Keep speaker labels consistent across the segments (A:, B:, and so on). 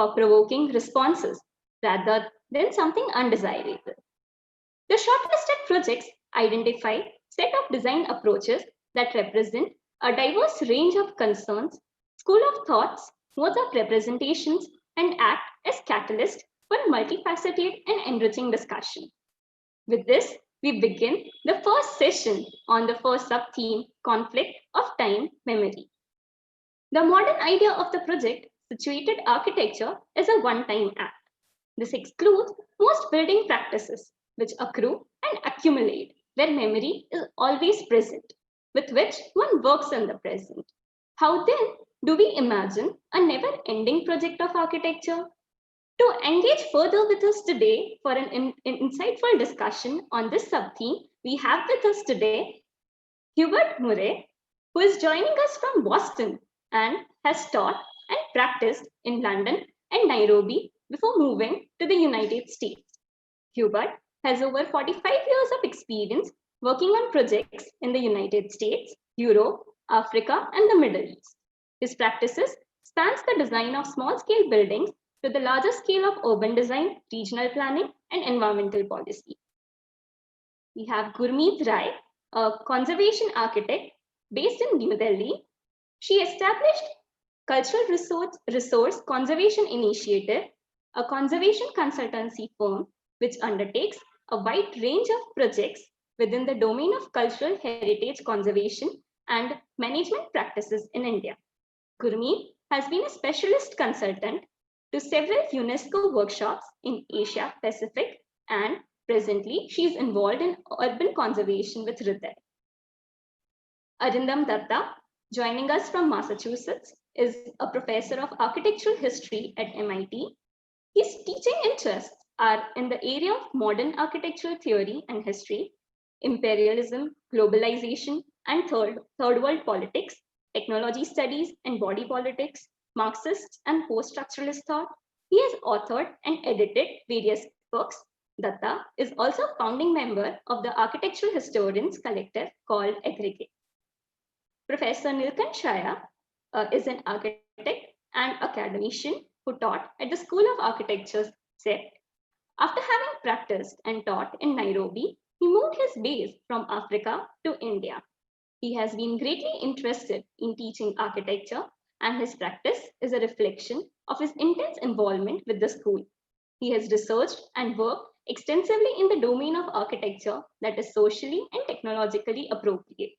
A: thought-provoking responses rather than something undesirable. The shortlisted projects identify a set of design approaches that represent a diverse range of concerns, school of thoughts, modes of representations, and act as catalysts for multifaceted and enriching discussion. With this, we begin the first session on the first sub-theme, conflict of time memory. The modern idea of the project, situated architecture, is a one-time act. This excludes most building practices, which accrue and accumulate, where memory is always present, with which one works in the present. How then do we imagine a never-ending project of architecture? To engage further with us today for an insightful discussion on this sub-theme, we have with us today Hubert Murray, who is joining us from Boston and has taught and practiced in London and Nairobi before moving to the United States. Hubert has over 45 years of experience working on projects in the United States, Europe, Africa, and the Middle East. His practices spans the design of small-scale buildings to the larger scale of urban design, regional planning, and environmental policy. We have Gurmeet Rai, a conservation architect based in New Delhi. She established Cultural Resource Conservation Initiative, a conservation consultancy firm which undertakes a wide range of projects within the domain of cultural heritage conservation and management practices in India. Gurmeet has been a specialist consultant to several UNESCO workshops in Asia Pacific, and presently she is involved in urban conservation with Hubert. Arindam Dutta, joining us from Massachusetts, is a professor of architectural history at MIT. His teaching interests are in the area of modern architectural theory and history, imperialism, globalization, and third world politics, technology studies and body politics, Marxist and post-structuralist thought. He has authored and edited various books. Datta is also a founding member of the Architectural Historians Collective called Aggregate. Professor Nilkan Shaya is an architect and academician who taught at the School of Architecture's SET. After having practiced and taught in Nairobi, he moved his base from Africa to India. He has been greatly interested in teaching architecture, and his practice is a reflection of his intense involvement with the school. He has researched and worked extensively in the domain of architecture that is socially and technologically appropriate.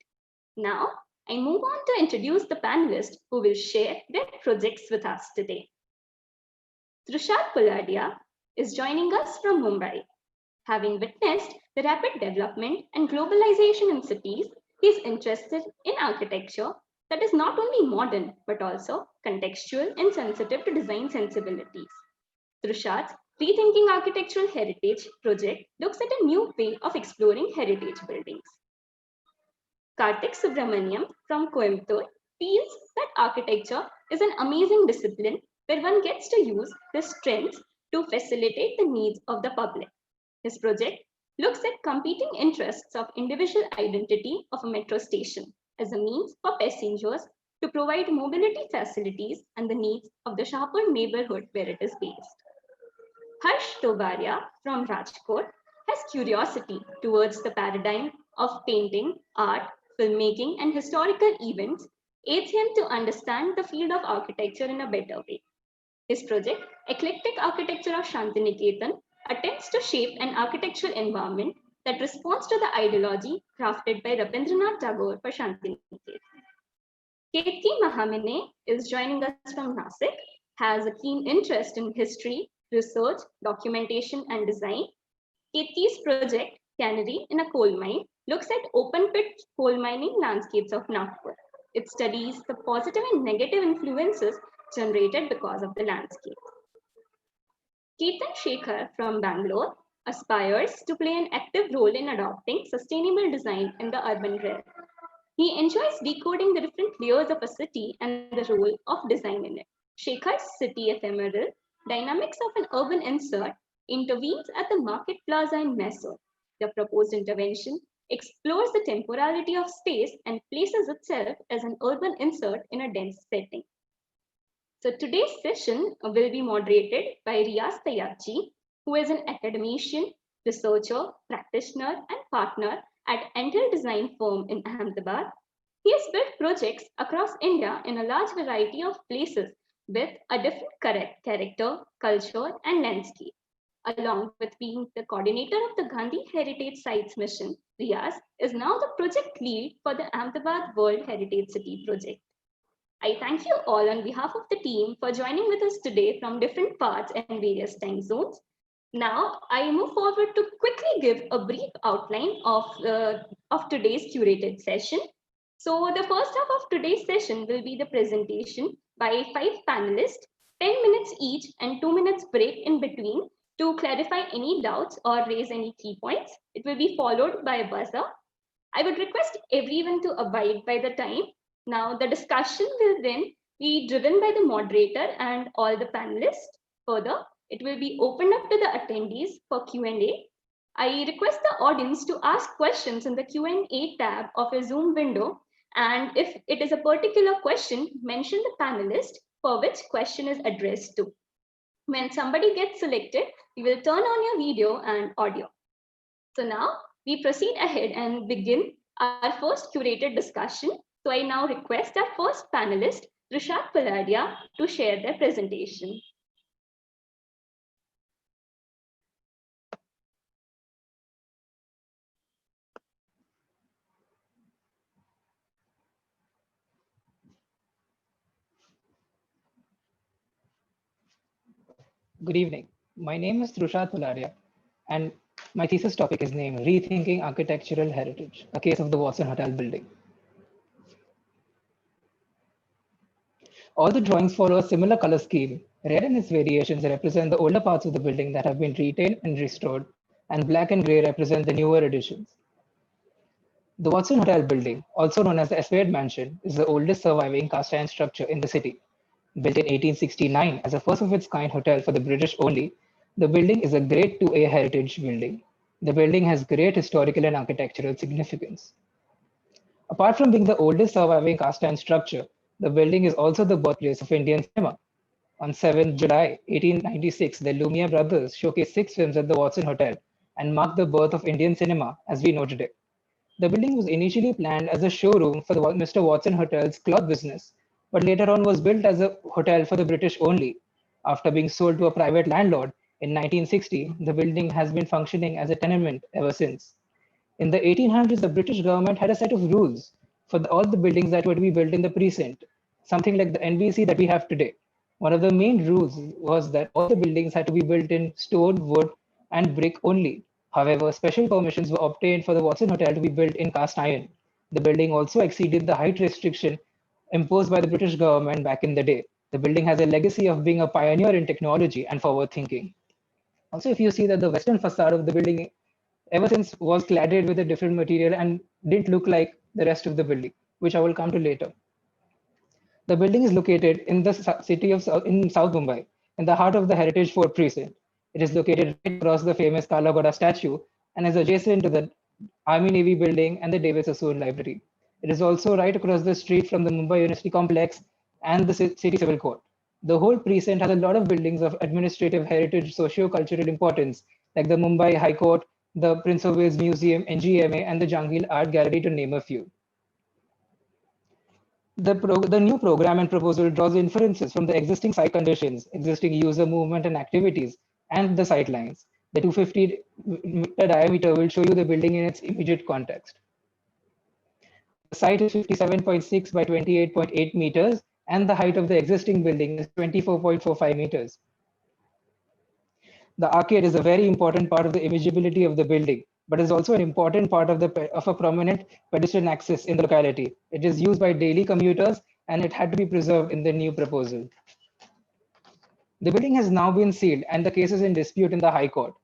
A: Now, I move on to introduce the panelists who will share their projects with us today. Trishad Puladia is joining us from Mumbai. Having witnessed the rapid development and globalization in cities, he is interested in architecture that is not only modern, but also contextual and sensitive to design sensibilities. Trishad's Rethinking Architectural Heritage project looks at a new way of exploring heritage buildings. Karthik Subramaniam from Coimbatore feels that architecture is an amazing discipline where one gets to use his strengths to facilitate the needs of the public. His project looks at competing interests of individual identity of a metro station as a means for passengers to provide mobility facilities and the needs of the Shahpur neighborhood where it is based. Harsh Tobaria from Rajkot has curiosity towards the paradigm of painting, art, filmmaking, and historical events, aids him to understand the field of architecture in a better way. His project, Eclectic Architecture of Shanti Niketan, attempts to shape an architectural environment that responds to the ideology crafted by Rabindranath Tagore for Shanti Niketan. Ketki Mahamine is joining us from Nasik, has a keen interest in history, research, documentation, and design. Ketki's project, Cannery in a Coal Mine, looks at open pit coal mining landscapes of Nagpur. It studies the positive and negative influences generated because of the landscape. Ketan Shekhar from Bangalore aspires to play an active role in adopting sustainable design in the urban realm. He enjoys decoding the different layers of a city and the role of design in it. Shekhar's city ephemeral dynamics of an urban insert intervenes at the market plaza in Mysore. The proposed intervention explores the temporality of space and places itself as an urban insert in a dense setting. So today's session will be moderated by Riaz Tayabji, who is an academician, researcher, practitioner, and partner at Entel Design Firm in Ahmedabad. He has built projects across India in a large variety of places with a different character, culture, and landscape. Along with being the coordinator of the Gandhi Heritage Sites mission, Riaz is now the project lead for the Ahmedabad World Heritage City project. I thank you all on behalf of the team for joining with us today from different parts and various time zones. Now, I move forward to quickly give a brief outline of today's curated session. So the first half of today's session will be the presentation by 5 panelists, 10 minutes each and 2 minutes break in between to clarify any doubts or raise any key points. It will be followed by a buzzer. I would request everyone to abide by the time. Now, the discussion will then be driven by the moderator and all the panelists. Further, it will be opened up to the attendees for Q&A. I request the audience to ask questions in the Q&A tab of a Zoom window. And if it is a particular question, mention the panelist for which question is addressed to. When somebody gets selected, we will turn on your video and audio. So now we proceed ahead and begin our first curated discussion. So I now request our first panelist, Rishabh Paladia, to share their presentation.
B: Good evening. My name is Trushat Palaria, and my thesis topic is named Rethinking Architectural Heritage, a case of the Watson Hotel building. All the drawings follow a similar color scheme. Red and its variations represent the older parts of the building that have been retained and restored, and black and grey represent the newer additions. The Watson Hotel building, also known as the Esplanade Mansion, is the oldest surviving cast iron structure in the city. Built in 1869 as a first of its kind hotel for the British only, the building is a Grade 2A heritage building. The building has great historical and architectural significance. Apart from being the oldest surviving cast iron structure, the building is also the birthplace of Indian cinema. On 7th July 1896, the Lumiere brothers showcased 6 films at the Watson Hotel and marked the birth of Indian cinema as we know today. The building was initially planned as a showroom for the Mr. Watson Hotel's cloth business, but later on was built as a hotel for the British only. After being sold to a private landlord in 1960, the building has been functioning as a tenement ever since. In the 1800s, the British government had a set of rules for all the buildings that were to be built in the precinct, something like the NBC that we have today. One of the main rules was that all the buildings had to be built in stone, wood, and brick only. However, special permissions were obtained for the Watson Hotel to be built in cast iron. The building also exceeded the height restriction imposed by the British government back in the day. The building has a legacy of being a pioneer in technology and forward thinking. Also, if you see that the western facade of the building ever since was cladded with a different material and didn't look like the rest of the building, which I will come to later. The building is located in the city of in South Mumbai, in the heart of the Heritage Fort precinct. It is located right across the famous Kala Ghoda statue and is adjacent to the Army Navy building and the David Sassoon Library. It is also right across the street from the Mumbai University complex and the city civil court. The whole precinct has a lot of buildings of administrative heritage socio-cultural importance, like the Mumbai High Court, the Prince of Wales Museum, NGMA, and the Jangil Art Gallery, to name a few. The new program and proposal draws inferences from the existing site conditions, existing user movement and activities, and the sightlines. The 250-meter diameter will show you the building in its immediate context. The site is 57.6 by 28.8 meters, and the height of the existing building is 24.45 meters. The arcade is a very important part of the imageability of the building, but is also an important part of a prominent pedestrian access in the locality. It is used by daily commuters, and it had to be preserved in the new proposal. The building has now been sealed, and the case is in dispute in the High Court.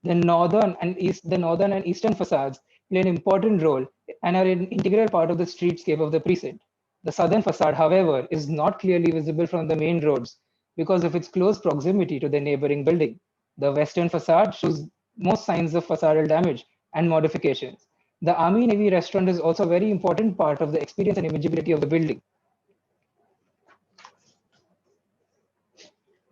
B: The northern and eastern facades play an important role and are an integral part of the streetscape of the precinct. The southern facade, however, is not clearly visible from the main roads because of its close proximity to the neighboring building. The western facade shows most signs of facadal damage and modifications. The Army Navy restaurant is also a very important part of the experience and imageability of the building.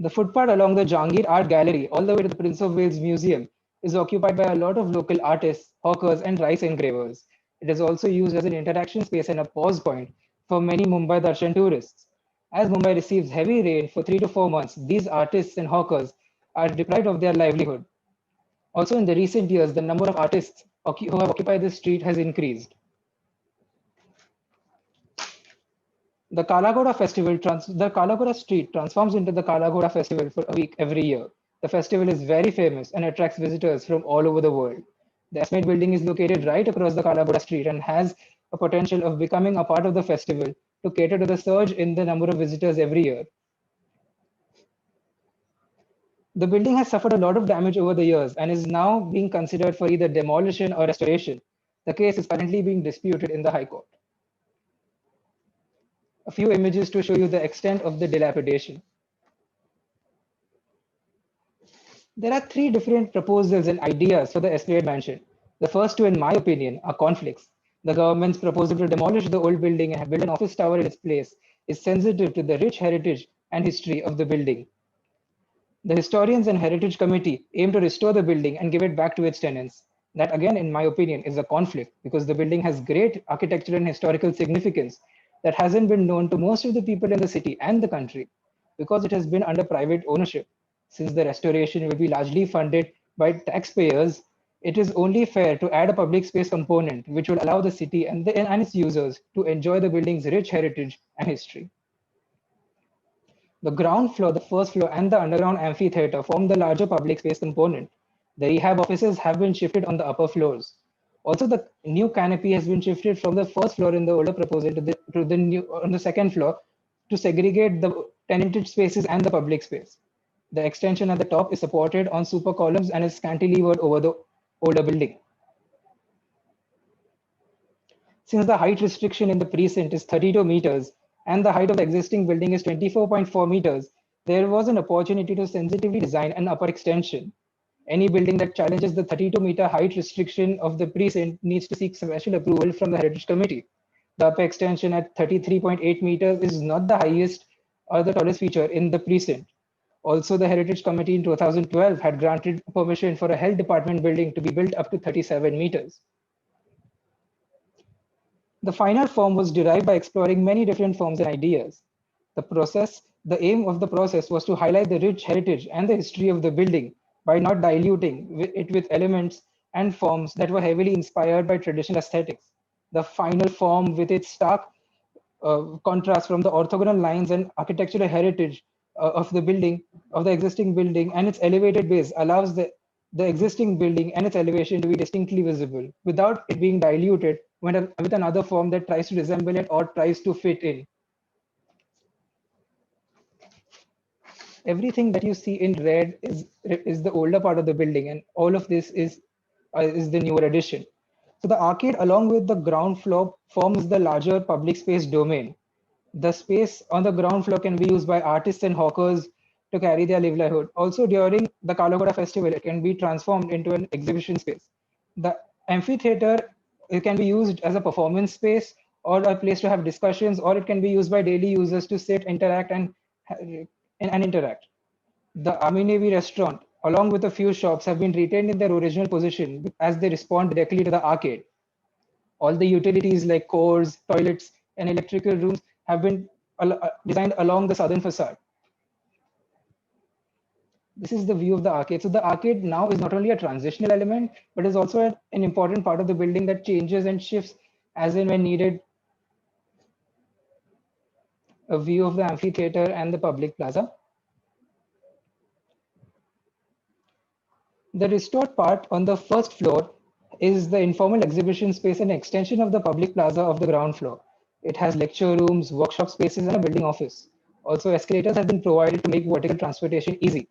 B: The footpath along the Jahangir Art Gallery, all the way to the Prince of Wales Museum, is occupied by a lot of local artists, hawkers, and rice engravers. It is also used as an interaction space and a pause point for many Mumbai Darshan tourists. As Mumbai receives heavy rain for 3 to 4 months, these artists and hawkers are deprived of their livelihood. Also, in the recent years, the number of artists who have occupied this street has increased. The Kalagoda street transforms into the Kalagoda festival for a week every year. The festival is very famous and attracts visitors from all over the world. The Esmate building is located right across the Kalagoda street and has a potential of becoming a part of the festival to cater to the surge in the number of visitors every year. The building has suffered a lot of damage over the years and is now being considered for either demolition or restoration. The case is currently being disputed in the High Court. A few images to show you the extent of the dilapidation. There are three different proposals and ideas for the Esplanade Mansion. The first two, in my opinion, are conflicts. The government's proposal to demolish the old building and build an office tower in its place is sensitive to the rich heritage and history of the building. The Historians and Heritage Committee aim to restore the building and give it back to its tenants. That, again, in my opinion, is a conflict because the building has great architectural and historical significance that hasn't been known to most of the people in the city and the country because it has been under private ownership. Since the restoration will be largely funded by taxpayers, it is only fair to add a public space component which will allow the city and its users to enjoy the building's rich heritage and history. The ground floor, the first floor, and the underground amphitheater form the larger public space component. The rehab offices have been shifted on the upper floors. Also, the new canopy has been shifted from the first floor in the older proposal to the new on the second floor to segregate the tenanted spaces and the public space. The extension at the top is supported on super columns and is cantilevered over the older building. Since the height restriction in the precinct is 32 meters and the height of the existing building is 24.4 meters, there was an opportunity to sensitively design an upper extension. Any building that challenges the 32-meter height restriction of the precinct needs to seek special approval from the Heritage Committee. The upper extension at 33.8 meters is not the highest or the tallest feature in the precinct. Also, the Heritage Committee in 2012 had granted permission for a health department building to be built up to 37 meters. The final form was derived by exploring many different forms and ideas. The aim of the process was to highlight the rich heritage and the history of the building by not diluting it with elements and forms that were heavily inspired by traditional aesthetics. The final form, with its stark contrast from the orthogonal lines and architectural heritage of the building, of the existing building, and its elevated base, allows the existing building and its elevation to be distinctly visible without it being diluted with another form that tries to resemble it or tries to fit in. Everything that you see in red is the older part of the building, and all of this is the newer addition. So the arcade, along with the ground floor, forms the larger public space domain. The space on the ground floor can be used by artists and hawkers to carry their livelihood. Also, during the Kalagoda festival, it can be transformed into an exhibition space. The amphitheater, it can be used as a performance space or a place to have discussions, or it can be used by daily users to sit, interact, and interact. The Army Navy restaurant, along with a few shops, have been retained in their original position as they respond directly to the arcade. All the utilities like cores, toilets, and electrical rooms have been designed along the southern facade. This is the view of the arcade. So the arcade now is not only a transitional element, but is also an important part of the building that changes and shifts as and when needed. A view of the amphitheater and the public plaza. The restored part on the first floor is the informal exhibition space and extension of the public plaza of the ground floor. It has lecture rooms, workshop spaces, and a building office. Also, escalators have been provided to make vertical transportation easy.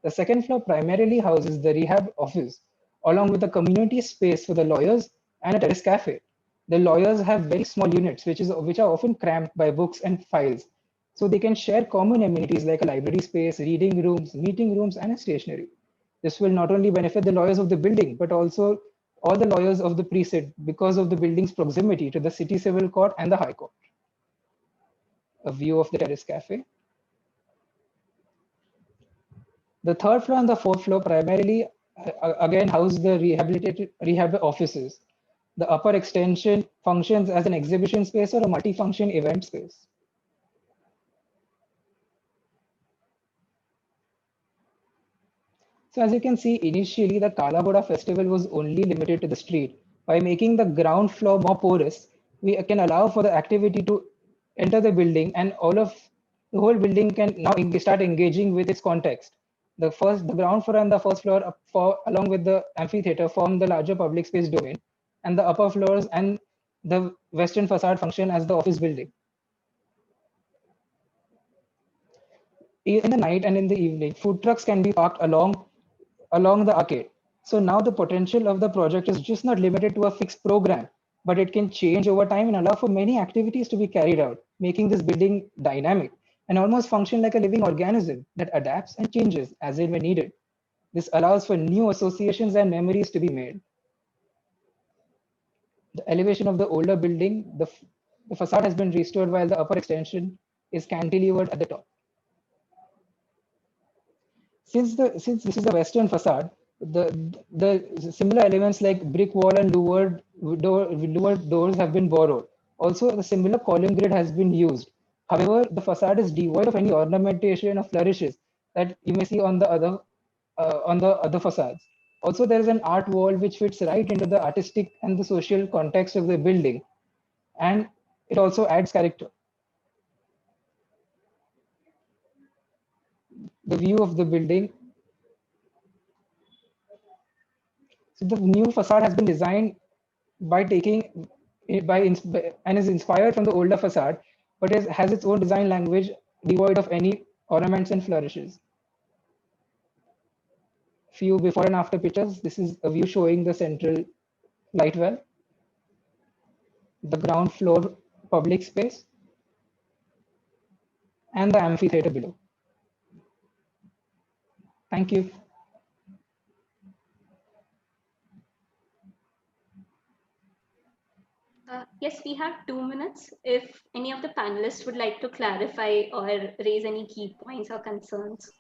B: The second floor primarily houses the rehab office, along with a community space for the lawyers and a terrace cafe. The lawyers have very small units, which are often cramped by books and files. So they can share common amenities like a library space, reading rooms, meeting rooms, and a stationery. This will not only benefit the lawyers of the building, but also all the lawyers of the precinct because of the building's proximity to the city civil court and the high court. A view of the terrace cafe. The third floor and the fourth floor primarily, again, house the rehab offices. The upper extension functions as an exhibition space or a multifunction event space. So as you can see, initially the Kalagoda festival was only limited to the street. By making the ground floor more porous, we can allow for the activity to enter the building, and the whole building can now start engaging with its context. The ground floor and the first floor, along with the amphitheater, form the larger public space domain, and the upper floors and the western facade function as the office building. In the night and in the evening, food trucks can be parked along the arcade. So now the potential of the project is just not limited to a fixed program, but it can change over time and allow for many activities to be carried out, making this building dynamic and almost function like a living organism that adapts and changes as and when needed. This allows for new associations and memories to be made. The elevation of the older building, the facade has been restored while the upper extension is cantilevered at the top. Since this is a western facade, the similar elements like brick wall and louvered doors have been borrowed. Also, the similar column grid has been used. However, the facade is devoid of any ornamentation or flourishes that you may see on the other facades. Also, there is an art wall which fits right into the artistic and the social context of the building, and it also adds character. The view of the building. So the new facade has been designed by taking and is inspired from the older facade, but has its own design language devoid of any ornaments and flourishes. Few before and after pictures. This is a view showing the central light well, the ground floor public space, and the amphitheater below. Thank you.
A: Yes, we have 2 minutes. If any of the panelists would like to clarify or raise any key points or concerns.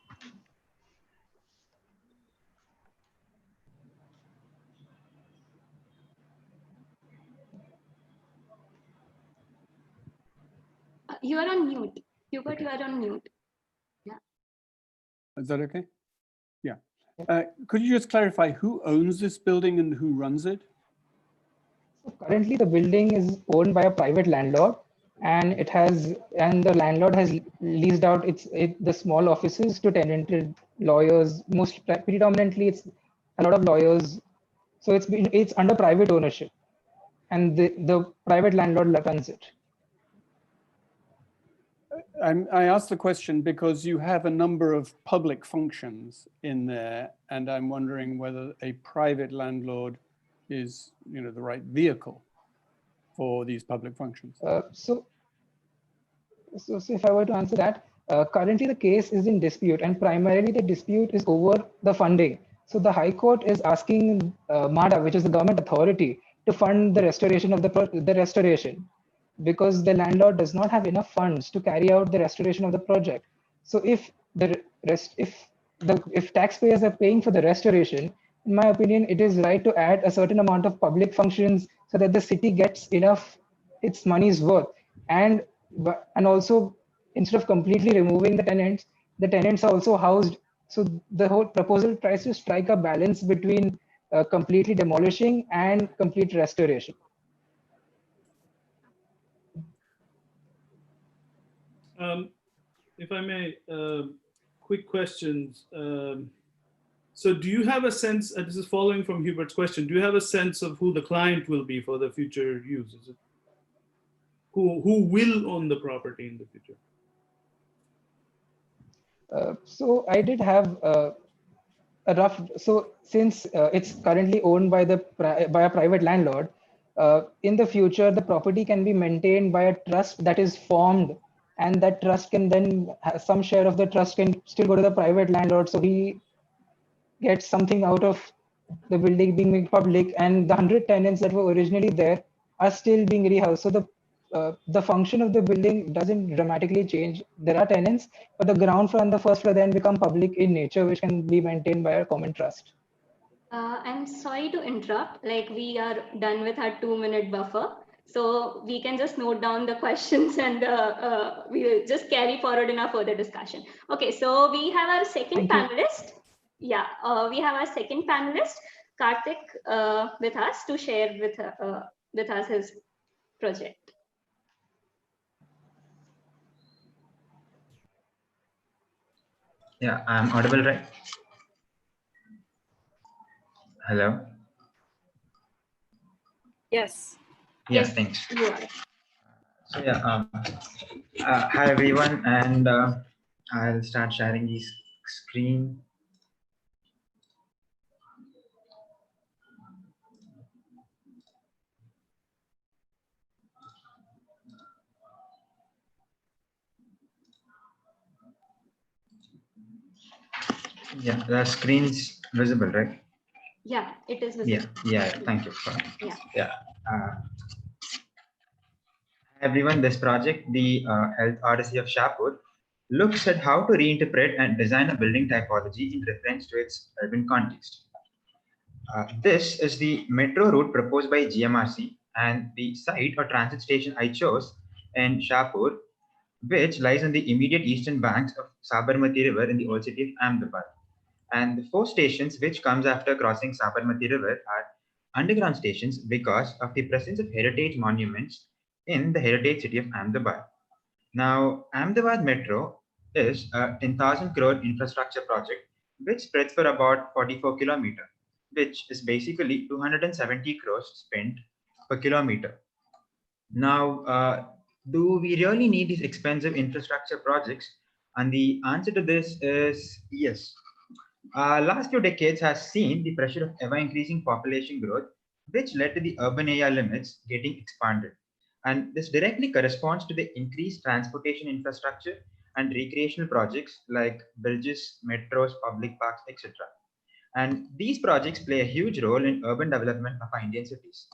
A: You are on mute. Hubert, you are on mute. Yeah.
C: Is that okay? Yeah. Could you just clarify who owns this building and who runs it?
B: So currently, the building is owned by a private landlord, and the landlord has leased out the small offices to tenanted lawyers. Most predominantly, it's a lot of lawyers. So it's under private ownership, and the private landlord runs it.
C: I asked the question because you have a number of public functions in there, and I'm wondering whether a private landlord is, the right vehicle for these public functions.
B: So if I were to answer that, currently the case is in dispute, and primarily the dispute is over the funding. So the High Court is asking MADA, which is the government authority, to fund the restoration of the restoration, because the landlord does not have enough funds to carry out the restoration of the project. So if taxpayers are paying for the restoration, in my opinion, it is right to add a certain amount of public functions so that the city gets its money's worth. And also, instead of completely removing the tenants are also housed. So the whole proposal tries to strike a balance between completely demolishing and complete restoration.
D: If I may, quick questions. So do you have a sense, this is following from Hubert's question, do you have a sense of who the client will be for the future use? Is it, who will own the property in the future?
B: So I did have a rough, so since it's currently owned by a private landlord, in the future, the property can be maintained by a trust that is formed, and that trust can then, some share of the trust can still go to the private landlord. So he gets something out of the building being made public, and the 100 tenants that were originally there are still being rehoused. So the function of the building doesn't dramatically change. There are tenants, but the ground floor and the first floor then become public in nature, which can be maintained by a common trust.
A: I'm sorry to interrupt. Like, we are done with our 2-minute buffer. So we can just note down the questions and we'll just carry forward in our further discussion. Okay, so we have our second panelist. Yeah, we have our second panelist, Karthik, with us to share with us his project.
E: Yeah, I'm audible, right? Hello?
F: Yes.
E: Yeah,
A: Yes,
E: thanks.
A: you are.
E: So yeah, hi everyone, and I'll start sharing the screen. Yeah, the screen is visible, right?
A: Yeah, it is visible.
E: Yeah, thank you.
A: Yeah.
E: Everyone, this project, the Health Odyssey of Shahpur, looks at how to reinterpret and design a building typology in reference to its urban context. This is the metro route proposed by GMRC, and the site or transit station I chose in Shahpur, which lies on the immediate eastern banks of Sabarmati River in the old city of Ahmedabad. And the 4 stations which comes after crossing Sabarmati River are underground stations because of the presence of heritage monuments in the heritage city of Ahmedabad. Now, Ahmedabad Metro is a 10,000 crore infrastructure project which spreads for about 44 kilometers, which is basically 270 crores spent per kilometer. Now, do we really need these expensive infrastructure projects? And the answer to this is yes. Last few decades has seen the pressure of ever-increasing population growth, which led to the urban area limits getting expanded. And this directly corresponds to the increased transportation infrastructure and recreational projects like bridges, metros, public parks, etc. And these projects play a huge role in urban development of our Indian cities.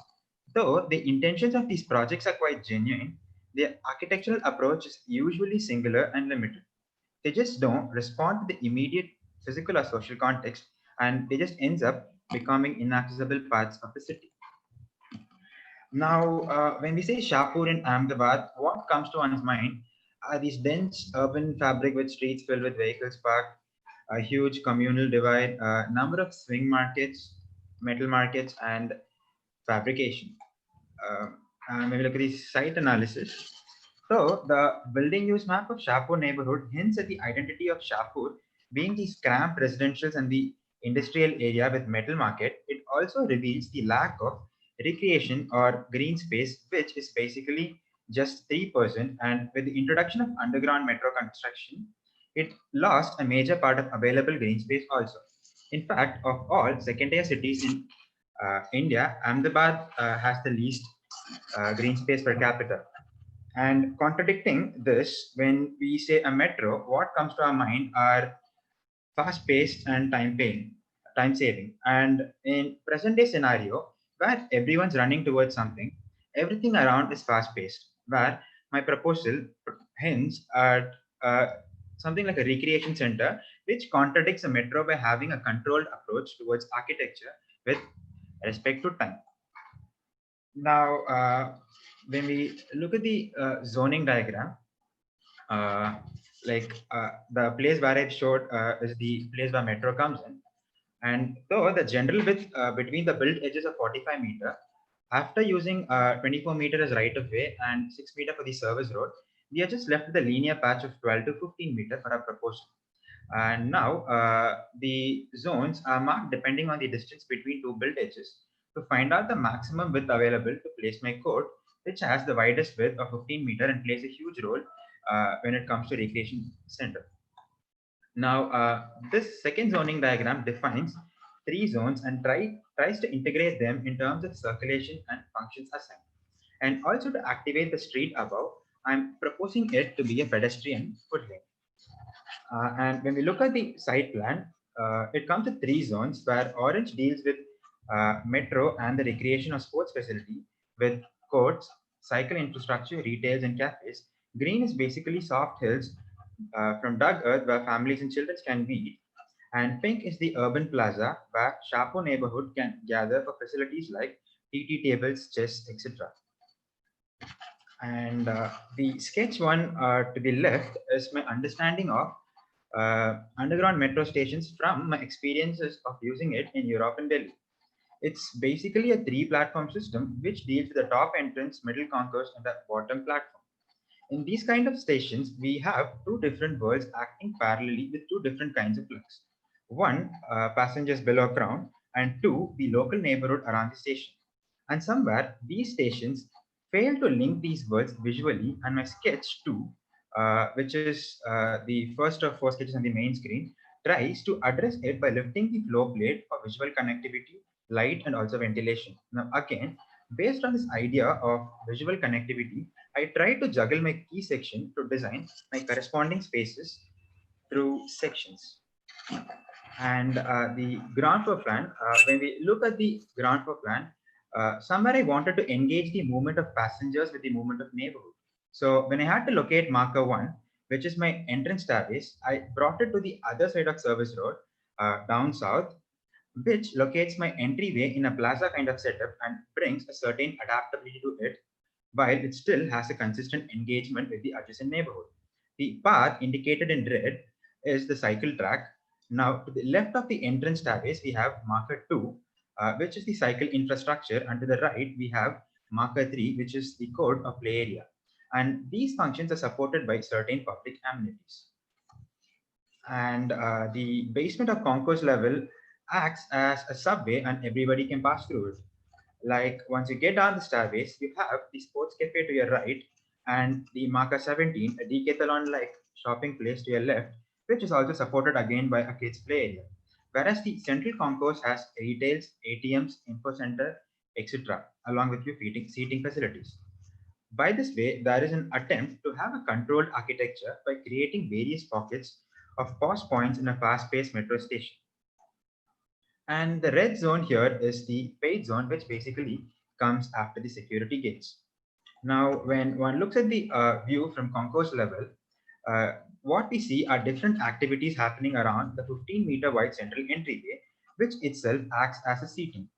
E: Though the intentions of these projects are quite genuine, their architectural approach is usually singular and limited. They just don't respond to the immediate physical or social context, and they just ends up becoming inaccessible parts of the city. Now, when we say Shahpur and Ahmedabad, what comes to one's mind are these dense urban fabric with streets filled with vehicles parked, a huge communal divide, a number of swing markets, metal markets, and fabrication. Uh, and when we look at the site analysis, so the building use map of Shahpur neighborhood hints at the identity of Shahpur being the cramped residentials and the industrial area with metal market. It also reveals the lack of recreation or green space, which is basically just 3%. And with the introduction of underground metro construction, it lost a major part of available green space also. In fact, of all second-tier cities in India, Ahmedabad has the least green space per capita. And contradicting this, when we say a metro, what comes to our mind are fast-paced and time-saving. And in present-day scenario, where everyone's running towards something, everything around is fast-paced. Where my proposal hints at something like a recreation center, which contradicts a metro by having a controlled approach towards architecture with respect to time. Now, when we look at the zoning diagram, the place where I've showed is the place where metro comes in. And though the general width between the built edges of 45 meter, after using 24 meter as right of way and 6 meter for the service road, we are just left with a linear patch of 12 to 15 meter for our proposal. And now the zones are marked depending on the distance between 2 built edges to find out the maximum width available to place my code, which has the widest width of 15 meter and plays a huge role when it comes to recreation center. Now, this second zoning diagram defines 3 zones and tries to integrate them in terms of circulation and functions assigned. And also to activate the street above, I'm proposing it to be a pedestrian foot lane. And when we look at the site plan, it comes with 3 zones where orange deals with metro and the recreation or sports facility with courts, cycle infrastructure, retails, and cafes. Green is basically soft hills from dug earth where families and children can meet. And pink is the urban plaza where Shapo neighborhood can gather for facilities like TT tables, chess, etc. And the sketch one to the left is my understanding of underground metro stations from my experiences of using it in Europe and Delhi. It's basically a three-platform system which deals with the top entrance, middle concourse, and the bottom platform. In these kind of stations, we have two different worlds acting parallelly with two different kinds of plugs. One, passengers below ground, and two, the local neighborhood around the station. And somewhere, these stations fail to link these worlds visually, and my sketch 2, which is the first of four sketches on the main screen, tries to address it by lifting the flow plate for visual connectivity, light, and also ventilation. Now, again, based on this idea of visual connectivity, I try to juggle my key section to design my corresponding spaces through sections. And the ground floor plan, when we look at the ground floor plan, somewhere I wanted to engage the movement of passengers with the movement of neighborhood. So when I had to locate marker 1, which is my entrance staircase, I brought it to the other side of service road, down south, which locates my entryway in a plaza kind of setup and brings a certain adaptability to it, while it still has a consistent engagement with the adjacent neighborhood. The path indicated in red is the cycle track. Now, to the left of the entrance staircase, we have marker 2, which is the cycle infrastructure, and to the right, we have marker 3, which is the code of play area. And these functions are supported by certain public amenities. And the basement of concourse level acts as a subway and everybody can pass through it. Like once you get down the stairways, you have the sports cafe to your right and the marker 17, a decathlon-like shopping place to your left, which is also supported again by a kids play area. Whereas the central concourse has retails, ATMs, info center, etc., along with your seating facilities. By this way, there is an attempt to have a controlled architecture by creating various pockets of pause points in a fast-paced metro station. And the red zone here is the paid zone, which basically comes after the security gates. Now, when one looks at the view from concourse level, what we see are different activities happening around the 15-meter wide central entryway, which itself acts as a seating,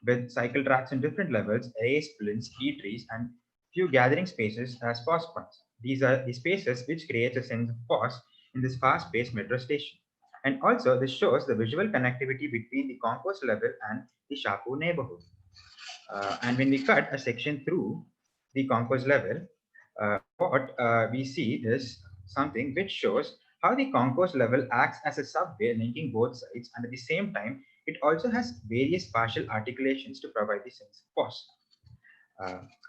E: with cycle tracks in different levels, array splints, eateries, and few gathering spaces as pause points. These are the spaces which creates a sense of pause in this fast-paced metro station. And also, this shows the visual connectivity between the concourse level and the Shapu neighborhood. And when we cut a section through the concourse level, what we see is something which shows how the concourse level acts as a subway linking both sides, and at the same time, it also has various partial articulations to provide the sense of pause.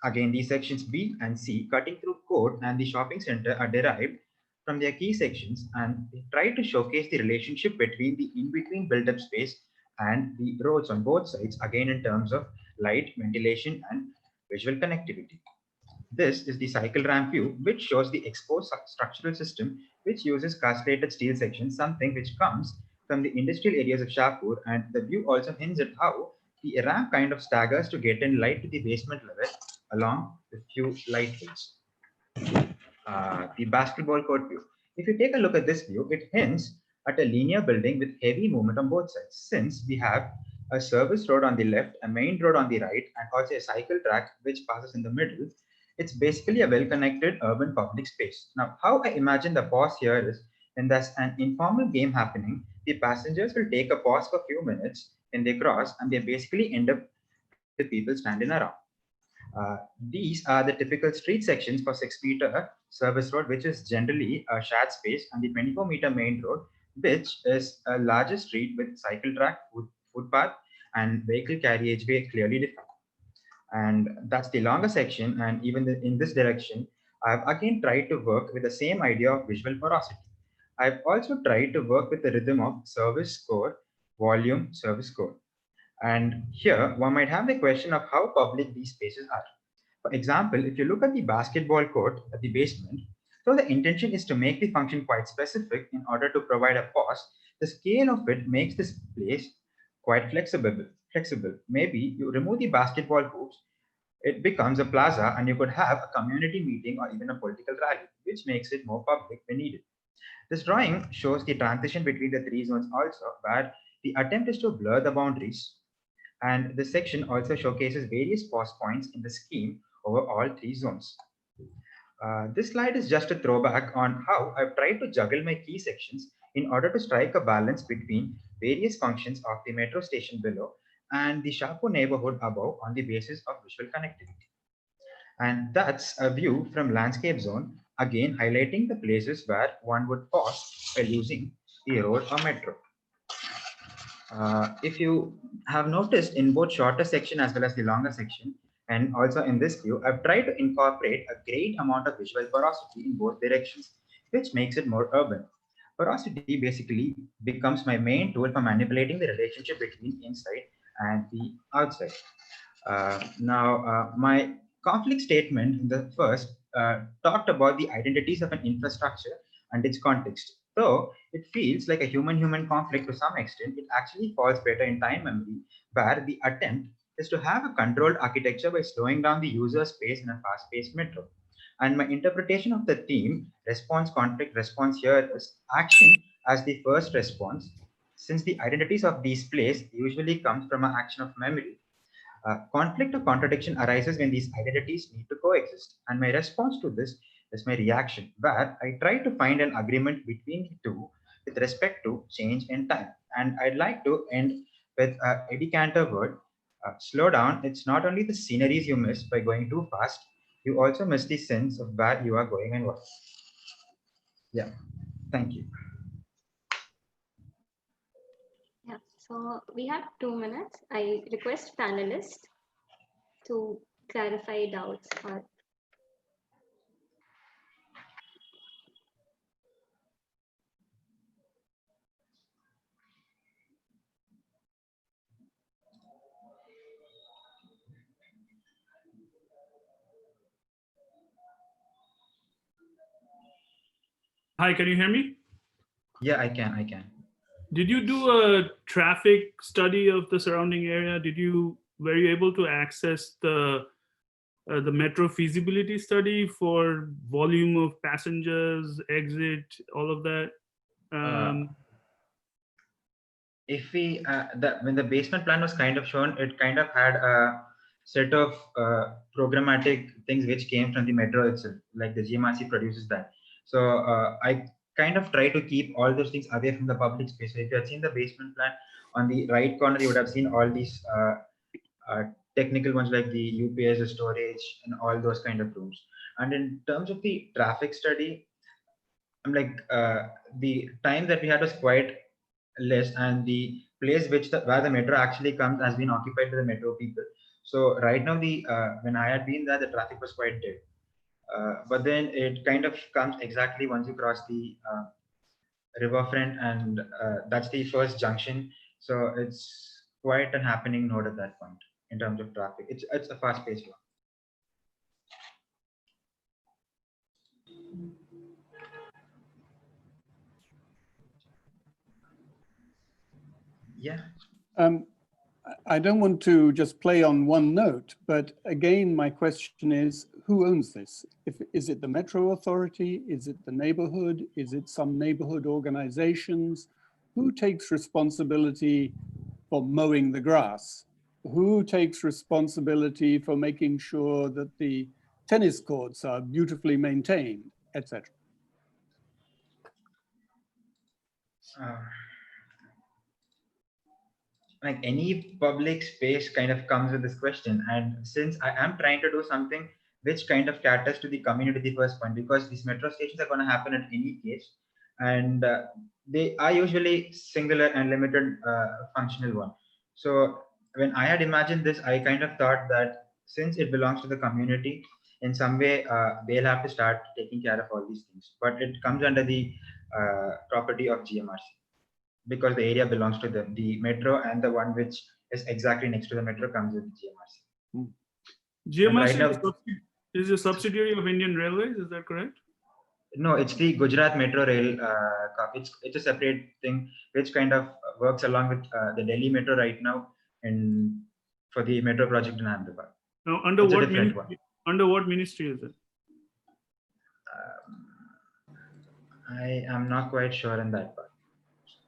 E: Again, these sections B and C, cutting through code and the shopping center, are derived from their key sections, and they try to showcase the relationship between the in-between built-up space and the roads on both sides, again in terms of light, ventilation, and visual connectivity. This is the cycle ramp view, which shows the exposed structural system, which uses castellated steel sections, something which comes from the industrial areas of Shahpur, and the view also hints at how the ramp kind of staggers to get in light to the basement level along with few light gates. The basketball court view. If you take a look at this view, it hints at a linear building with heavy movement on both sides, since we have a service road on the left, a main road on the right, and also a cycle track which passes in the middle. It's basically a well-connected urban public space. Now, how I imagine the pause here is when there's an informal game happening, the passengers will take a pause for a few minutes when they cross, and they basically end up with the people standing around. These are the typical street sections for 6-meter service road, which is generally a shared space, and the 24-meter main road, which is a larger street with cycle track, footpath, and vehicle carriageway clearly defined. And that's the longer section, and even in this direction, I've again tried to work with the same idea of visual porosity. I've also tried to work with the rhythm of service score, volume, service score. And here, one might have the question of how public these spaces are. For example, if you look at the basketball court at the basement, so the intention is to make the function quite specific in order to provide a pause. The scale of it makes this place quite flexible. Maybe you remove the basketball hoops it becomes a plaza and you could have a community meeting or even a political rally, which makes it more public when needed. This drawing shows the transition between the three zones also, where the attempt is to blur the boundaries. And this section also showcases various pause points in the scheme over all three zones. This slide is just a throwback on how I've tried to juggle my key sections in order to strike a balance between various functions of the metro station below and the Shapo neighborhood above on the basis of visual connectivity. And that's a view from landscape zone, again highlighting the places where one would pause while using the road or metro. If you have noticed in both shorter section as well as the longer section, and also in this view, I've tried to incorporate a great amount of visual porosity in both directions, which makes it more urban. Porosity basically becomes my main tool for manipulating the relationship between inside and the outside. My conflict statement in the first talked about the identities of an infrastructure and its context. Though it feels like a human-human conflict to some extent, it actually falls better in time memory, where the attempt is to have a controlled architecture by slowing down the user space in a fast-paced metro. And my interpretation of the theme, response, conflict, response here is action as the first response, since the identities of these plays usually comes from an action of memory. Conflict or contradiction arises when these identities need to coexist. And my response to this is my reaction, where I try to find an agreement between the two with respect to change in time. And I'd like to end with Eddie Cantor word, slow down. It's not only the sceneries you miss by going too fast, you also miss the sense of where you are going and what. Yeah, thank you.
A: Yeah, so we have 2 minutes. I request panelists to clarify doubts or
D: Hi, can you hear me?
E: Yeah, I can.
D: Did you do a traffic study of the surrounding area? Were you able to access the metro feasibility study for volume of passengers, exit, all of that?
E: If we when the basement plan was kind of shown, it kind of had a set of programmatic things which came from the metro itself, like the GMRC produces that. So I kind of try to keep all those things away from the public space. So if you had seen the basement plan on the right corner, you would have seen all these technical ones like the UPS, the storage, and all those kind of rooms. And in terms of the traffic study, I'm like the time that we had was quite less, and the place where the metro actually comes has been occupied by the metro people. So right now, the when I had been there, the traffic was quite dead. But then it kind of comes exactly once you cross the riverfront, and that's the first junction. So it's quite an happening node at that point in terms of traffic. It's a fast-paced one. Yeah.
C: I don't want to just play on one note, but again, my question is, who owns this? Is it the Metro Authority? Is it the neighborhood? Is it some neighborhood organizations? Who takes responsibility for mowing the grass? Who takes responsibility for making sure that the tennis courts are beautifully maintained, etc.?
E: Like any public space kind of comes with this question, and since I am trying to do something which kind of caters to the community, the first point, because these metro stations are going to happen at any case, and they are usually singular and limited functional one. So when I had imagined this, I kind of thought that since it belongs to the community, in some way they'll have to start taking care of all these things, but it comes under the property of GMRC, because the area belongs to them. The metro and the one which is exactly next to the metro comes with GMRC.
D: GMRC
E: right
D: is a subsidiary of Indian Railways, is that correct?
E: No, it's the Gujarat Metro Rail. It's a separate thing which kind of works along with the Delhi Metro right now, and for the metro project in Ahmedabad.
D: Now, under
E: It's a
D: what
E: different one.
D: under what ministry is it?
E: I am not quite sure on that part.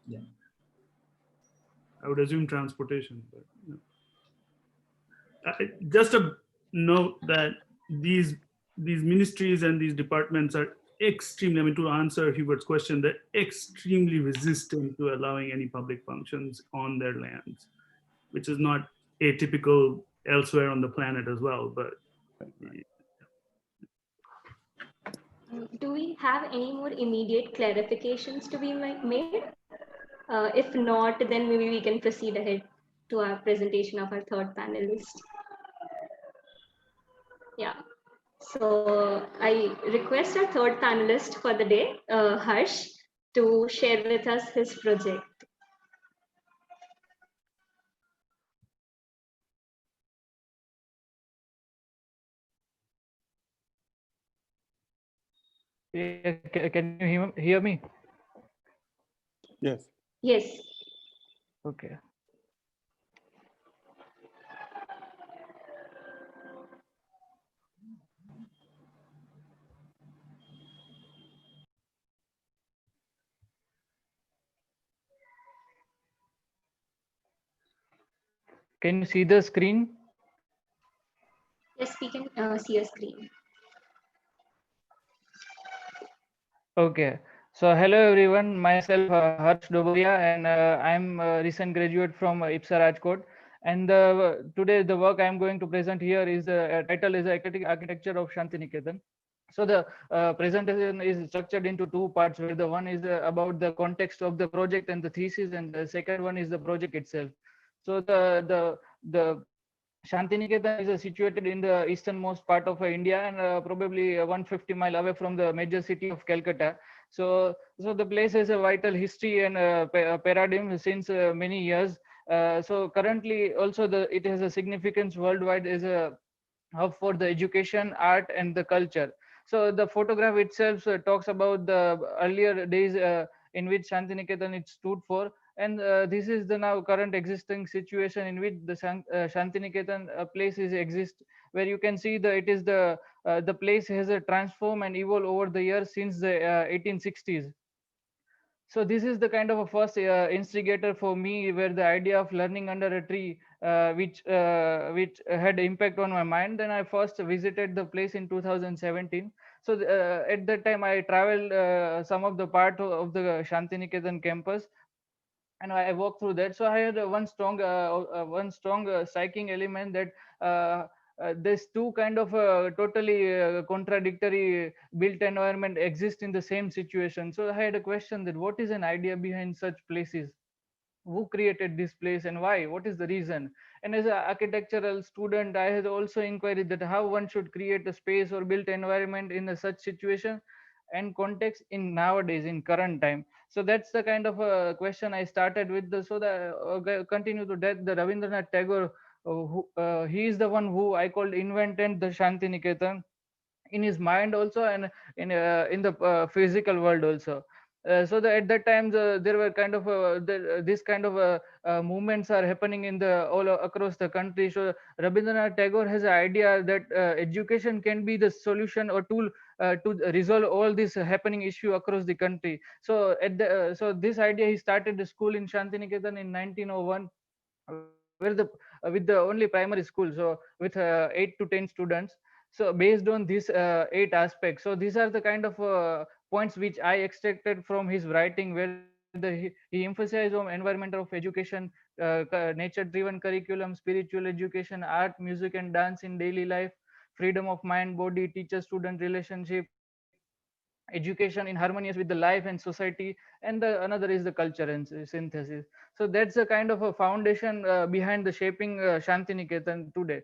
E: Yeah.
D: I would assume transportation, but just a note that these ministries and these departments are extremely, I mean, to answer Hubert's question, they're extremely resistant to allowing any public functions on their lands, which is not atypical elsewhere on the planet as well. But
A: Do we have any more immediate clarifications to be made? If not, then maybe we can proceed ahead to our presentation of our third panelist. Yeah. So I request our third panelist for the day, Harsh, to share with us his project.
F: Yeah, can you hear me?
C: Yes.
A: Yes.
F: Okay. Can you see the screen?
A: Yes, we can see a screen.
F: Okay. So hello everyone, myself Harsh Dobaria, and I'm a recent graduate from IPSA Rajkot. And today the work I'm going to present here is the title is Eclectic Architecture of Shanti Niketan. So the presentation is structured into two parts, where the one is about the context of the project and the thesis, and the second one is the project itself. So the Shanti Niketan is situated in the easternmost part of India, and probably 150 mile away from the major city of Calcutta. So the place has a vital history and paradigm since many years. So currently also it has a significance worldwide as a hub for the education, art, and the culture. So the photograph itself talks about the earlier days in which Shantiniketan it stood for, and this is the now current existing situation in which the Shantiniketan place is exist, where you can see that it is the place has transformed and evolved over the years since the 1860s. So this is the kind of a first instigator for me, where the idea of learning under a tree, which had impact on my mind. Then I first visited the place in 2017. So at that time I traveled some of the part of the Shantiniketan campus, and I walked through that. So I had one strong striking element that there's two kind of totally contradictory built environment exist in the same situation. So I had a question that what is an idea behind such places? Who created this place and why? What is the reason? And as an architectural student, I had also inquired that how one should create a space or built environment in a such situation and context in nowadays in current time. So that's the kind of question I started with. So the continue to that, the Rabindranath Tagore, he is the one who I called invented the Shanti Niketan in his mind also, and in the physical world also. At that time there were kind of this kind of movements are happening in the all across the country. So Rabindranath Tagore has an idea that education can be the solution or tool to resolve all this happening issue across the country. So so this idea, he started the school in Shantiniketan in 1901, where the with the only primary school, so with 8 to 10 students. So based on these 8 aspects, so these are the kind of points which I extracted from his writing, where he emphasized on environment of education, nature driven curriculum, spiritual education, art, music and dance in daily life, freedom of mind, body, teacher student relationship, education in harmonious with the life and society, and the another is the culture and synthesis. So that's a kind of a foundation behind the shaping Shantiniketan today.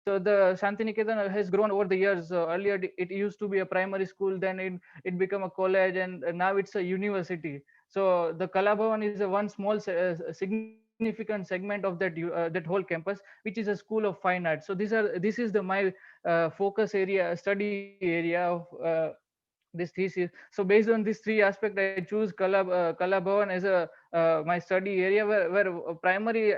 F: So the Shantiniketan has grown over the years. Earlier it used to be a primary school, then it became a college, and now it's a university. So the Kalabhavan is a one small significant segment of that whole campus, which is a school of fine arts. So this is the my focus area, study area of this thesis. So based on these three aspects, I choose Kala Bhavan as a my study area, where primary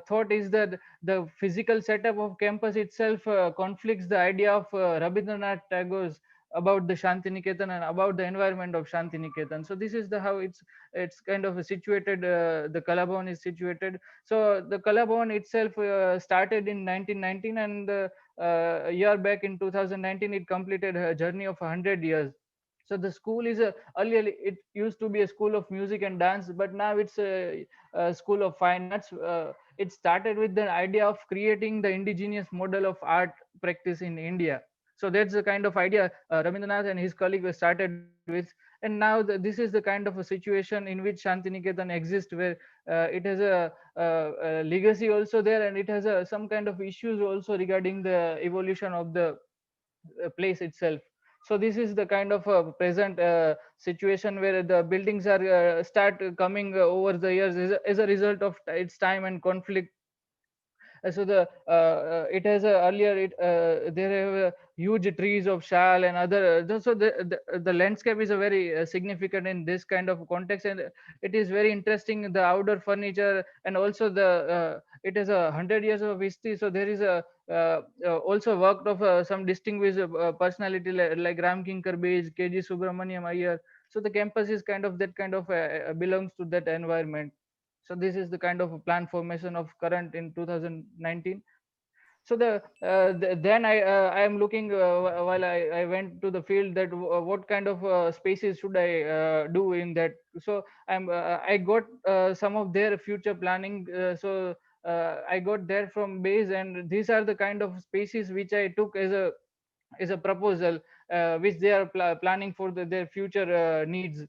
F: thought is that the physical setup of campus itself conflicts the idea of Rabindranath Tagore's about the Shanti Niketan and about the environment of Shanti Niketan. So this is the how it's kind of situated. The Kala Bhavan is situated. So the Kala Bhavan itself started in 1919, and a year back in 2019 it completed a journey of 100 years. So the school is a earlier it used to be a school of music and dance, but now it's a school of fine arts. It started with the idea of creating the indigenous model of art practice in India. So that's the kind of idea Rabindranath and his colleague were started with. And now this is the kind of a situation in which Shanti Niketan exists, where it has a legacy also there, and it has some kind of issues also regarding the evolution of the place itself. So this is the kind of present situation where the buildings are start coming over the years as a result of its time and conflict. So it has earlier there have huge trees of shal and other so the landscape is a very significant in this kind of context, and it is very interesting, the outdoor furniture, and also the it has 100 years of history. So there is a also worked of some distinguished personality like Ram Kinkar Bej, KG Subramaniam Iyer. So the campus is kind of that kind of belongs to that environment. So this is the kind of plan formation of current in 2019. So then I am looking while I went to the field that what kind of spaces should I do in that. So I got some of their future planning. So I got there from base, and these are the kind of spaces which I took as a proposal, which they are planning for their future needs.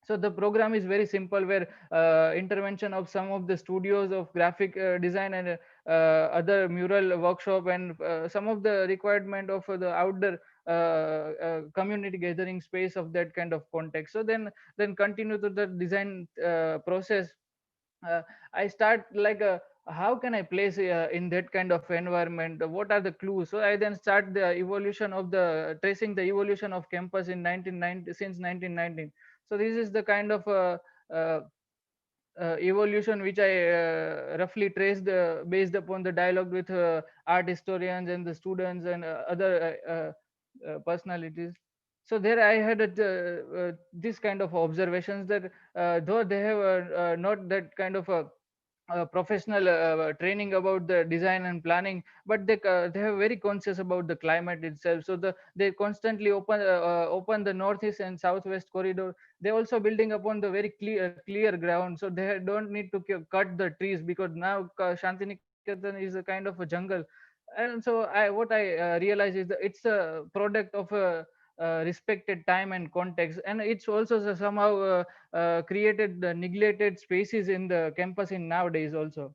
F: So the program is very simple, where intervention of some of the studios of graphic design and other mural workshop, and some of the requirement of the outdoor community gathering space of that kind of context. So then continue to the design process. uh, I start like how can I place in that kind of environment? What are the clues? So I then start the evolution of the tracing the evolution of campus in 1990 since 1919. So this is the kind of uh, evolution which I roughly traced based upon the dialogue with art historians and the students and other personalities. So there I had this kind of observations that though they have not that kind of a professional training about the design and planning, but they have very conscious about the climate itself. So they constantly open the northeast and southwest corridor. They also building upon the very clear ground, so they don't need to cut the trees, because now Shantiniketan is a kind of a jungle. And so what I realize is that it's a product of a respected time and context, and it's also somehow created the neglected spaces in the campus in nowadays also.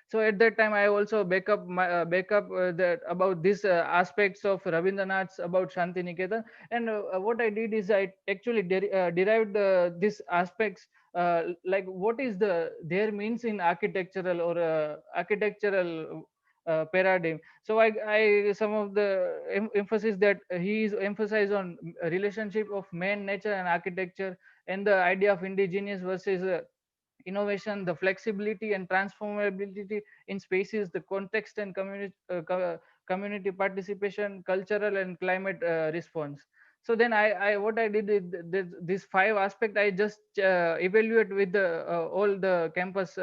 F: So at that time I also back up that about these aspects of Rabindranath's about Shanti Niketan. And what I did is I actually derived these aspects, like what is their means in architectural or architectural paradigm. So I some of the emphasis that he is emphasized on relationship of man, nature, and architecture, and the idea of indigenous versus innovation, the flexibility and transformability in spaces, the context and community participation, cultural and climate response. So then I what I did is these five aspects I just evaluate with all the campus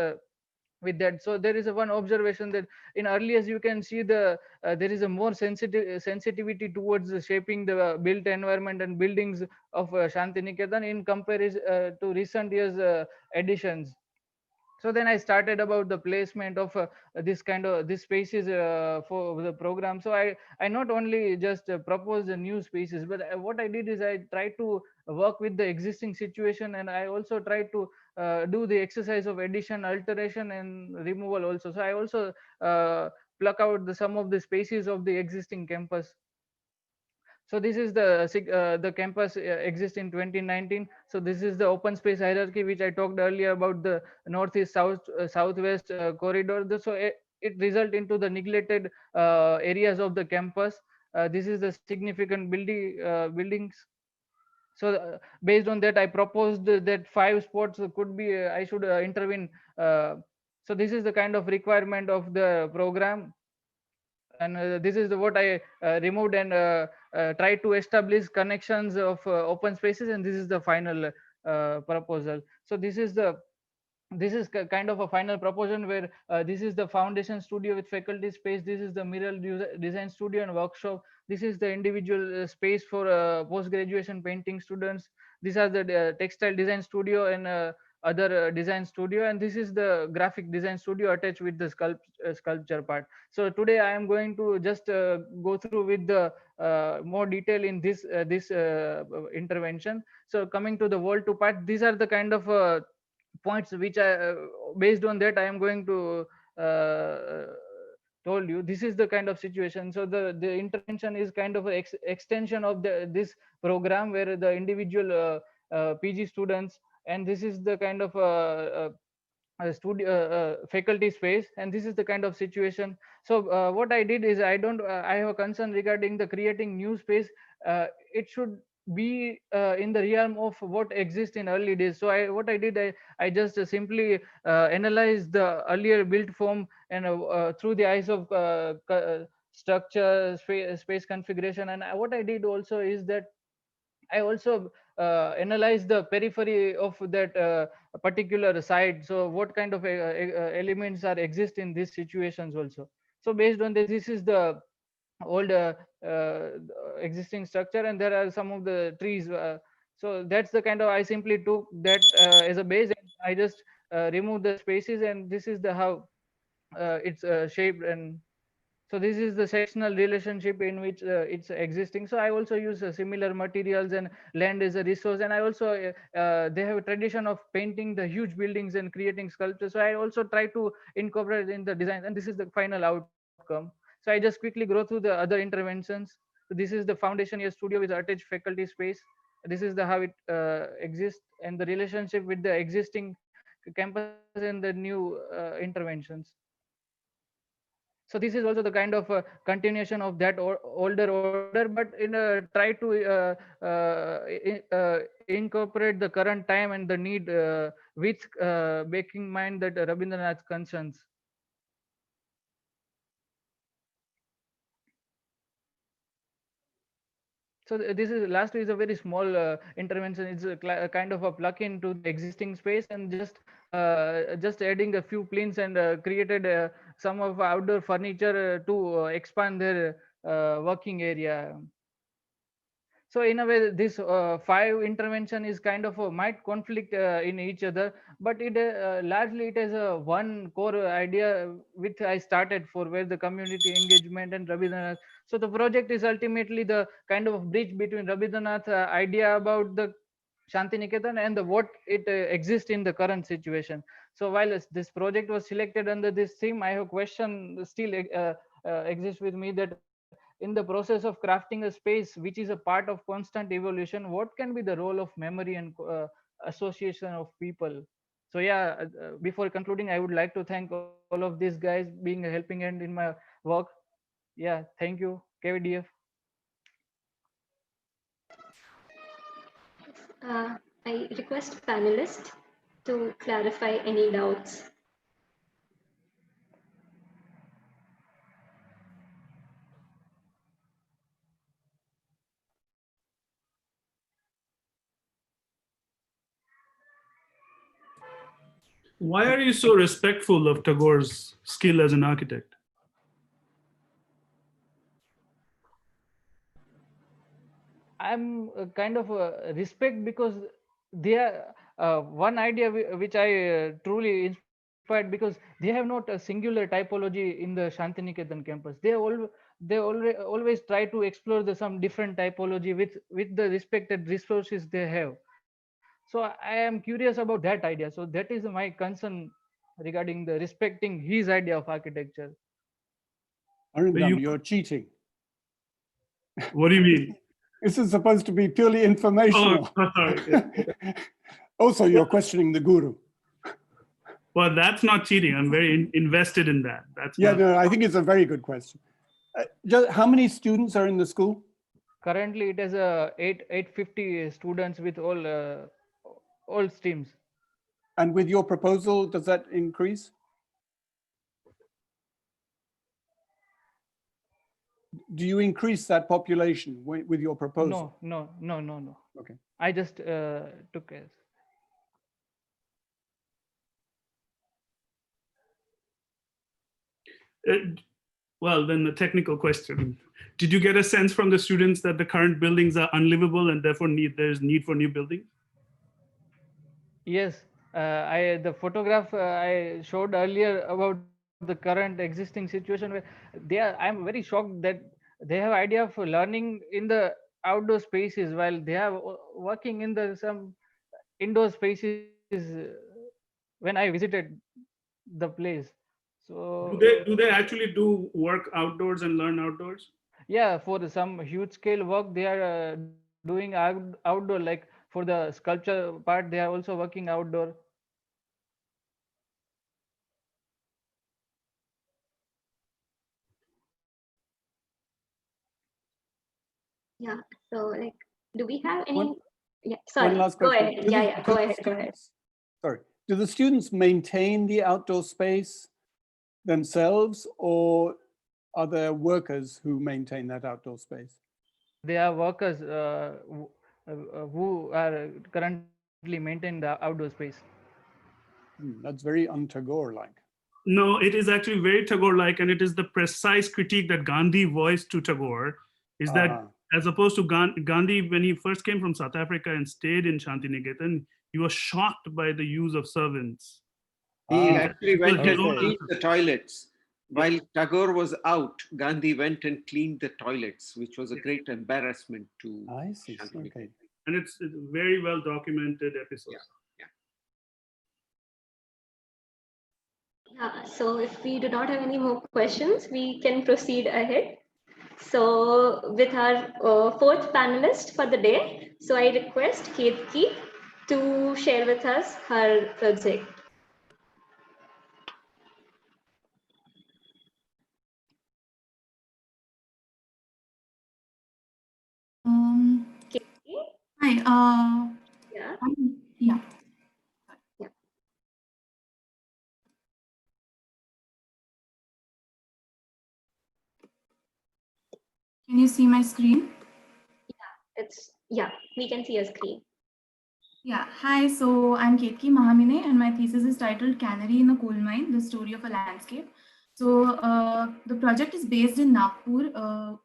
F: with that. So there is a one observation that in earliest you can see there is a more sensitivity towards shaping the built environment and buildings of Shanti Niketan in comparison to recent years editions. So then I started about the placement of this kind of this spaces for the program. So I not only just proposed the new spaces, but what I did is I tried to work with the existing situation, and I also tried to do the exercise of addition, alteration, and removal also. So I also pluck out some of the spaces of the existing campus. So this is the campus exists in 2019. So this is the open space hierarchy which I talked earlier about, the northeast southwest corridor. So it result into the neglected areas of the campus. this is the significant buildings. So based on that, I proposed that 5 spots could be I should intervene. So this is the kind of requirement of the program, and this is what I removed and tried to establish connections of open spaces, and this is the final proposal. So this is kind of a final proposition where this is the foundation studio with faculty space, this is the mural design studio and workshop, this is the individual space for post graduation painting students, these are the textile design studio and other design studio, and this is the graphic design studio attached with the sculpture part. So today I am going to just go through with the more detail in this intervention. So coming to the wall to part, these are the kind of points which I based on that I am going to told you. This is the kind of situation. So the intervention is kind of an extension of this program where the individual PG students, and this is the kind of studio faculty space, and this is the kind of situation. So what I did is I have a concern regarding the creating new space. It should be in the realm of what exists in early days. So what I did, I just simply analyzed the earlier built form, and through the eyes of structure, space configuration. And what I did also is that I also analyze the periphery of that particular site. So what kind of elements are exist in these situations also. So based on this is the old existing structure, and there are some of the trees. So that's the kind of, I simply took that as a base, and I just removed the spaces, and this is the how it's shaped. And so this is the sectional relationship in which it's existing. So I also use similar materials and land as a resource, and I also they have a tradition of painting the huge buildings and creating sculptures. So I also try to incorporate in the design, and this is the final outcome. So I just quickly go through the other interventions. So this is the foundation year studio with attached faculty space. This is the how it exists, and the relationship with the existing campus and the new interventions. So this is also the kind of continuation of that older order, but in try to incorporate the current time and the need with making mind that Rabindranath concerns. So this is last is a very small intervention. It's a kind of a plug-in to the existing space, and just adding a few planes, and created some of outdoor furniture to expand their working area. So in a way, this 5 intervention is kind of might conflict in each other, but it largely it is a one core idea which I started for, where the community engagement and Rabindranath. So the project is ultimately the kind of bridge between Rabindranath idea about the Shanti Niketan and the what it exists in the current situation. So while this project was selected under this theme, I have a question still exists with me, that in the process of crafting a space which is a part of constant evolution, what can be the role of memory and association of people? So yeah, before concluding, I would like to thank all of these guys being a helping hand in my work. Yeah, thank you, KVDF.
A: I request panelists to clarify any doubts.
D: Why are you so respectful of Tagore's skill as an architect?
F: I'm kind of respect, because they are one idea which I truly inspired, because they have not a singular typology in the Shanti Niketan campus. They always try to explore some different typology with the respected resources they have. So I am curious about that idea. So that is my concern regarding the respecting his idea of architecture.
C: Arindam, you're cheating.
D: What do you mean?
C: This is supposed to be purely informational.
D: Oh, sorry.
C: Also, you're questioning the guru.
D: Well, that's not cheating. I'm very invested in that. That's
C: Yeah,
D: not...
C: no, I think it's a very good question. How many students are in the school?
F: Currently, it has 850 students with all streams.
C: And with your proposal, does that increase? Do you increase that population with your proposal?
F: No.
C: Okay.
F: I just took as.
D: Well, then the technical question. Did you get a sense from the students that the current buildings are unlivable and therefore there's need for new buildings?
F: Yes, the photograph I showed earlier about the current existing situation where I'm very shocked that they have idea of learning in the outdoor spaces while they are working in some indoor spaces when I visited the place. So
D: Do they actually do work outdoors and learn outdoors?
F: yeah, for some huge scale work they are doing outdoor, like for the sculpture part they are also working outdoor.
A: Yeah. So like, do we have any?
C: One-
A: Yeah. Sorry.
C: One last
A: Go
C: question.
A: ahead. Yeah. Go ahead. Go ahead.
C: Sorry. Do the students maintain the outdoor space themselves, or are there workers who maintain that outdoor space?
F: They are workers who are currently maintain the outdoor space.
C: That's very un-Tagore-like.
D: No, it is actually very Tagore-like, and it is the precise critique that Gandhi voiced to Tagore, is that as opposed to Gandhi, when he first came from South Africa and stayed in Shanti Niketan, he was shocked by the use of servants.
G: He actually went and
C: okay.
G: cleaned the toilets. While Tagore was out, Gandhi went and cleaned the toilets, which was a great embarrassment to
C: I see.
G: Shanti
C: Okay.
G: Niketan.
D: And it's a very well documented episode.
A: Yeah. So if we do not have any more questions, we can proceed ahead. So with our fourth panelist for the day, so I request Ketki to share with us her project. Ketki?
H: Hi.
A: Yeah.
H: Yeah.
A: Yeah.
H: Can you see my screen?
A: Yeah, we can see a screen.
H: Yeah. Hi. So I'm Ketki Mahamine, and my thesis is titled "Cannery in a Coal Mine: The Story of a Landscape." So the project is based in Nagpur,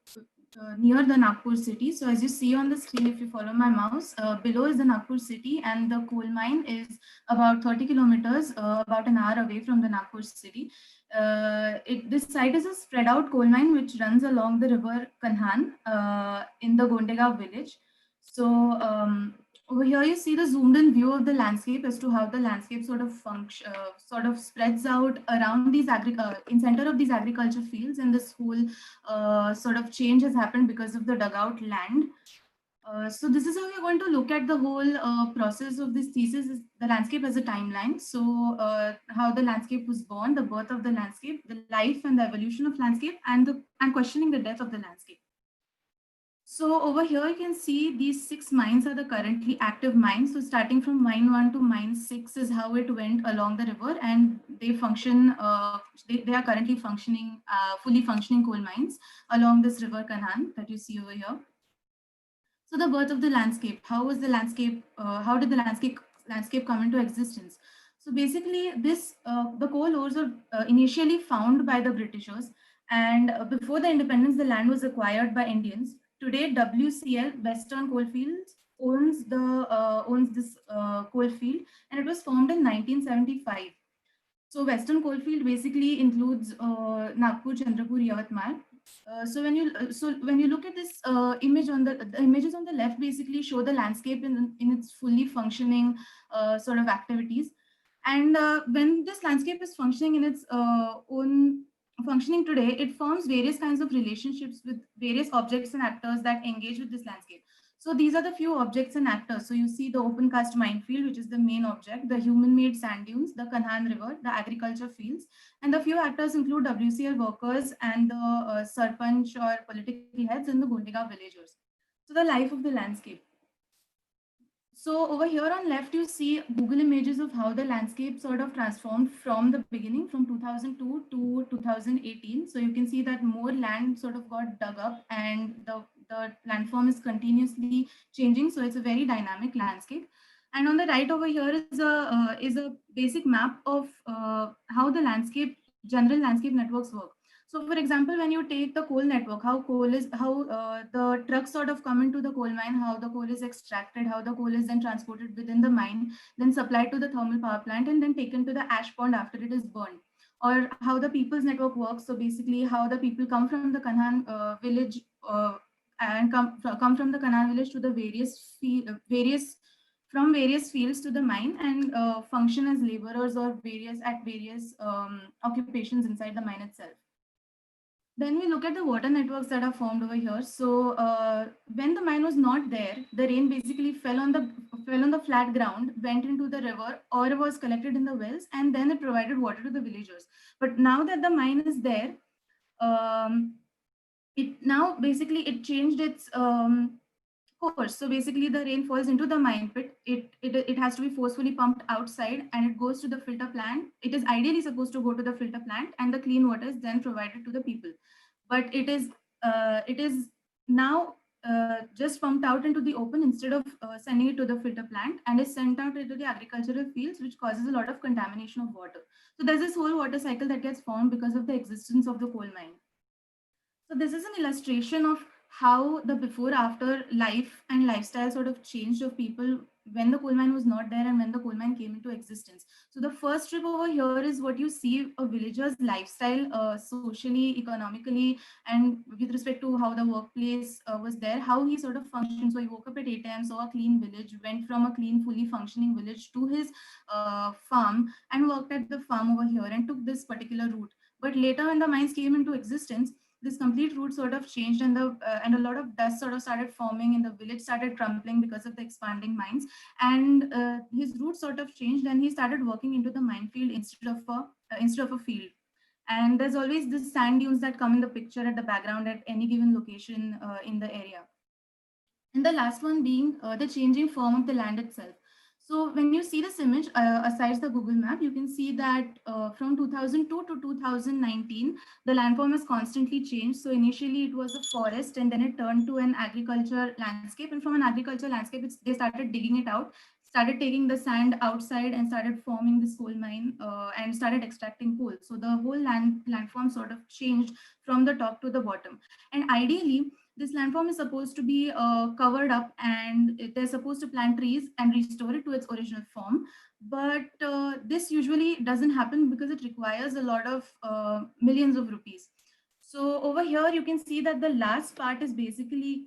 H: near the Nagpur city. So as you see on the screen, if you follow my mouse, below is the Nagpur city, and the coal mine is about 30 kilometers, about an hour away from the Nagpur city. This site is a spread out coal mine which runs along the river Kanhan in the Gondegaon village. So over here you see the zoomed in view of the landscape as to how the landscape sort of spreads out around these in center of these agriculture fields, and this whole sort of change has happened because of the dugout land. So this is how we're going to look at the whole process of this thesis, is the landscape as a timeline. So how the landscape was born, the birth of the landscape, the life and the evolution of landscape, and questioning the death of the landscape. So over here you can see these 6 mines are the currently active mines. So starting from mine 1 to mine 6 is how it went along the river, and they function. They are currently functioning, fully functioning coal mines along this river Kanhan that you see over here. So the birth of the landscape. How was the landscape? How did the landscape come into existence? So basically, the coal ores were initially found by the Britishers, and before the independence, the land was acquired by Indians. Today, WCL, Western Coalfields, owns this coal field, and it was formed in 1975. So Western Coalfield basically includes Nagpur, Chandrapur, Yavatmal. So when you look at this image on the images on the left basically show the landscape in its fully functioning sort of activities. And when this landscape is functioning in its own functioning today, it forms various kinds of relationships with various objects and actors that engage with this landscape. So these are the few objects and actors. So you see the open cast minefield, which is the main object, the human-made sand dunes, the Kanhan River, the agriculture fields, and the few actors include WCL workers and the Sarpanch or political heads and the Gundiga villagers. So the life of the landscape. So over here on left, you see Google images of how the landscape sort of transformed from the beginning, from 2002 to 2018. So you can see that more land sort of got dug up and the landform is continuously changing. So it's a very dynamic landscape. And on the right over here is a basic map of how the general landscape networks work. So for example, when you take the coal network, how the trucks sort of come into the coal mine, how the coal is extracted, how the coal is then transported within the mine, then supplied to the thermal power plant, and then taken to the ash pond after it is burned. Or how the people's network works. So basically how the people come from the Kanhan village and come from the Kanhan village to the various fields to the mine and function as laborers or various occupations inside the mine itself. Then we look at the water networks that are formed over here. So when the mine was not there, the rain basically fell on the flat ground, went into the river, or was collected in the wells, and then it provided water to the villagers. But now that the mine is there, it changed its course. So basically the rain falls into the mine pit. It has to be forcefully pumped outside and it goes to the filter plant. It is ideally supposed to go to the filter plant and the clean water is then provided to the people. But it is now just pumped out into the open instead of sending it to the filter plant, and is sent out into the agricultural fields, which causes a lot of contamination of water. So there's this whole water cycle that gets formed because of the existence of the coal mine. So this is an illustration of how the before after life and lifestyle sort of changed of people when the coal mine was not there and when the coal mine came into existence. So the first strip over here is what you see a villager's lifestyle socially, economically, and with respect to how the workplace was there, how he sort of functioned. So he woke up at 8 a.m., saw a clean village, went from a clean, fully functioning village to his farm and worked at the farm over here and took this particular route. But later when the mines came into existence, this complete route sort of changed and a lot of dust sort of started forming and the village started crumbling because of the expanding mines, and his route sort of changed and he started working into the minefield instead of a field. And there's always this sand dunes that come in the picture at the background at any given location in the area. And the last one being the changing form of the land itself. So when you see this image, aside the Google map, you can see that from 2002 to 2019, the landform has constantly changed. So initially it was a forest and then it turned to an agriculture landscape. And from an agriculture landscape, they started digging it out, started taking the sand outside and started forming this coal mine and started extracting coal. So the whole landform sort of changed from the top to the bottom. And ideally, this landform is supposed to be covered up and they're supposed to plant trees and restore it to its original form. But this usually doesn't happen because it requires a lot of millions of rupees. So over here, you can see that the last part is basically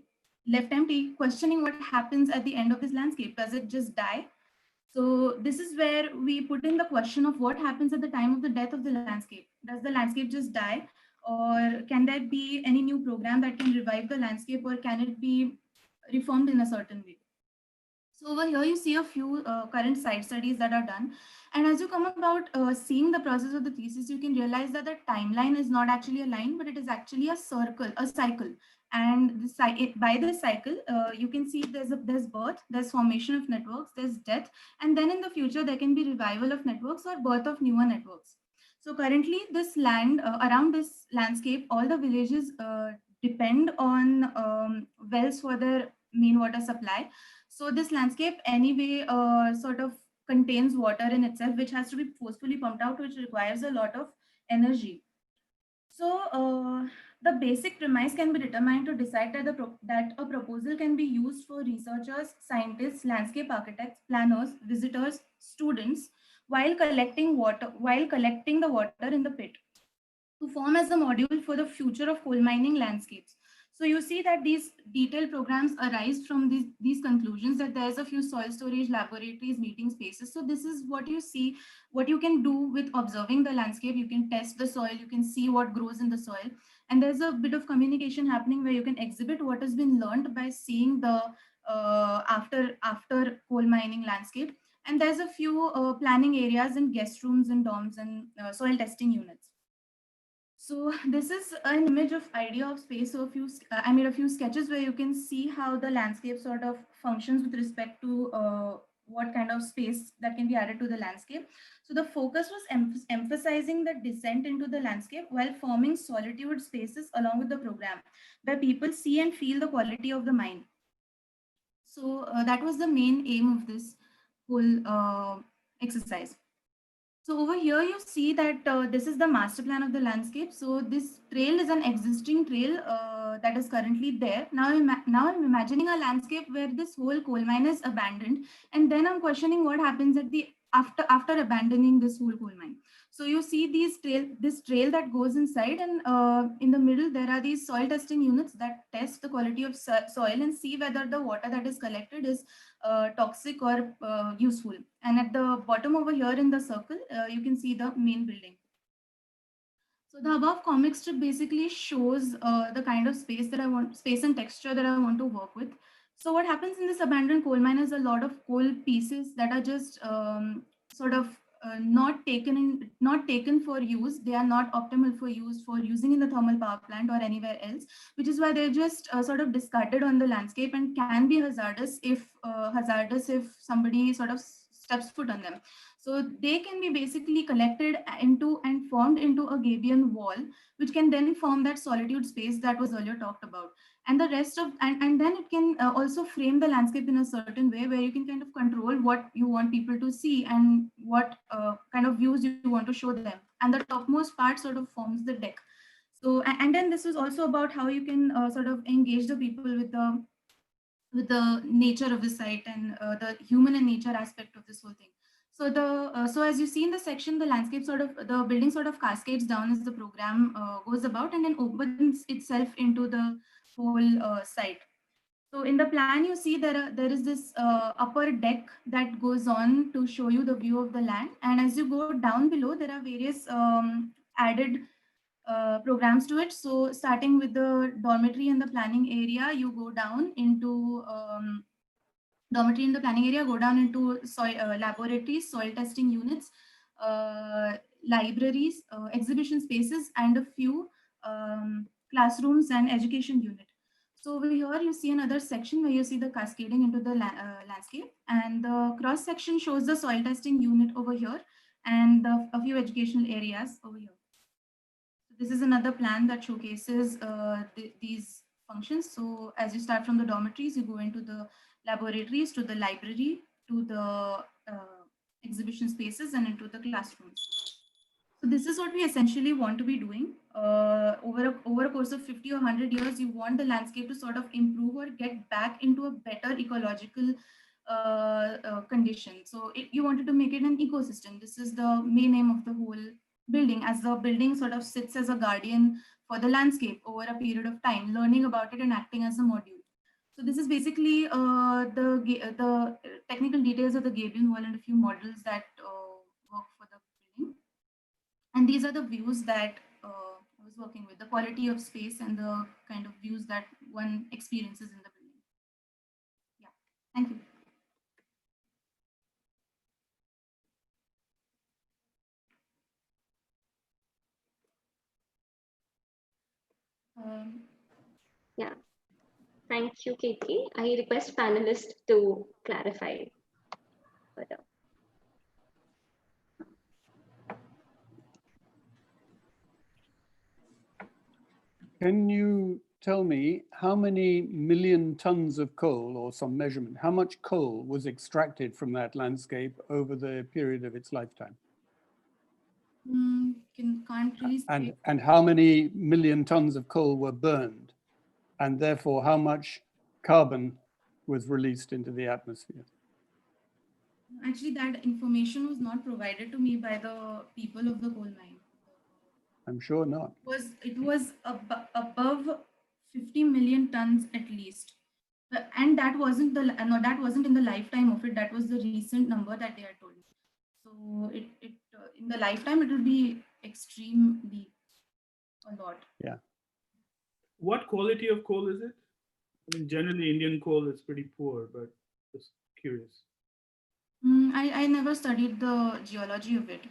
H: left empty, questioning what happens at the end of this landscape. Does it just die? So this is where we put in the question of what happens at the time of the death of the landscape. Does the landscape just die? Or can there be any new program that can revive the landscape, or can it be reformed in a certain way? So over here, you see a few current site studies that are done. And as you come about seeing the process of the thesis, you can realize that the timeline is not actually a line, but it is actually a cycle. And by this cycle, you can see there's birth, there's formation of networks, there's death, and then in the future, there can be revival of networks or birth of newer networks. So currently, this land around this landscape, all the villages depend on wells for their main water supply. So this landscape anyway sort of contains water in itself, which has to be forcefully pumped out, which requires a lot of energy. So the basic premise can be determined to decide that a proposal can be used for researchers, scientists, landscape architects, planners, visitors, students, while collecting the water in the pit to form as a module for the future of coal mining landscapes. So you see that these detailed programs arise from these conclusions, that there's a few soil storage laboratories, meeting spaces. So this is what you see, what you can do with observing the landscape. You can test the soil, you can see what grows in the soil. And there's a bit of communication happening where you can exhibit what has been learned by seeing the after coal mining landscape. And there's a few planning areas and guest rooms and dorms and soil testing units. So this is an image of idea of space. So I made a few sketches where you can see how the landscape sort of functions with respect to what kind of space that can be added to the landscape. So the focus was emphasizing the descent into the landscape while forming solitude spaces along with the program, where people see and feel the quality of the mind. So that was the main aim of this whole exercise. So over here, you see that this is the master plan of the landscape. So this trail is an existing trail that is currently there. Now I'm imagining a landscape where this whole coal mine is abandoned. And then I'm questioning what happens at the after abandoning this whole coal mine. So you see this trail that goes inside, and in the middle, there are these soil testing units that test the quality of soil and see whether the water that is collected is toxic or useful. And at the bottom over here in the circle, you can see the main building. So the above comic strip basically shows the kind of space and texture that I want to work with. So what happens in this abandoned coal mine is a lot of coal pieces that are just sort of not taken for use. They are not optimal for using in the thermal power plant or anywhere else, which is why they're just sort of discarded on the landscape and can be hazardous if somebody sort of steps foot on them. So they can be basically collected into and formed into a Gabion wall, which can then form that solitude space that was earlier talked about. And the rest of, and then it can also frame the landscape in a certain way where you can kind of control what you want people to see and what kind of views you want to show them. And the topmost part sort of forms the deck. So, and then this is also about how you can sort of engage the people with the nature of the site and the human and nature aspect of this whole thing. So so as you see in the section, the landscape the building sort of cascades down as the program goes about and then opens itself into the whole site. So in the plan, you see there is this upper deck that goes on to show you the view of the land. And as you go down below, there are various added programs to it. So starting with the dormitory and the planning area, you go down into dormitory in the planning area, go down into soil laboratories, soil testing units, libraries, exhibition spaces, and a few classrooms and education unit. So over here, you see another section where you see the cascading into the landscape, and the cross section shows the soil testing unit over here and a few educational areas over here. So this is another plan that showcases these functions. So as you start from the dormitories, you go into the laboratories, to the library, to the exhibition spaces, and into the classrooms. So this is what we essentially want to be doing. Over a course of 50 or 100 years, you want the landscape to sort of improve or get back into a better ecological condition. So you wanted to make it an ecosystem. This is the main aim of the whole building, as the building sort of sits as a guardian for the landscape over a period of time, learning about it and acting as a module. So this is basically the technical details of the Gabion wall and a few models that work for the building. And these are the views that I was working with, the quality of space and the kind of views that one experiences in the building. Yeah, thank you.
A: Yeah, thank you, Katie. I request panelists to clarify further.
C: Can you tell me how many million tons of coal, or some measurement, how much coal was extracted from that landscape over the period of its lifetime?
H: Can't really say.
C: And how many million tons of coal were burned? And therefore, how much carbon was released into the atmosphere?
H: Actually, that information was not provided to me by the people of the coal mine.
C: I'm sure not.
H: It was above 50 million tons at least. And that wasn't in the lifetime of it. That was the recent number that they had told me. So in the lifetime, it will be extremely a lot.
C: Yeah.
D: What quality of coal is it? I mean, generally Indian coal is pretty poor, but just curious.
H: I never studied the geology of it.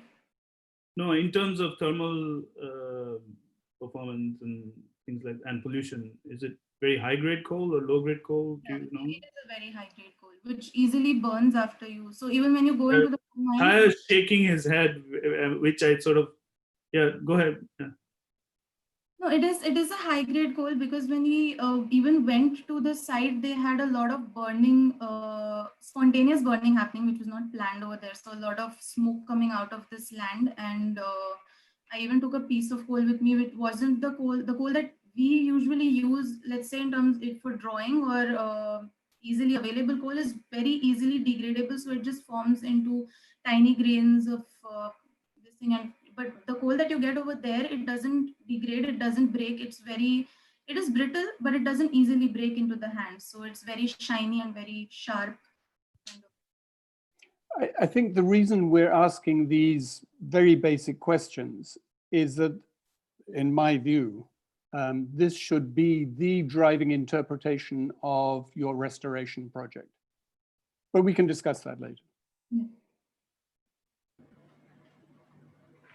D: No, in terms of thermal performance and things like and pollution, is it very high grade coal or low grade coal? Do
H: Yeah,
D: you know?
H: it is a very high grade coal, which easily burns after you. So even when you go
D: Uh,
H: into the mine,
D: Tyre shaking his head, which I sort of, yeah, go ahead. Yeah.
H: no, it is a high grade coal because when we even went to the site, they had a lot of burning, spontaneous burning happening, which was not planned over there. So a lot of smoke coming out of this land, and I even took a piece of coal with me, which wasn't the coal that we usually use. Let's say in terms it for drawing or easily available coal is very easily degradable, so it just forms into tiny grains of this thing. And but the coal that you get over there, it doesn't degrade, it doesn't break, it is brittle, but it doesn't easily break into the hand, so it's very shiny and very sharp kind of.
C: I think the reason we're asking these very basic questions is that, in my view, this should be the driving interpretation of your restoration project. But we can discuss that later.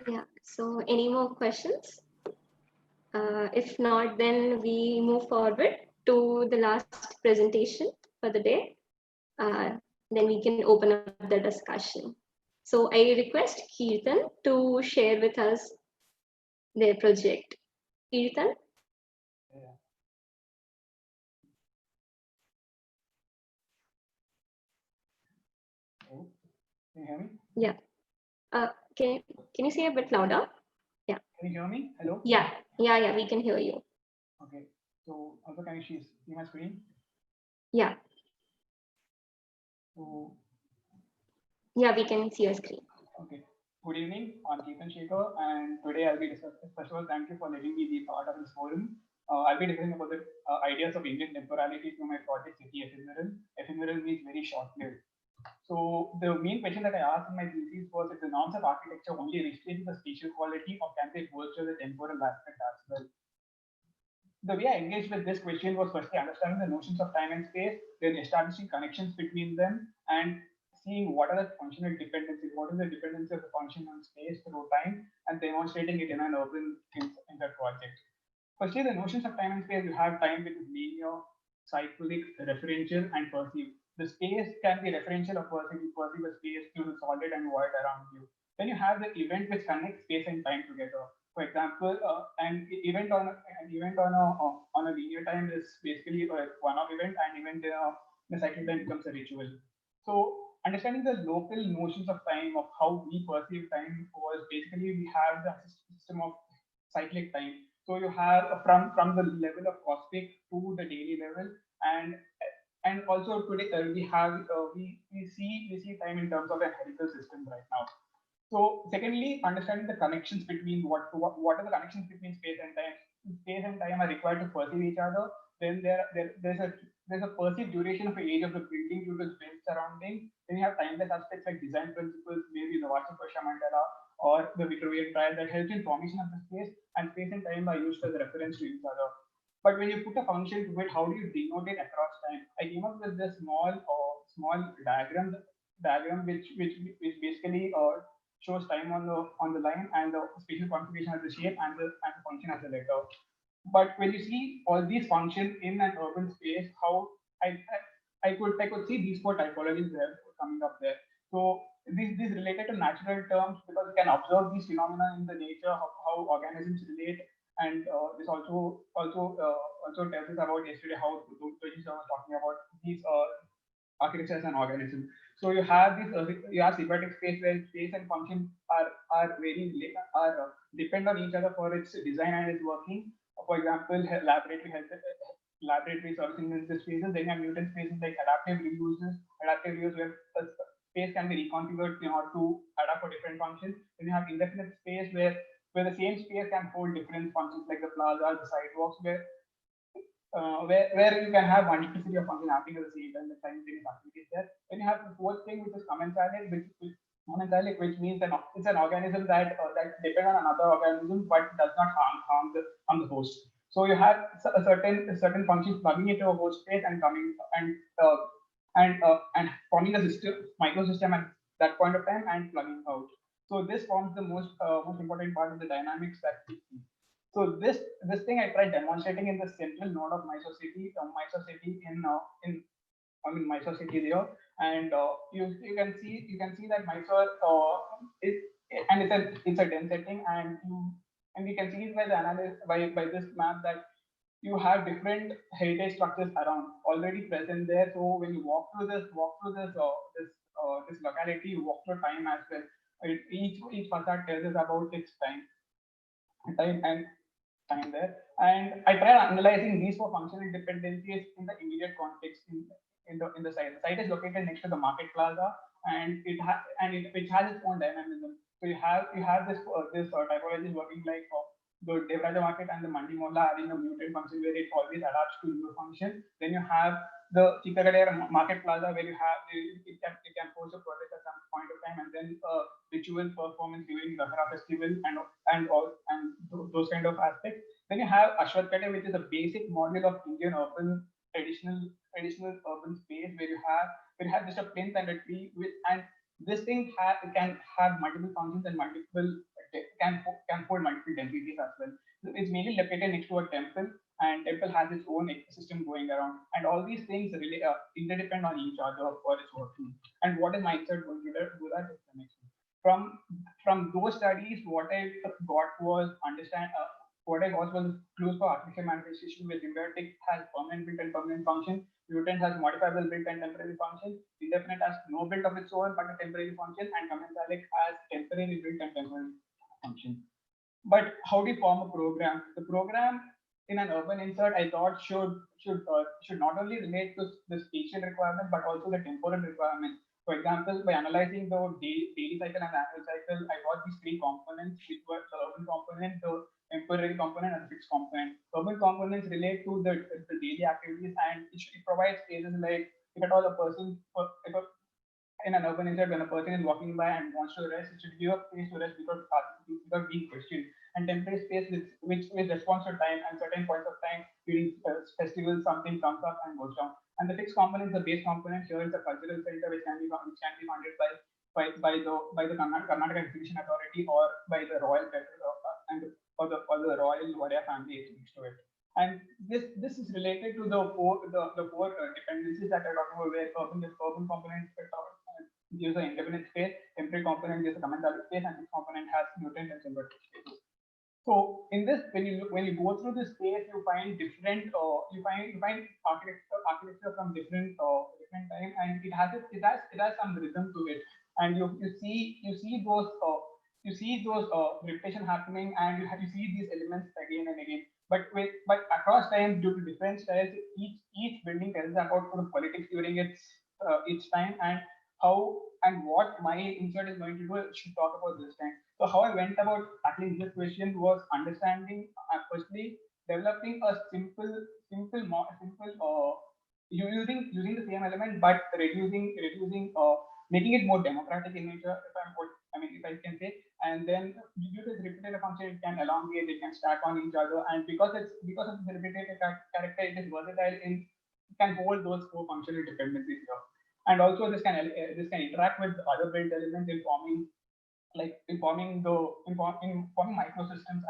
A: Yeah, so any more questions? If not, then we move forward to the last presentation for the day. Then we can open up the discussion. So I request Kirtan to share with us their project. Kirtan?
I: Can you hear me?
A: Yeah. Can you say a bit louder? Yeah.
I: Can you hear me? Hello?
A: Yeah, we can hear you.
I: Okay. So also can you see my screen?
A: Yeah.
I: So
A: yeah, we can see your screen.
I: Okay. Good evening. I'm Ketan Shekhar, and today I'll be discussing. First of all, thank you for letting me be part of this forum. I'll be discussing about the ideas of Indian temporality through my project City Ephemeral. Ephemeral means very short-lived. So the main question that I asked in my thesis was if the norms of architecture only restrain the spatial quality or can they bolster the temporal aspect as well? The way I engaged with this question was firstly understanding the notions of time and space, then establishing connections between them, and seeing what are the functional dependencies, what is the dependency of the function on space through time, and demonstrating it in an urban in the project. Firstly, the notions of time and space, you have time which is linear, cyclic, referential, and perceived. The space can be referential or perceived. You perceive a space through the solid and void around you. Then you have the event which connects space and time together. For example, an event on a linear time is basically a one-off event, and event in a cyclic time becomes a ritual. So understanding the local notions of time, of how we perceive time, was basically we have the system of cyclic time. So you have from the level of cosmic to the daily level, and also today we see time in terms of a hierarchical system right now. So secondly, understanding the connections between what are the connections between space and time. Space and time are required to perceive each other. Then there's a perceived duration of the age of the building due to its built surrounding. Then you have timeless aspects like design principles, maybe the Vastuprasha Mandala or the Vitruvian trial that helps in formation of the space, and space and time are used as a reference to each other. But when you put a function to it, how do you denote it across time? I came up with this small diagram which basically shows time on the line and the spatial configuration as the shape and the function as a letter. But when you see all these functions in an urban space, how I could see these four typologies there coming up there. So these related to natural terms because you can observe these phenomena in the nature of how organisms relate, and this also tells us about yesterday how Toji was talking about these architecture as an organism. So you have this you have symbiotic space where space and function are depend on each other for its design and its working. For example, laboratory servicing in the spaces. Then you have mutant spaces like adaptive reuse where space can be reconfigured in order to adapt for different functions. Then you have indefinite space where the same space can hold different functions like the plaza, the sidewalks, where you can have multiplicity of functions happening at the same time, the simultaneous activities there. Then you have the fourth thing, which is commensalic, which means that it's an organism that depends on another organism but does not harm the host. So you have a certain functions plugging into a host space and coming and forming a system microsystem at that point of time and plugging out. So this forms the most important part of the dynamics that we see. So this thing I tried demonstrating in the central node of Mysore city in Mysore city there, and you can see that Mysore is and it's a dense setting, and you can see it by the analysis by this map that you have different heritage structures around already present there. So when you walk through this locality, you walk through time as well. Each facade tells us about its time and time there. And I tried analyzing these four functional dependencies in the immediate context in the site. The site is located next to the market plaza, and it has its own dynamism. So you have this typology working like the Devraja market and the Mandi Mohalla having a muted function where it always adapts to new function. Then you have the Chikagade market plaza where it can host a project at some point of time, and then ritual performance during Dasara festival and those kind of aspects. Then you have Ashwatkate, which is a basic module of Indian urban traditional urban space where you have just a plinth and a tree and this thing can have multiple functions and can hold multiple densities as well. It's mainly located next to a temple, and temple has its own ecosystem going around, and all these things really interdepend on each other for its working. And what is mindset going to do that is the next one. From those studies, what I got was what I got was clues for artificial manifestation, where symbiotic has permanent built and permanent function, mutant has modifiable built and temporary function, indefinite has no built of its own but a temporary function, and commensalic has temporary built and temporary function. But how do you form a program? The program in an urban insert, I thought should not only relate to the spatial requirement but also the temporal requirement. For example, by analyzing the daily cycle and annual cycle, I got these three components, which were the urban component, the temporary component, and the fixed component. Urban components relate to the daily activities, and it provides phases like if at all a person, in an urban insert, when a person is walking by and wants to rest, it should give a place to rest without being questioned. And temporary space which responds to time, and certain points of time during festivals, something comes up and goes down. And the fixed component, the base component, here is the cultural center which can be funded by the Karnataka Exhibition Authority or by the royal or the royal Warrior family next to it. And this is related to the four dependencies that I talked about, where urban component gives an indefinite space, temporary component gives a commensalic space, and this component has mutant and symbiotic spaces. So in this, when you go through this space, you find different you find architecture from different time, and it has some rhythm to it, and you see those repetition happening, and you see these elements again and again. But across time, due to different styles, each building tells about the politics during its time, and how and what my insert is going to do should talk about this time. So how I went about tackling this question was understanding, firstly, developing a simple using the same element but reducing making it more democratic in nature, if I can say. And then due to this repetitive function, it can elongate, it can stack on each other, and because of the repetitive character, it is versatile in can hold those four functional dependencies here. And also this can interact with other built elements in forming microsystems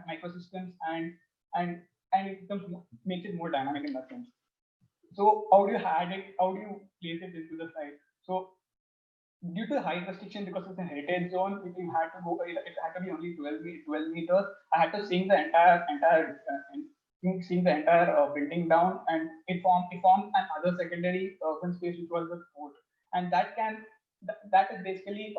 I: microsystems, and it makes it more dynamic in that sense. So how do you add it? How do you place it into the site? So due to height restriction, because it's a heritage zone, it had to be only 12 meters. I had to sink the entire building down, and it formed another secondary urban space, which was the fort, and that is basically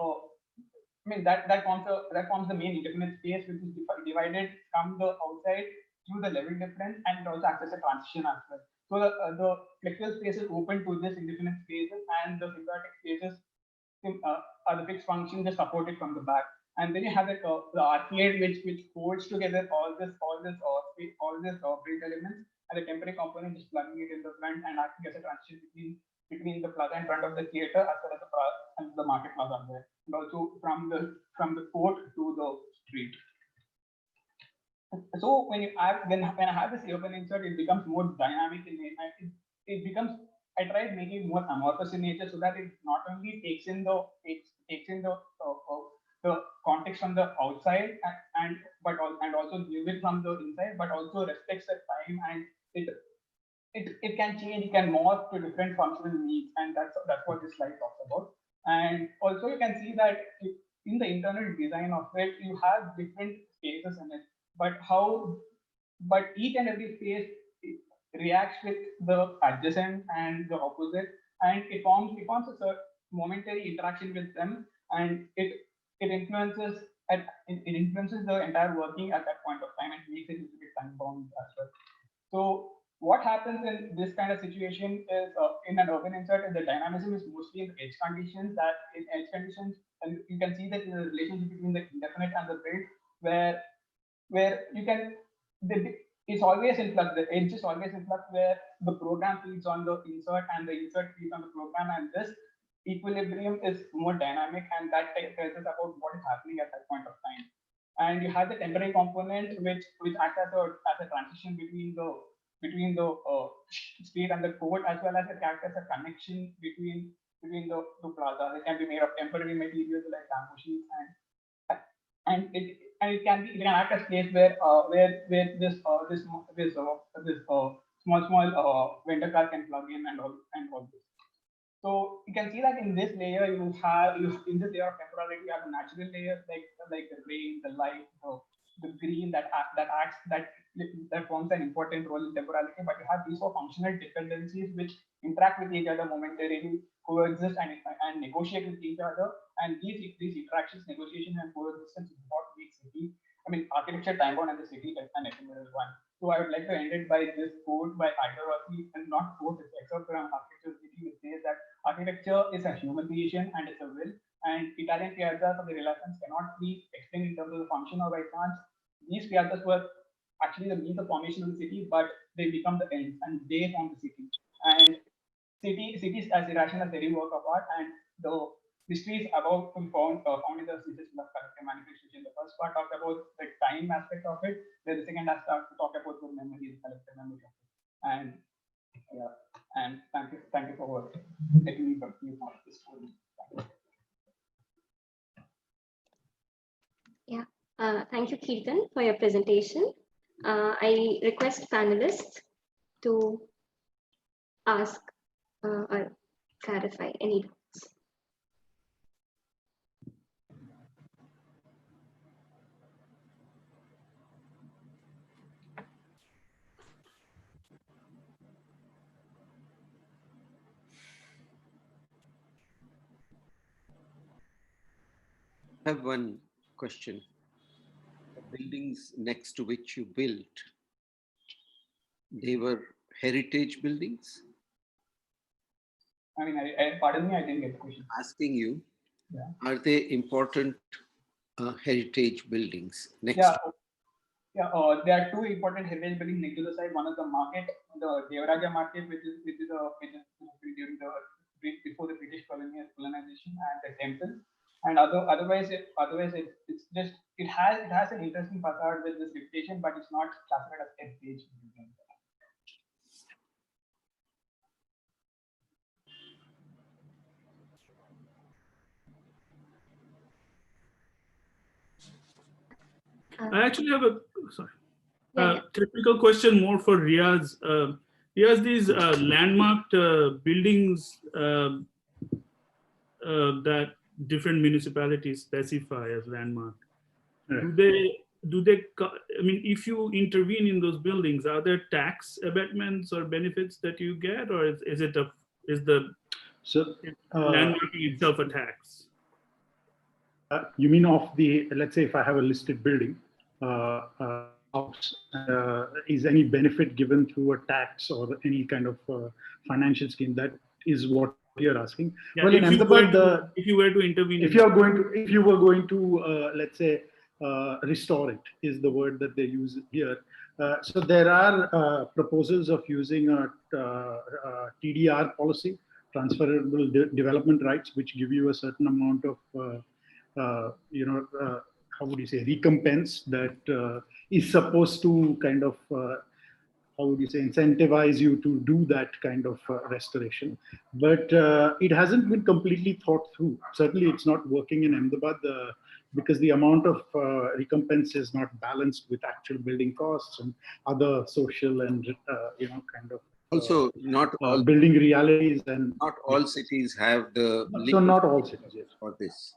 I: that forms the main indefinite space, which is divided from the outside through the level difference, and it also acts as a transition as well. So the flexible space is open to this indefinite spaces, and the symbiotic spaces are the fixed function just supported from the back. And then you have the arcade, which holds together all this built elements, and the temporary component just plugging it in the front and acting as a transition between the plaza in front of the theater as well as the market plaza there, and also from the court to the street. so when I have this open insert, it becomes more dynamic in nature. It becomes, I tried making it more amorphous in nature so that it not only takes in the the context from the outside and also view it from the inside, but also respects the time, and it can change, it can morph to different functional needs, and that's what this slide talks about. And also you can see that in the internal design of it, you have different spaces in it, but each and every space reacts with the adjacent and the opposite, and it forms a certain momentary interaction with them, and it influences it influences the entire working at that point of time and makes it a little bit time bound as well. So what happens in this kind of situation is in an urban insert, the dynamism is mostly in the edge conditions. And you can see that in the relationship between the indefinite and the build, where you can it's always in flux. The edge is always in flux, where the program feeds on the insert and the insert feeds on the program, and this equilibrium is more dynamic, and that tells us about what is happening at that point of time. And you have the temporary component, which acts as a transition between the state and the code, as well as it acts as a connection between the two plazas. It can be made of temporary materials like bamboo sheets, and it can act as place where this small vendor car can plug in and all this. So you can see that in this layer in this layer of temporality, you have a natural layer like the rain, the light, the green that forms an important role in temporality. But you have these four functional dependencies which interact with each other momentarily, coexist and negotiate with each other. And these interactions, negotiation, and coexistence is what makes city. I mean, architecture time bound and the city an ephemeral one. So I would like to end it by this quote by Hubert, and not quote, it's excerpt from Architecture City, which says that architecture is a human creation and it's a will, and Italian piazzas of the Renaissance cannot be explained in terms of the function or by chance. These piazzas were actually the means of formation of the city, but they become the ends and they form the city. And cities as irrational as any work of art, and the history is about to be found in the system of collective manifestation. The first part talked about the time aspect of it, then the second aspect talked about the memory, the collective memory of it. And yeah, and thank you for letting me be part of this forum.
A: Yeah, thank you, Keertan, for your presentation. I request panelists to ask or clarify any doubts.
G: I have one question. The buildings next to which you built, they were heritage buildings?
I: I mean, pardon me, I didn't get the question.
G: Asking you,
I: yeah.
G: Are they important heritage buildings next?
I: Yeah, yeah. There are two important heritage buildings next to the site. One is the market, the Devaraja market, which is during before the British colonization, and the temple. And otherwise it's just it has an interesting facade with this reputation, but it's not classified as heritage building.
D: I actually have a technical question more for Riaz. Riaz, these landmarked buildings that different municipalities specify as landmark, do they? I mean, if you intervene in those buildings, are there tax abatements or benefits that you get, or is the landmarking itself a tax?
J: You mean of the, let's say if I have a listed building, house, is any benefit given through a tax or any kind of financial scheme? That is what you're asking.
D: Yeah,
J: well, in Ahmedabad,
D: if you were to intervene,
J: if you were going to let's say restore it is the word that they use here. So there are proposals of using a TDR policy, transferable development rights, which give you a certain amount of how would you say, recompense that is supposed to kind of, how would you say, incentivize you to do that kind of restoration. But it hasn't been completely thought through. Certainly it's not working in Ahmedabad because the amount of recompense is not balanced with actual building costs and other social and, kind of
G: also not all
J: building realities. And
G: not all cities have the
J: so not all cities, yes.
G: for this.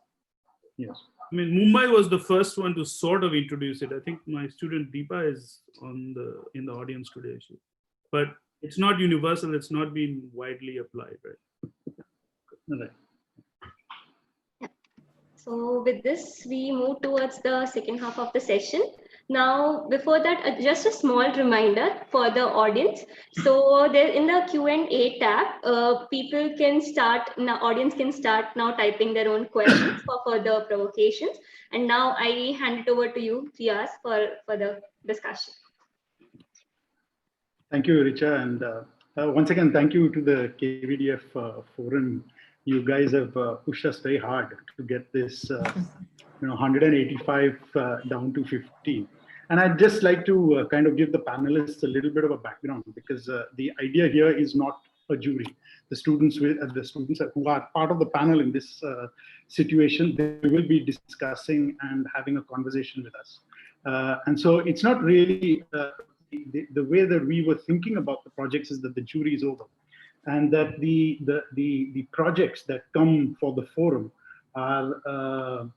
J: Yes.
D: I mean, Mumbai was the first one to sort of introduce it. I think my student Deepa is in the audience today, but it's not universal. It's not been widely applied, right?
J: Right.
A: So with this, we move towards the second half of the session. Now, before that, just a small reminder for the audience. So there in the Q&A tab, people can start, now audience can start now typing their own questions for further provocations. And now I hand it over to you, Fiaz, for the discussion.
J: Thank you, Richa. And once again, thank you to the KVDF forum. You guys have pushed us very hard to get this 185 down to 50. And I'd just like to kind of give the panelists a little bit of a background, because the idea here is not a jury. The students who are part of the panel in this situation, they will be discussing and having a conversation with us. And so it's not really the way that we were thinking about the projects is that the jury is over, and that the projects that come for the forum are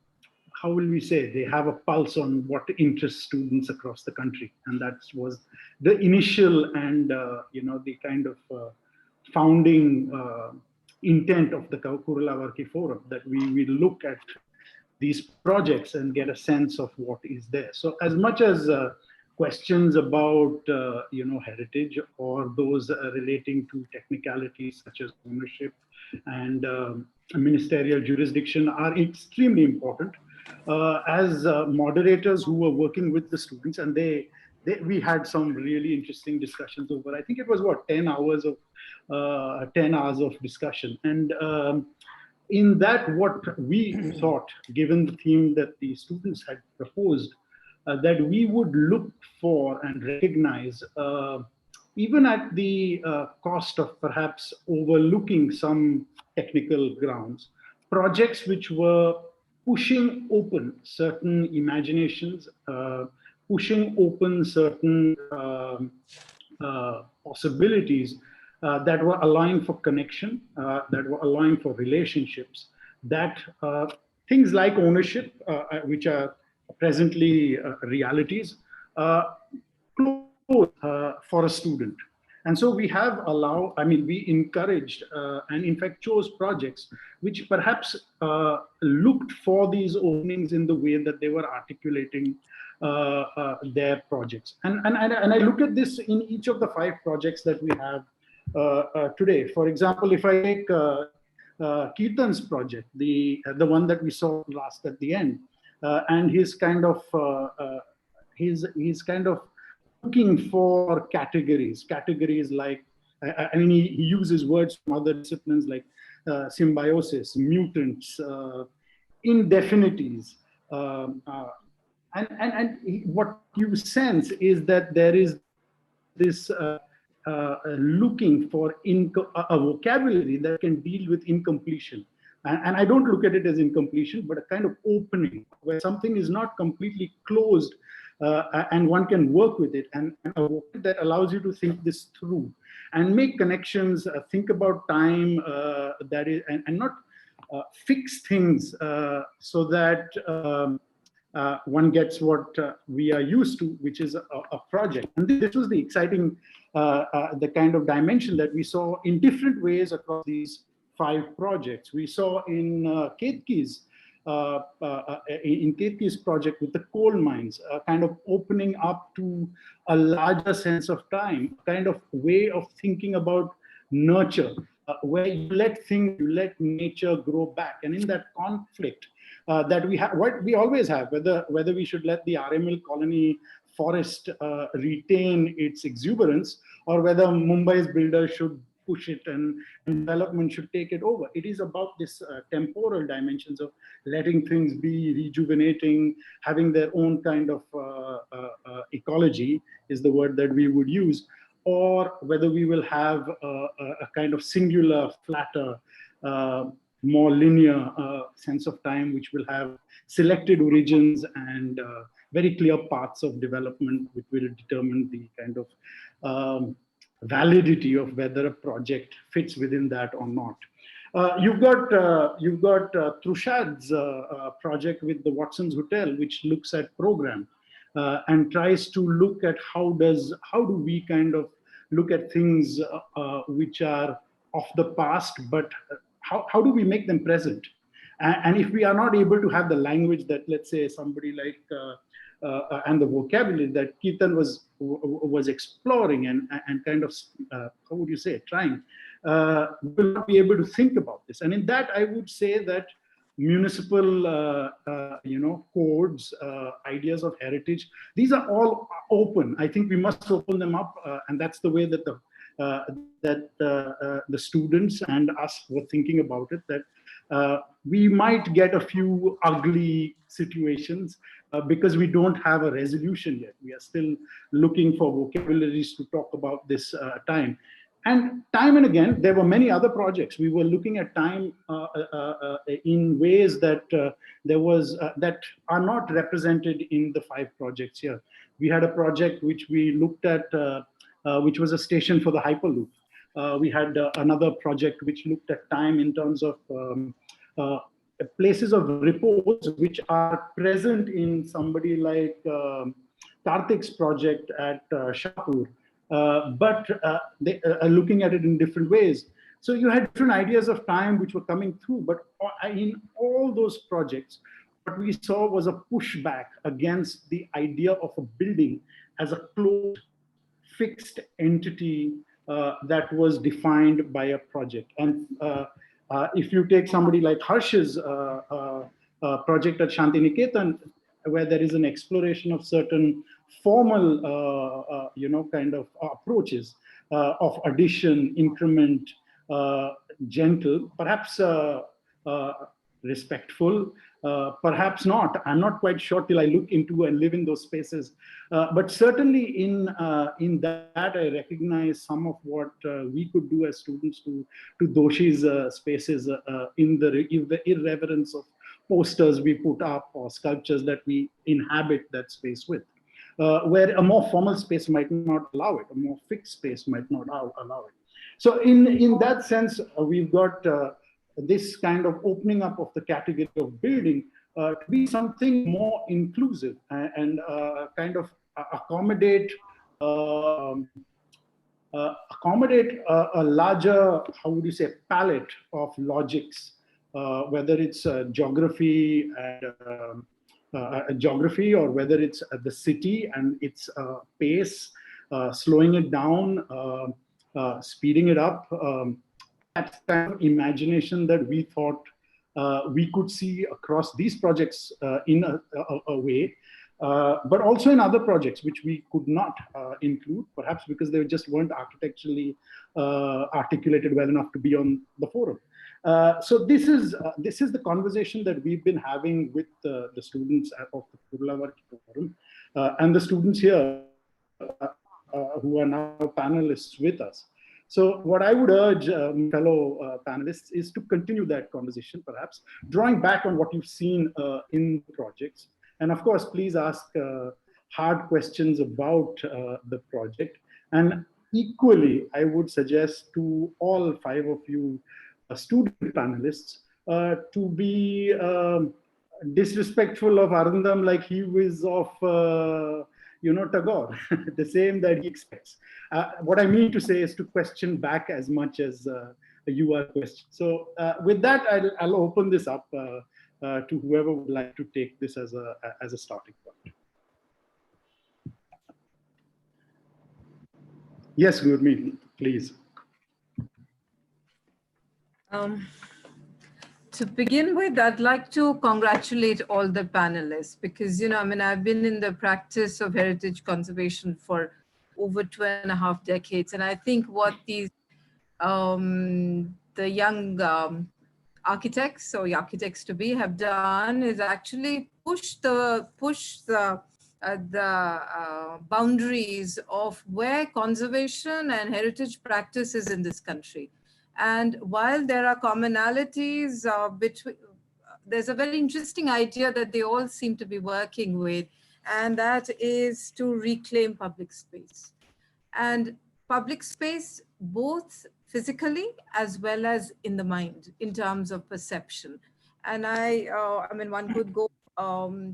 J: how will we say, they have a pulse on what interests students across the country. And that was the initial and, the kind of founding intent of the Kurulavarki Forum, that we look at these projects and get a sense of what is there. So as much as questions about, heritage or those relating to technicalities such as ownership and ministerial jurisdiction are extremely important. As moderators who were working with the students, and we had some really interesting discussions over, I think it was 10 hours of discussion. And in that, what we thought, given the theme that the students had proposed, that we would look for and recognize, even at the cost of perhaps overlooking some technical grounds, projects which were pushing open certain imaginations, pushing open certain possibilities that were allowing for connection, that were allowing for relationships, that things like ownership, which are presently realities, close for a student. And so we have we encouraged and in fact chose projects which perhaps looked for these openings in the way that they were articulating their projects. And I look at this in each of the 5 projects that we have today. For example, if I take Kirtan's project, the one that we saw last at the end, and his kind of looking for categories like, he uses words from other disciplines like symbiosis, mutants, indefinities. And what you sense is that there is this looking for a vocabulary that can deal with incompletion. And I don't look at it as incompletion, but a kind of opening where something is not completely closed and one can work with it, and a work that allows you to think this through and make connections, think about time, that is, and not fix things so that one gets what we are used to, which is a project. And this was the exciting, the kind of dimension that we saw in different ways across these 5 projects. We saw in Ketki's project with the coal mines, kind of opening up to a larger sense of time, kind of way of thinking about nurture, where you let nature grow back. And in that conflict that we have, what we always have, whether we should let the RML colony forest retain its exuberance, or whether Mumbai's builders should push it and development should take it over. It is about this temporal dimensions of letting things be, rejuvenating, having their own kind of ecology is the word that we would use, or whether we will have a kind of singular, flatter, more linear sense of time, which will have selected origins and very clear paths of development, which will determine the kind of validity of whether a project fits within that or not. You've got Trushad's project with the Watson's Hotel, which looks at program and tries to look at how do we kind of look at things which are of the past, but how do we make them present? And if we are not able to have the language that, let's say, somebody like and the vocabulary that Ketan was exploring and kind of how would you say, trying, will not be able to think about this. And in that, I would say that municipal codes, ideas of heritage, these are all open. I think we must open them up, and that's the way that the students and us were thinking about it, that we might get a few ugly situations because we don't have a resolution yet. We are still looking for vocabularies to talk about this time. And time and again, there were many other projects. We were looking at time in ways that that are not represented in the 5 projects here. We had a project which we looked at, which was a station for the Hyperloop. We had another project which looked at time in terms of places of repose which are present in somebody like Karthik's project at Shahpur. But they are looking at it in different ways. So you had different ideas of time which were coming through, but in all those projects, what we saw was a pushback against the idea of a building as a closed, fixed entity that was defined by a project. And if you take somebody like Harsh's project at Shanti Niketan, where there is an exploration of certain formal, kind of approaches of addition, increment, gentle, perhaps respectful, perhaps not. I'm not quite sure till I look into and live in those spaces. But certainly in that, I recognize some of what we could do as students to Doshi's spaces in the irreverence of posters we put up or sculptures that we inhabit that space with, where a more formal space might not allow it, a more fixed space might not allow it. So in that sense, we've got this kind of opening up of the category of building to be something more inclusive and kind of accommodate a larger, how would you say, palette of logics, whether it's geography and geography, or whether it's the city and its pace, slowing it down, speeding it up. That kind of imagination that we thought we could see across these projects in a way, but also in other projects which we could not include, perhaps because they just weren't architecturally articulated well enough to be on the forum. So this is the conversation that we've been having with the students of the Kurulavarki Forum and the students here who are now panelists with us. So what I would urge fellow panelists is to continue that conversation, perhaps drawing back on what you've seen in the projects. And of course, please ask hard questions about the project. And equally, I would suggest to all 5 of you student panelists to be disrespectful of Arindam like he was of Tagore, the same that he expects. What I mean to say is to question back as much as you are questioned. So with that, I'll open this up to whoever would like to take this as a starting point. Yes, Gurmeet, please.
K: To begin with, I'd like to congratulate all the panelists because, I've been in the practice of heritage conservation for over 2.5 decades. And I think what these the young architects or architects to be have done is actually push the boundaries of where conservation and heritage practice is in this country. And while there are commonalities between, there's a very interesting idea that they all seem to be working with, and that is to reclaim public space. And public space, both physically as well as in the mind, in terms of perception. And I mean, one could go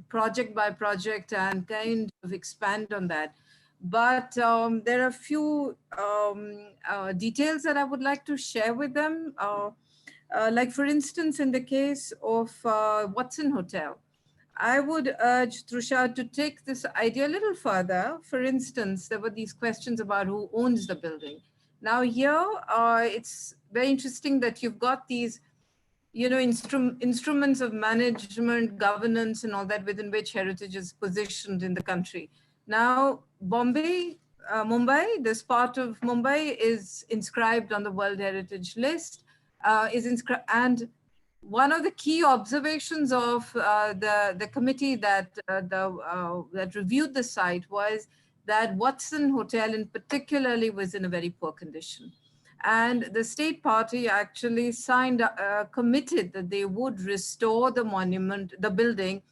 K: project by project and kind of expand on that. But there are a few details that I would like to share with them. Like for instance, in the case of Watson Hotel, I would urge Trusha to take this idea a little further. For instance, there were these questions about who owns the building. Now here, it's very interesting that you've got these, you know, instruments of management, governance, and all that within which heritage is positioned in the country. Now, Mumbai, this part of Mumbai is inscribed on the World Heritage List, and one of the key observations of the committee that reviewed the site was that Watson Hotel in particularly was in a very poor condition. And the state party actually committed that they would restore the monument, the building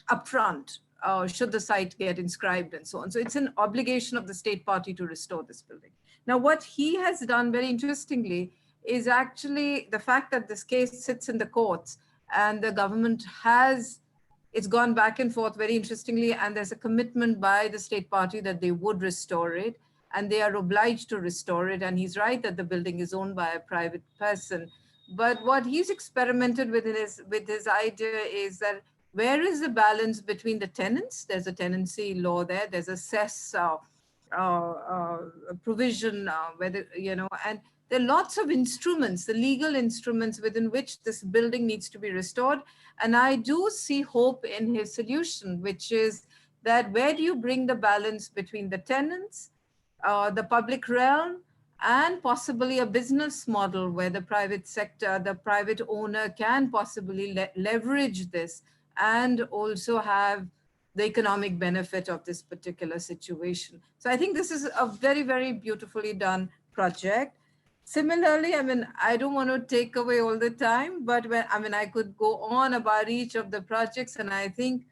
K: upfront, should the site get inscribed and so on. So it's an obligation of the state party to restore this building. Now, what he has done very interestingly is actually the fact that this case sits in the courts and the government it's gone back and forth very interestingly, and there's a commitment by the state party that they would restore it, and they are obliged to restore it. And he's right that the building is owned by a private person. But what he's experimented with his idea is that where is the balance between the tenants? There's a tenancy law there. There's a cess provision, whether, you know, and there are lots of instruments, the legal instruments within which this building needs to be restored. And I do see hope in his solution, which is that where do you bring the balance between the tenants, the public realm, and possibly a business model where the private sector, the private owner can possibly leverage this and also have the economic benefit of this particular situation. So I think this is a very, very beautifully done project. Similarly, I mean, I don't want to take away all the time, but I could go on about each of the projects, and I think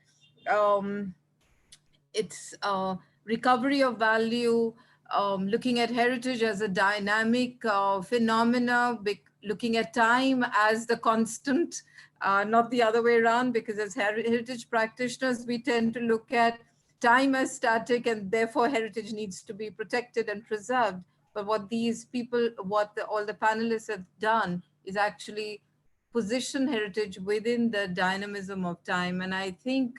K: it's recovery of value, looking at heritage as a dynamic phenomena, looking at time as the constant, not the other way around, because as heritage practitioners, we tend to look at time as static, and therefore heritage needs to be protected and preserved. But what these people, all the panelists have done is actually position heritage within the dynamism of time. And I think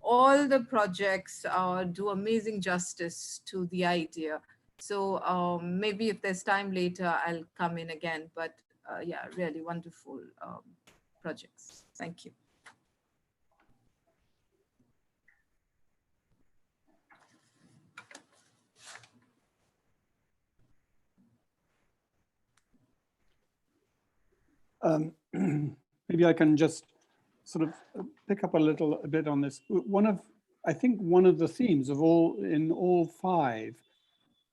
K: all the projects do amazing justice to the idea. So maybe if there's time later, I'll come in again. But yeah, really wonderful projects. Thank you.
C: Maybe I can just sort of pick up a bit on this. I think one of the themes of all five,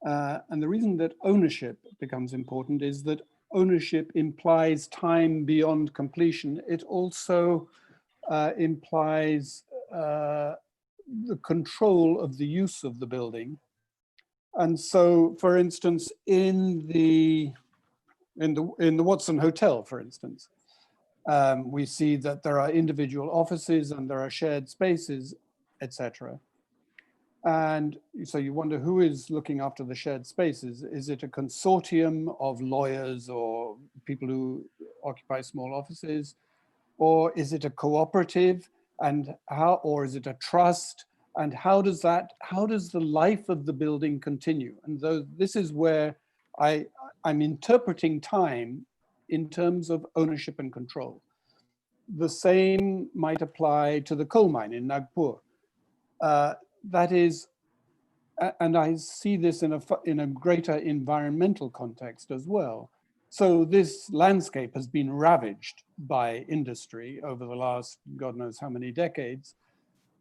C: and the reason that ownership becomes important is that ownership implies time beyond completion. It also implies the control of the use of the building. And so, for instance, in the Watson Hotel, for instance, we see that there are individual offices and there are shared spaces, etc. And so you wonder who is looking after the shared spaces. Is it a consortium of lawyers or people who occupy small offices? Or is it a cooperative? Or is it a trust? And how does the life of the building continue? And this is where I'm interpreting time in terms of ownership and control. The same might apply to the coal mine in Nagpur. That is, and I see this in a greater environmental context as well. So this landscape has been ravaged by industry over the last, God knows how many decades.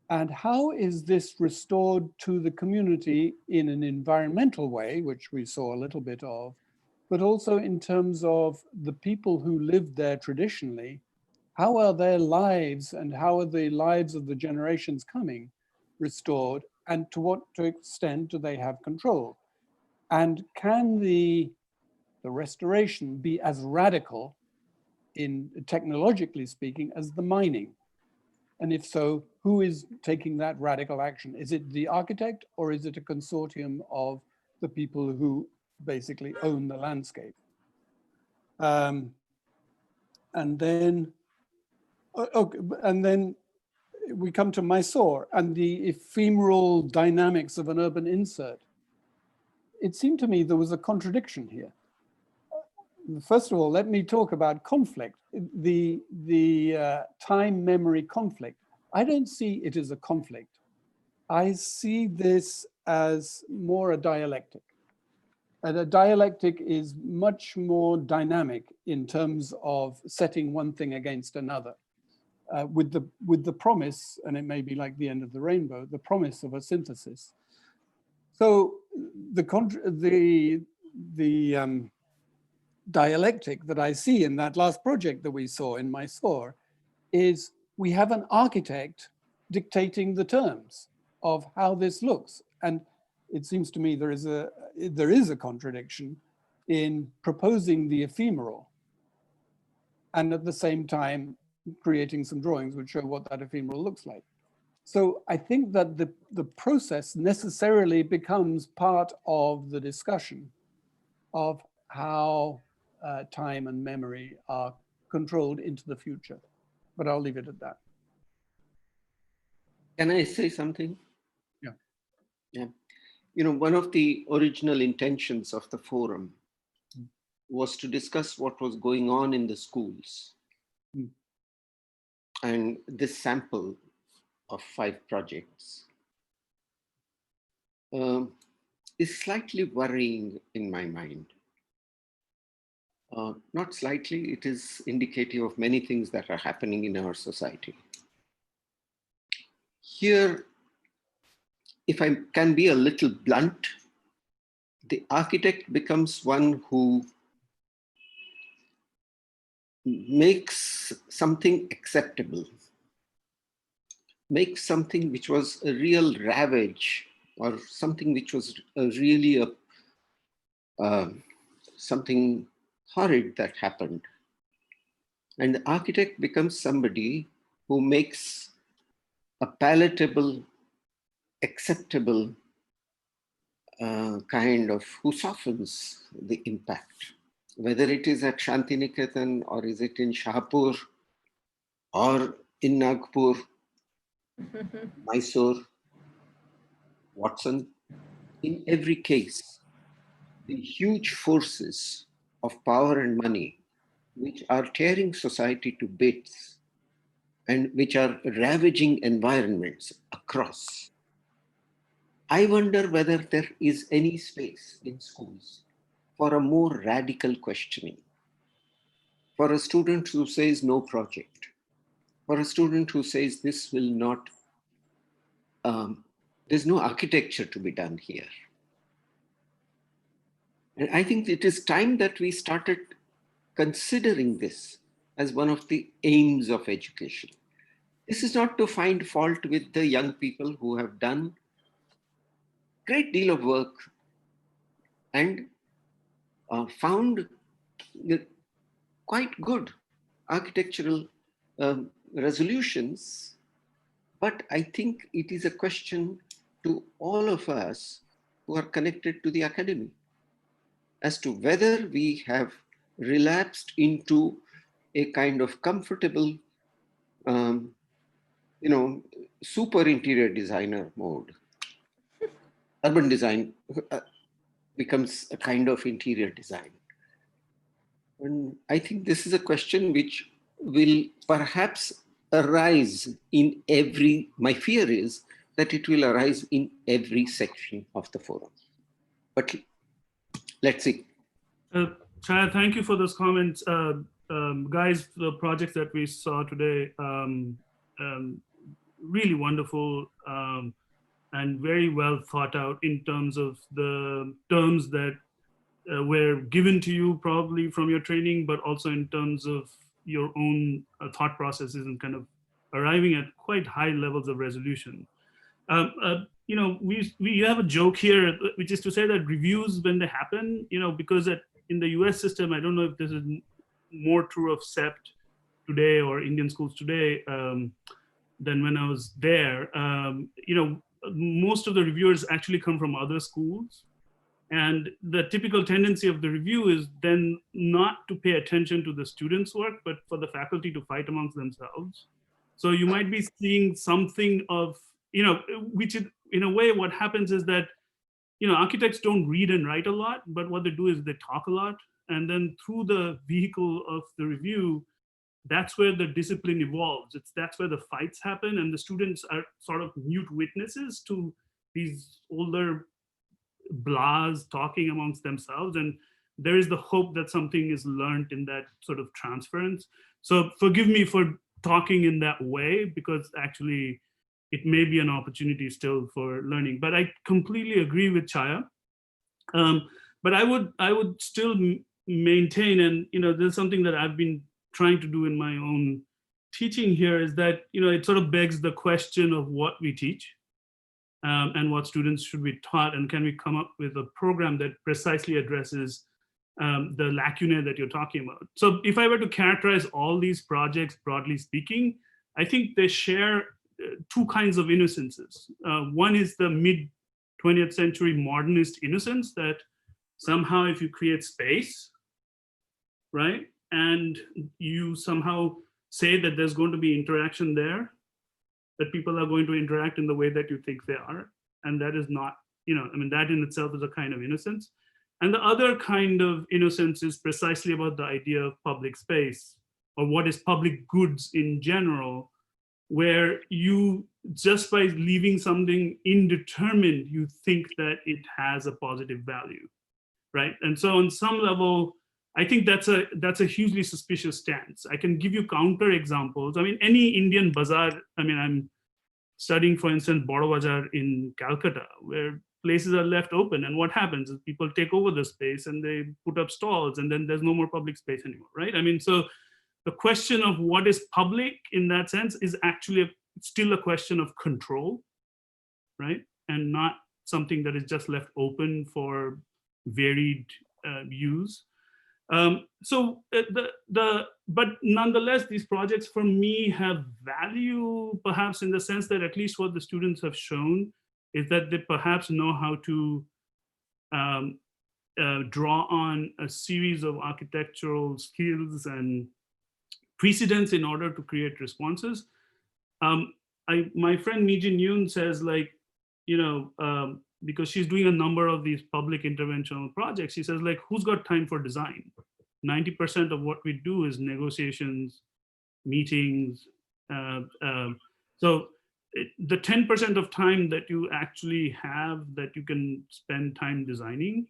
C: And how is this restored to the community in an environmental way, which we saw a little bit of, but also in terms of the people who lived there traditionally? How are their lives and how are the lives of the generations coming restored, and to what extent do they have control? And can the restoration be as radical, in technologically speaking, as the mining? And if so, who is taking that radical action? Is it the architect, or is it a consortium of the people who basically own the landscape? And then we come to Mysore and the ephemeral dynamics of an urban insert. It seemed to me there was a contradiction here. First of all, let me talk about conflict, the time-memory conflict. I don't see it as a conflict. I see this as more a dialectic. And a dialectic is much more dynamic in terms of setting one thing against another, with the promise, and it may be like the end of the rainbow, the promise of a synthesis. So the dialectic that I see in that last project that we saw in Mysore is we have an architect dictating the terms of how this looks. And it seems to me there is a contradiction in proposing the ephemeral and at the same time creating some drawings which show what that ephemeral looks like. So I think that the process necessarily becomes part of the discussion of how time and memory are controlled into the future. But I'll leave it at that.
G: Can I say something?
C: Yeah.
G: Yeah. You know, one of the original intentions of the forum was to discuss what was going on in the schools. And this sample of 5 projects is slightly worrying in my mind. Not slightly, it is indicative of many things that are happening in our society. Here, if I can be a little blunt, the architect becomes one who makes something acceptable, makes something which was a real ravage, or something which was really something horrid that happened. And the architect becomes somebody who makes a palatable, acceptable kind of, who softens the impact. Whether it is at Shanti Niketan, or is it in Shahpur, or in Nagpur, Mysore, Watson, in every case, the huge forces of power and money which are tearing society to bits and which are ravaging environments across. I wonder whether there is any space in schools for a more radical questioning, for a student who says no project, for a student who says this will not, there's no architecture to be done here. And I think it is time that we started considering this as one of the aims of education. This is not to find fault with the young people who have done a great deal of work and found quite good architectural resolutions. But I think it is a question to all of us who are connected to the academy as to whether we have relapsed into a kind of comfortable, super interior designer mode. Urban design becomes a kind of interior design. And I think this is a question which will perhaps arise in my fear is that it will arise in every section of the forum. But let's see.
D: Chaya, thank you for those comments. Guys, the projects that we saw today, really wonderful and very well thought out in terms of the terms that were given to you probably from your training, but also in terms of your own thought processes and kind of arriving at quite high levels of resolution. You know, we have a joke here, which is to say that reviews, when they happen, you know, because in the US system, I don't know if this is more true of CEPT today or Indian schools today than when I was there. You know, most of the reviewers actually come from other schools. And the typical tendency of the review is then not to pay attention to the students' work, but for the faculty to fight amongst themselves. So you might be seeing something of, you know, which in a way, what happens is that, you know, architects don't read and write a lot, but what they do is they talk a lot. And then through the vehicle of the review, that's where the discipline evolves. That's where the fights happen, and the students are sort of mute witnesses to these older blahs talking amongst themselves. And there is the hope that something is learned in that sort of transference. So forgive me for talking in that way, because actually it may be an opportunity still for learning. But I completely agree with Chaya. But I would still maintain, and you know, there's something that I've been trying to do in my own teaching here, is that, you know, it sort of begs the question of what we teach and what students should be taught, and can we come up with a program that precisely addresses the lacunae that you're talking about. So if I were to characterize all these projects, broadly speaking, I think they share two kinds of innocences. One is the mid-20th century modernist innocence, that somehow if you create space, right, and you somehow say that there's going to be interaction there, that people are going to interact in the way that you think they are. And that is not, you know, I mean, that in itself is a kind of innocence. And the other kind of innocence is precisely about the idea of public space, or what is public goods in general, where you, just by leaving something indeterminate, you think that it has a positive value, right? And so on some level, I think that's a hugely suspicious stance. I can give you counter examples. I mean, any Indian bazaar, I mean, I'm studying, for instance, Boro Bazaar in Calcutta, where places are left open. And what happens is people take over the space and they put up stalls, and then there's no more public space anymore, right? I mean, so the question of what is public in that sense is actually still a question of control, right? And not something that is just left open for varied use. But nonetheless, these projects for me have value, perhaps in the sense that at least what the students have shown is that they perhaps know how to draw on a series of architectural skills and precedents in order to create responses. My friend Mijin Yoon says, like, you know, because she's doing a number of these public interventional projects, she says, like, who's got time for design? 90% of what we do is negotiations, meetings. So the 10% of time that you actually have that you can spend time designing,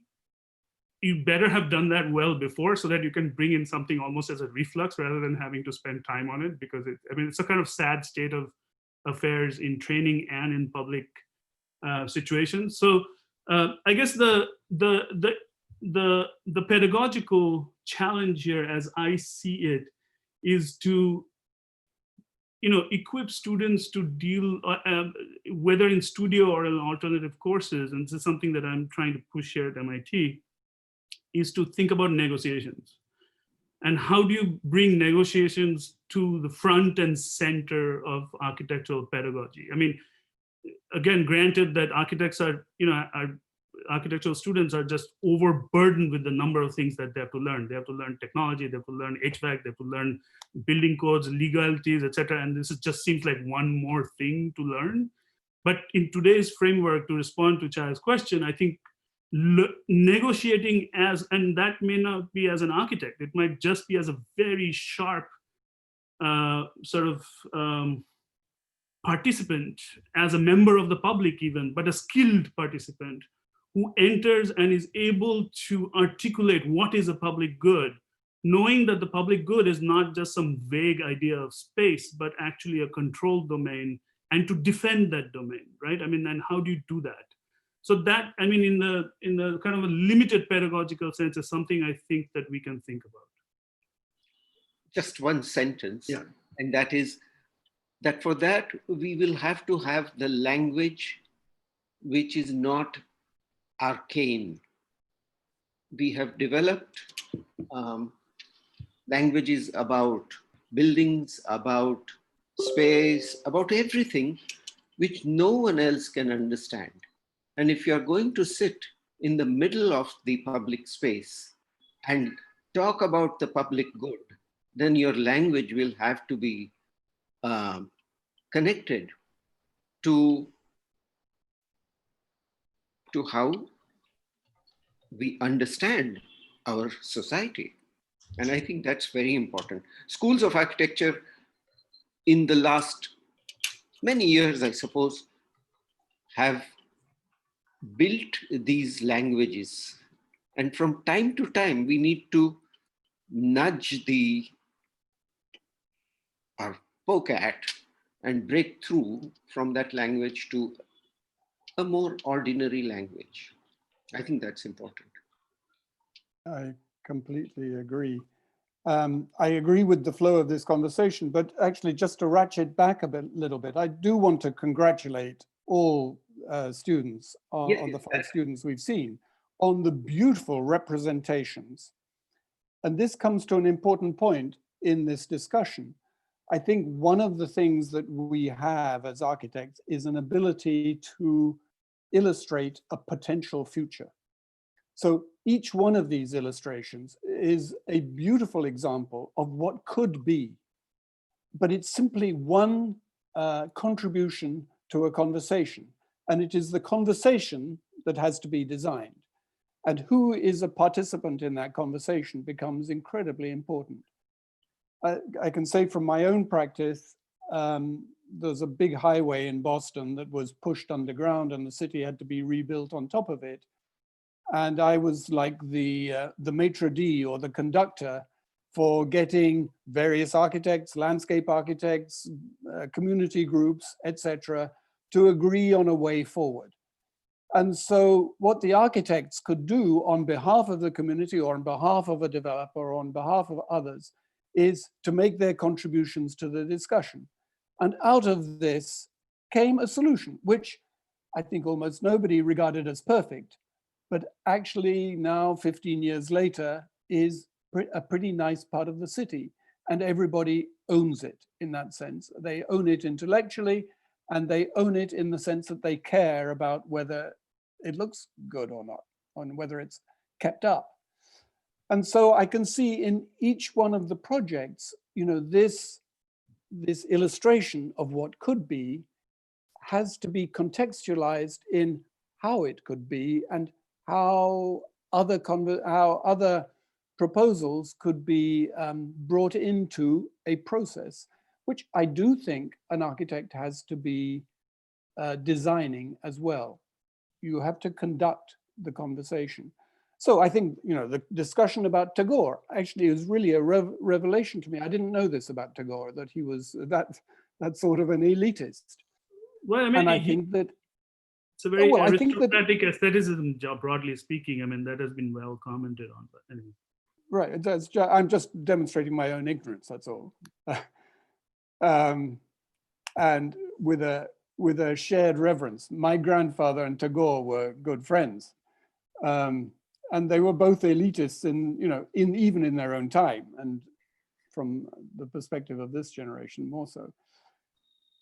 D: you better have done that well before, so that you can bring in something almost as a reflux rather than having to spend time on it, because it's a kind of sad state of affairs in training and in public situations. So I guess the pedagogical challenge here, as I see it, is to, you know, equip students to deal, whether in studio or in alternative courses, and this is something that I'm trying to push here at MIT, is to think about negotiations. And how do you bring negotiations to the front and center of architectural pedagogy? I mean, again, granted that architects are, you know, architectural students are just overburdened with the number of things that they have to learn. They have to learn technology, they have to learn HVAC, they have to learn building codes, legalities, etc. And this just seems like one more thing to learn. But in today's framework, to respond to Chaya's question, I think negotiating as, and that may not be as an architect, it might just be as a very sharp sort of participant, as a member of the public even, but a skilled participant who enters and is able to articulate what is a public good, knowing that the public good is not just some vague idea of space, but actually a controlled domain, and to defend that domain, right? I mean, and how do you do that? So that, I mean, in the kind of a limited pedagogical sense, is something I think that we can think about.
G: Just one sentence,
J: Yeah.
G: and that is that for that we will have to have the language which is not arcane. We have developed languages about buildings, about space, about everything, which no one else can understand. And if you are going to sit in the middle of the public space and talk about the public good, then your language will have to be connected to how we understand our society. And I think that's very important. Schools of architecture in the last many years, I suppose, have built these languages. And from time to time, we need to nudge or poke at and break through from that language to a more ordinary language. I think that's important.
C: I completely agree. I agree with the flow of this conversation, but actually just to ratchet back a little bit, I do want to congratulate all students on the 5 students we've seen on the beautiful representations. And this comes to an important point in this discussion. I think one of the things that we have as architects is an ability to illustrate a potential future. So each one of these illustrations is a beautiful example of what could be, but it's simply one contribution to a conversation. And it is the conversation that has to be designed. And who is a participant in that conversation becomes incredibly important. I can say from my own practice, there's a big highway in Boston that was pushed underground and the city had to be rebuilt on top of it. And I was like the maitre d' or the conductor for getting various architects, landscape architects, community groups, etc., to agree on a way forward. And so what the architects could do on behalf of the community or on behalf of a developer or on behalf of others is to make their contributions to the discussion. And out of this came a solution, which I think almost nobody regarded as perfect, but actually now 15 years later is a pretty nice part of the city. And everybody owns it in that sense. They own it intellectually, and they own it in the sense that they care about whether it looks good or not, and whether it's kept up. And so I can see in each one of the projects, this illustration of what could be has to be contextualized in how it could be and how other proposals could be brought into a process, which I do think an architect has to be designing as well. You have to conduct the conversation. So I think, the discussion about Tagore actually is really a revelation to me. I didn't know this about Tagore, that he was that sort of an elitist.
D: Well, I mean,
C: and I think that
D: it's a very aristocratic aestheticism job, broadly speaking. I mean, that has been well commented on. But anyway.
C: Right. I'm just demonstrating my own ignorance. That's all. And with a shared reverence. My grandfather and Tagore were good friends, and they were both elitists even in their own time, and from the perspective of this generation more so.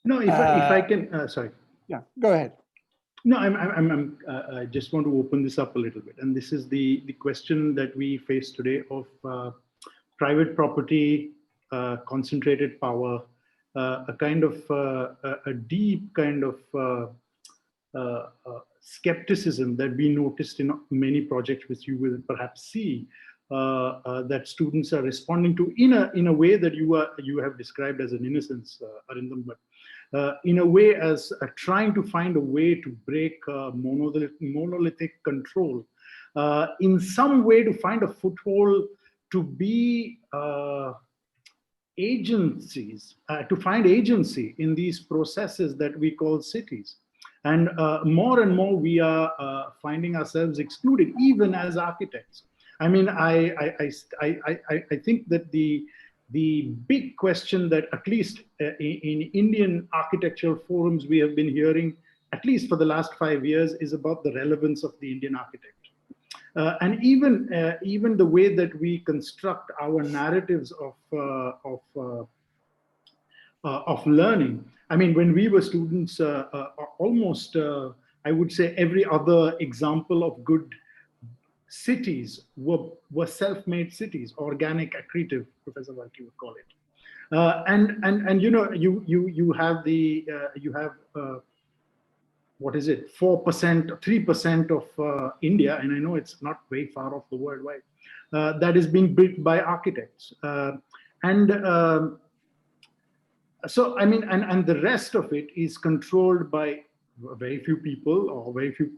J: No, if I can, sorry.
C: Yeah, go ahead.
J: No, I just want to open this up a little bit, and this is the question that we face today of private property, concentrated power, a kind of a deep kind of skepticism that we noticed in many projects, which you will perhaps see that students are responding to in a way that you have described as an innocence, Arindam. But in a way as trying to find a way to break monolithic control, in some way to find a foothold to be agencies, to find agency in these processes that we call cities. And more and more we are finding ourselves excluded, even as architects. I mean, I think that the big question that at least in Indian architectural forums we have been hearing, at least for the last 5 years, is about the relevance of the Indian architect. And even the way that we construct our narratives of learning. I mean, when we were students, almost I would say every other example of good cities were self-made cities, organic, accretive, Professor Valki would call it. And you know, you have the what is it, 4%, 3% of India, and I know it's not very far off the worldwide, that is being built by architects. So, I mean, and the rest of it is controlled by very few people or very few,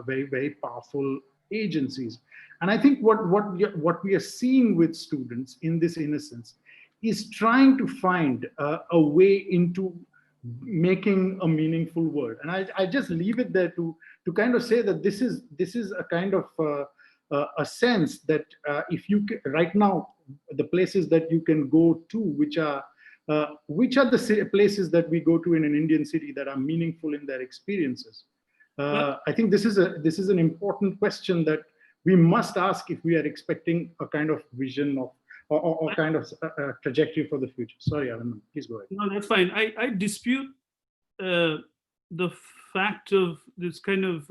J: very powerful agencies. And I think what we are seeing with students in this innocence is trying to find a way into making a meaningful world. And I just leave it there to kind of say that this is a kind of a sense that if you right now, the places that you can go to, which are the places that we go to in an Indian city that are meaningful in their experiences. I think this is an important question that we must ask if we are expecting a kind of vision of or kind of trajectory for the future. Sorry, Arindam, please go ahead.
D: No, that's fine. I dispute the fact of this kind of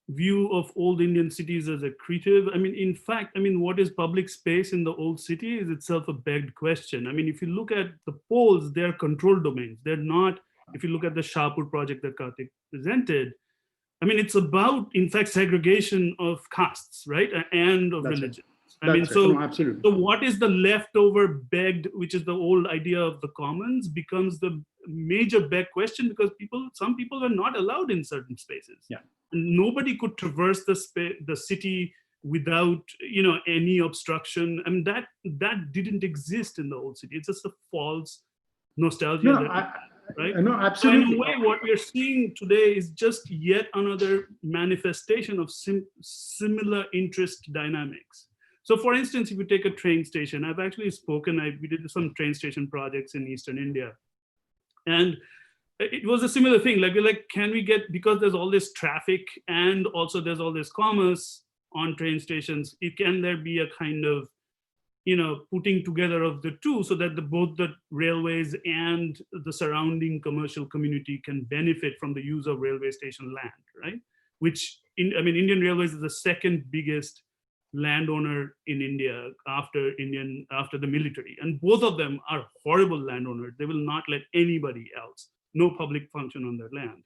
D: view of old Indian cities as accretive. I mean, in fact, I mean, what is public space in the old city is itself a begged question. I mean, if you look at the poles, they're control domains. They're not, if you look at the Shahpur project that Karthik presented, I mean, it's about, in fact, segregation of castes, right? And of religion. I mean, so what is the leftover begged, which is the old idea of the commons, becomes the major beg question, because some people are not allowed in certain spaces.
J: Yeah.
D: And nobody could traverse the city without, you know, any obstruction. I mean, that didn't exist in the old city. It's just a false nostalgia.
J: No,
D: right?
J: No, absolutely.
D: So in a way, what we are seeing today is just yet another manifestation of similar interest dynamics. So for instance, if you take a train station, I've actually spoken, we did some train station projects in Eastern India. And it was a similar thing, like, can we get, because there's all this traffic and also there's all this commerce on train stations, can there be a kind of, you know, putting together of the two so that both the railways and the surrounding commercial community can benefit from the use of railway station land, right? Which, I mean, Indian Railways is the second biggest landowner in India after the military, and both of them are horrible landowners. They will not let anybody else, no public function on their land.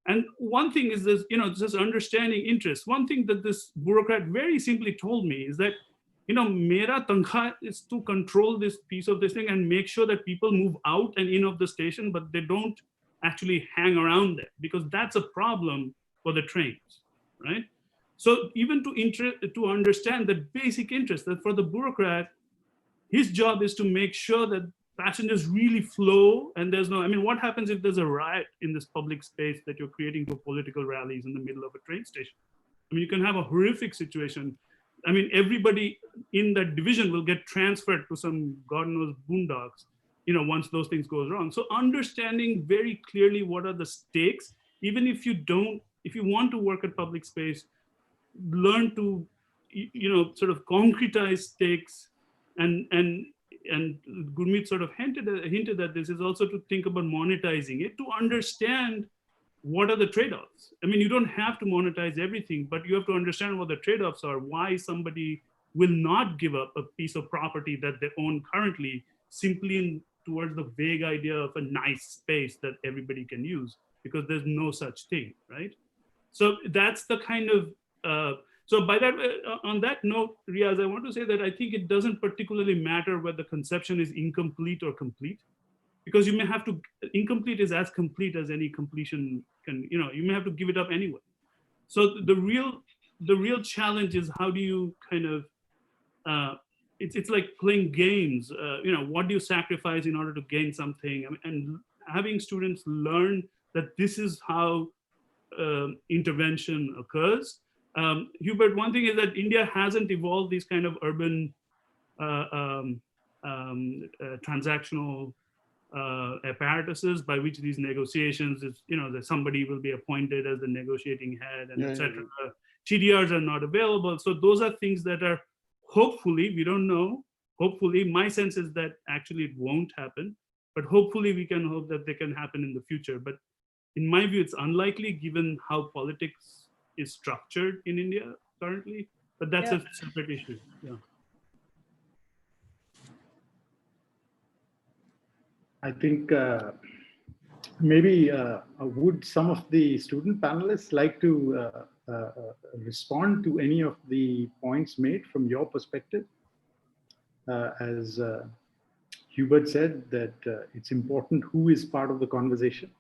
D: And one thing is this, you know, just understanding interest. One thing that this bureaucrat very simply told me is that, you know, mera tankha is to control this piece of this thing and make sure that people move out and in of the station, but they don't actually hang around there, because that's a problem for the trains, right? So even to understand the basic interest, that for the bureaucrat, his job is to make sure that passengers really flow, and there's no, I mean, what happens if there's a riot in this public space that you're creating for political rallies in the middle of a train station? I mean, you can have a horrific situation. I mean, everybody in that division will get transferred to some God knows boondocks, you know, once those things goes wrong. So understanding very clearly what are the stakes, even if you want to work at public space, learn to, you know, sort of concretize stakes, and Gurmeet sort of hinted at this, is also to think about monetizing it, to understand what are the trade-offs. I mean, you don't have to monetize everything, but you have to understand what the trade-offs are, why somebody will not give up a piece of property that they own currently simply towards the vague idea of a nice space that everybody can use, because there's no such thing, right? So that's the kind of, so by that, on that note, Riaz, I want to say that I think it doesn't particularly matter whether the conception is incomplete or complete. because you may have to, incomplete is as complete as any completion can, you know, you may have to give it up anyway. So the real challenge is how do you kind of, it's like playing games, you know, what do you sacrifice in order to gain something? And having students learn that this is how intervention occurs. Hubert, one thing is that India hasn't evolved these kind of urban transactional apparatuses by which these negotiations is, you know, that somebody will be appointed as the negotiating head and etc. TDRs are not available. So those are things that are, hopefully, we don't know, hopefully, my sense is that actually it won't happen, but hopefully we can hope that they can happen in the future. But in my view, it's unlikely given how politics is structured in India currently, but that's a separate issue. Yeah.
J: I think maybe would some of the student panelists like to respond to any of the points made from your perspective? As Hubert said, that it's important who is part of the conversation.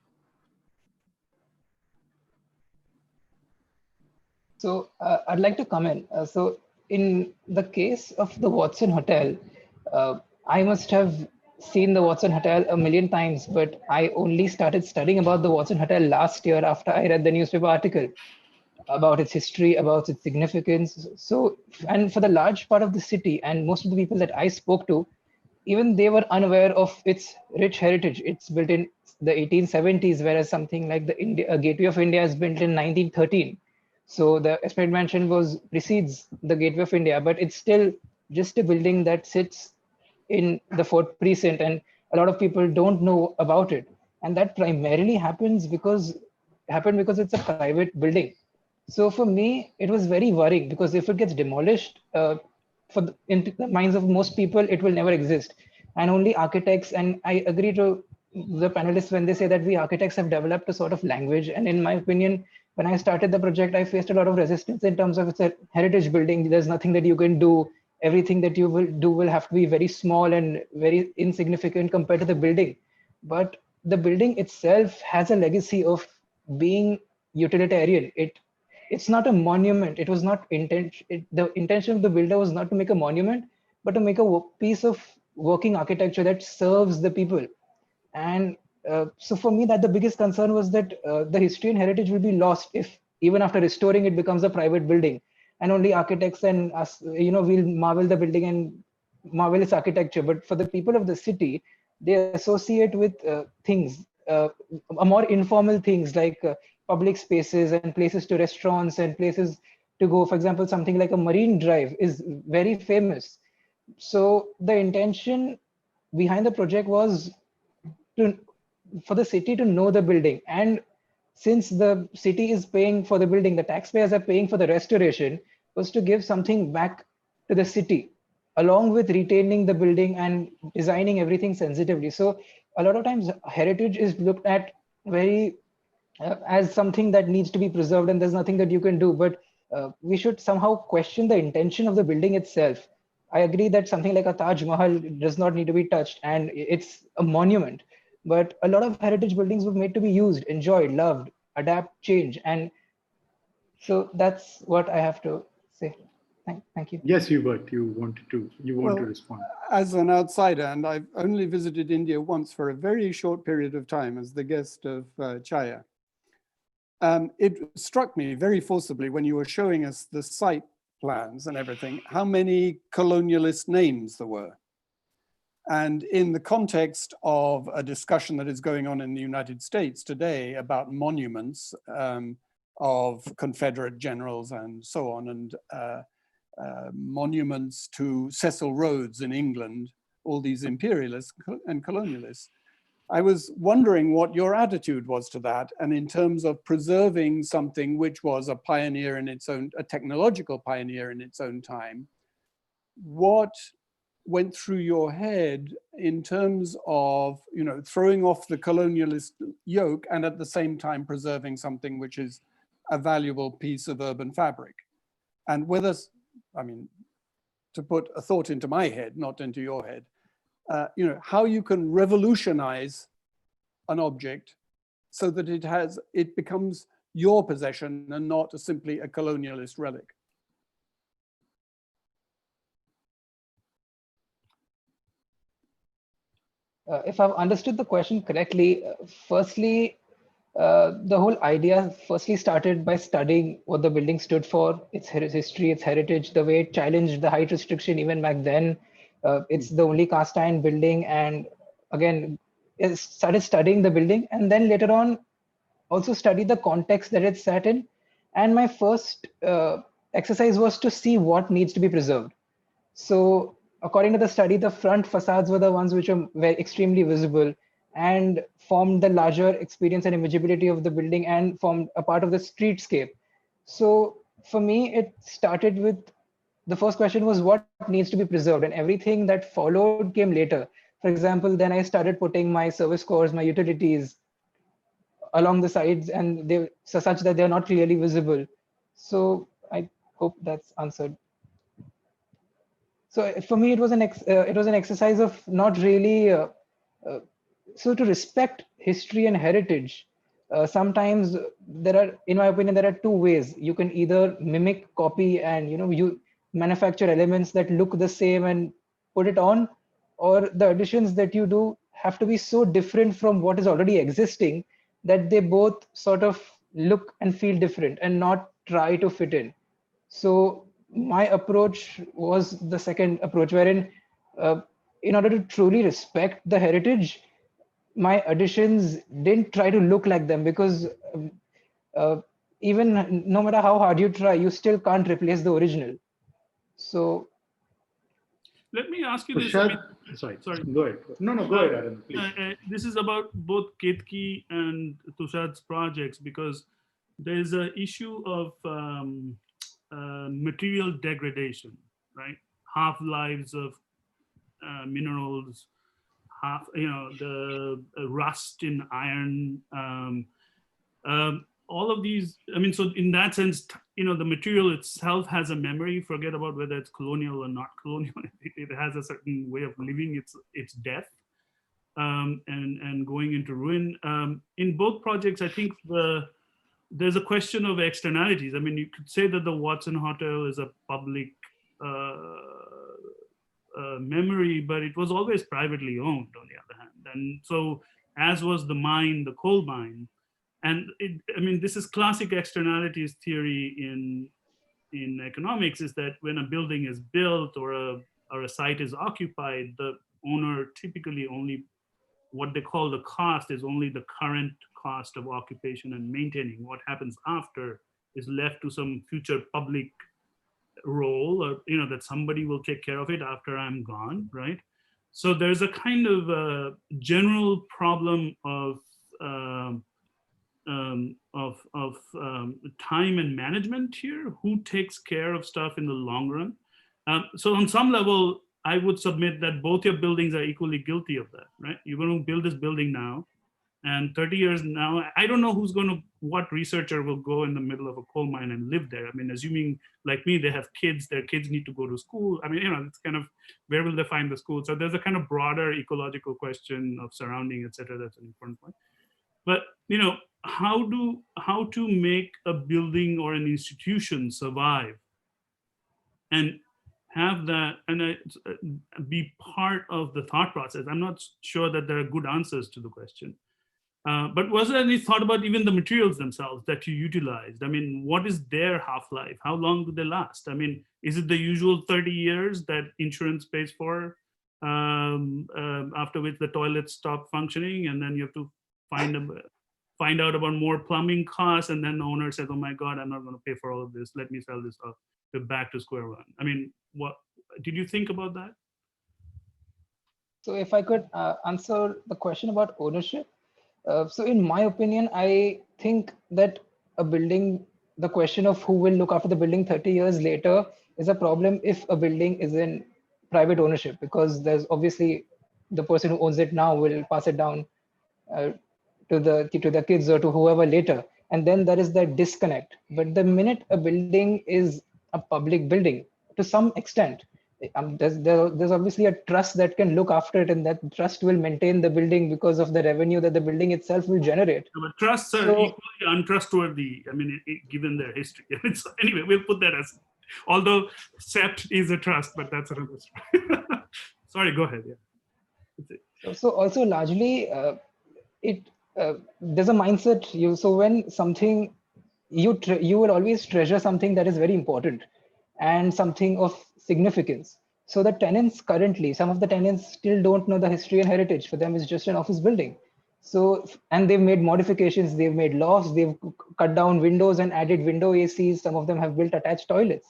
B: So I'd like to comment. So in the case of the Watson Hotel, I must have seen the Watson Hotel a million times, but I only started studying about the Watson Hotel last year after I read the newspaper article about its history, about its significance. So, and for the large part of the city and most of the people that I spoke to, even they were unaware of its rich heritage. It's built in the 1870s, whereas something like the Gateway of India is built in 1913. So the Esplanade Mansion precedes the Gateway of India, but it's still just a building that sits in the Fort Precinct, and a lot of people don't know about it. And that primarily happened because it's a private building. So for me, it was very worrying because if it gets demolished, in the minds of most people, it will never exist. And only architects, and I agree to the panelists when they say that we architects have developed a sort of language. And in my opinion, when I started the project, I faced a lot of resistance in terms of it's a heritage building. There's nothing that you can do. Everything that you will do will have to be very small and very insignificant compared to the building. But the building itself has a legacy of being utilitarian. It's not a monument. It was not the intention of the builder was not to make a monument, but to make a piece of working architecture that serves the people. And so for me, that the biggest concern was that the history and heritage will be lost if even after restoring it becomes a private building, and only architects and us, we'll marvel the building and marvel its architecture. But for the people of the city, they associate with things, more informal things like public spaces and places to restaurants and places to go. For example, something like a Marine Drive is very famous. So the intention behind the project was for the city to know the building. And since the city is paying for the building, the taxpayers are paying for the restoration, was to give something back to the city, along with retaining the building and designing everything sensitively. So a lot of times heritage is looked at very as something that needs to be preserved and there's nothing that you can do, but we should somehow question the intention of the building itself. I agree that something like a Taj Mahal does not need to be touched and it's a monument, but a lot of heritage buildings were made to be used, enjoyed, loved, adapt, change. And so that's what I have to say. Thank you.
J: Yes, Hubert, you want to respond.
C: As an outsider, and I've only visited India once for a very short period of time as the guest of Chaya. It struck me very forcibly when you were showing us the site plans and everything, how many colonialist names there were. And in the context of a discussion that is going on in the United States today about monuments of Confederate generals and so on, and monuments to Cecil Rhodes in England, all these imperialists and colonialists, I was wondering what your attitude was to that, and in terms of preserving something which was a pioneer in its own, a technological pioneer in its own time. What went through your head in terms of, throwing off the colonialist yoke and at the same time preserving something which is a valuable piece of urban fabric? And whether, to put a thought into my head, not into your head, how you can revolutionize an object so that it becomes your possession and not simply a colonialist relic.
B: If I've understood the question correctly, firstly, the whole idea firstly started by studying what the building stood for, its history, its heritage, the way it challenged the height restriction even back then. It's the only cast iron building, and again, it started studying the building, and then later on also study the context that it's sat in. And my first exercise was to see what needs to be preserved. So according to the study, the front facades were the ones which were extremely visible and formed the larger experience and imageability of the building and formed a part of the streetscape. So for me, it started with the first question was what needs to be preserved, and everything that followed came later. For example, then I started putting my service cores, my utilities along the sides, and they so such that they're not clearly visible. So I hope that's answered. So for me, it was an exercise of not really so to respect history and heritage. Sometimes there are, in my opinion, there are two ways. You can either mimic, copy, and you manufacture elements that look the same and put it on, or the additions that you do have to be so different from what is already existing that they both sort of look and feel different and not try to fit in. So my approach was the second approach, wherein in order to truly respect the heritage, my additions didn't try to look like them, because even no matter how hard you try, you still can't replace the original. So
D: let me ask you this.
J: Sorry, go ahead. No, go ahead, Arindam, please.
D: This is about both Ketki and Tushad's projects, because there's an issue of material degradation, right? Half-lives of minerals, the rust in iron, all of these. I mean, so in that sense, the material itself has a memory. Forget about whether it's colonial or not colonial. It has a certain way of living its death and going into ruin. In both projects, I think there's a question of externalities. I mean, you could say that the Watson Hotel is a public memory, but it was always privately owned on the other hand. And so as was the mine, the coal mine. And I mean, this is classic externalities theory in economics, is that when a building is built or a site is occupied, the owner typically only, what they call the cost is only the current cost of occupation and maintaining. What happens after is left to some future public role, or that somebody will take care of it after I'm gone, right? So there's a kind of general problem of time and management here. Who takes care of stuff in the long run? So on some level, I would submit that both your buildings are equally guilty of that, right? You're going to build this building now, and 30 years now, I don't know what researcher will go in the middle of a coal mine and live there. I mean, assuming like me, they have kids, their kids need to go to school. I mean, it's kind of, where will they find the school? So there's a kind of broader ecological question of surrounding, et cetera. That's an important point. But, how to make a building or an institution survive and have that and be part of the thought process. I'm not sure that there are good answers to the question. But was there any thought about even the materials themselves that you utilized? I mean, what is their half-life? How long do they last? I mean, is it the usual 30 years that insurance pays for, after which the toilets stop functioning, and then you have to find out about more plumbing costs, and then the owner says, oh my God, I'm not going to pay for all of this. Let me sell this off. We're back to square one. I mean, what did you think about that?
B: So if I could answer the question about ownership. So in my opinion, I think that a building, the question of who will look after the building 30 years later is a problem if a building is in private ownership, because there's obviously the person who owns it now will pass it down to the kids or to whoever later. And then there is that disconnect. But the minute a building is a public building, to some extent, there's obviously a trust that can look after it, and that trust will maintain the building because of the revenue that the building itself will generate.
D: But trusts are equally untrustworthy. I mean, given their history. So anyway, we'll put that as, although SEPT is a trust, but that's another story. Sorry, go ahead. Yeah.
B: So also largely, there's a mindset. So when something you will always treasure something that is very important and something of significance. So the tenants currently, some of the tenants still don't know the history and heritage. For them, it's just an office building. So, and they've made modifications, they've made lofts, they've cut down windows and added window ACs. Some of them have built attached toilets.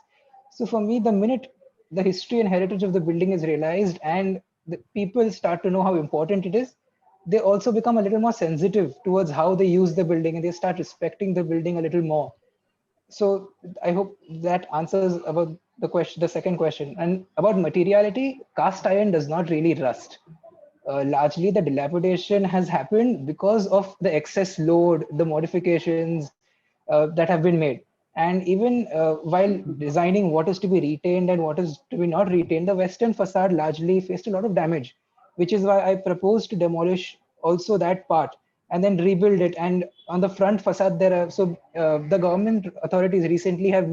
B: So for me, the minute the history and heritage of the building is realized and the people start to know how important it is, they also become a little more sensitive towards how they use the building, and they start respecting the building a little more. So I hope that answers about the question, the second question. And about materiality, cast iron does not really rust. Largely the dilapidation has happened because of the excess load, the modifications that have been made. And even while designing what is to be retained and what is to be not retained, the western facade largely faced a lot of damage, which is why I proposed to demolish also that part and then rebuild it. And on the front facade, the government authorities recently have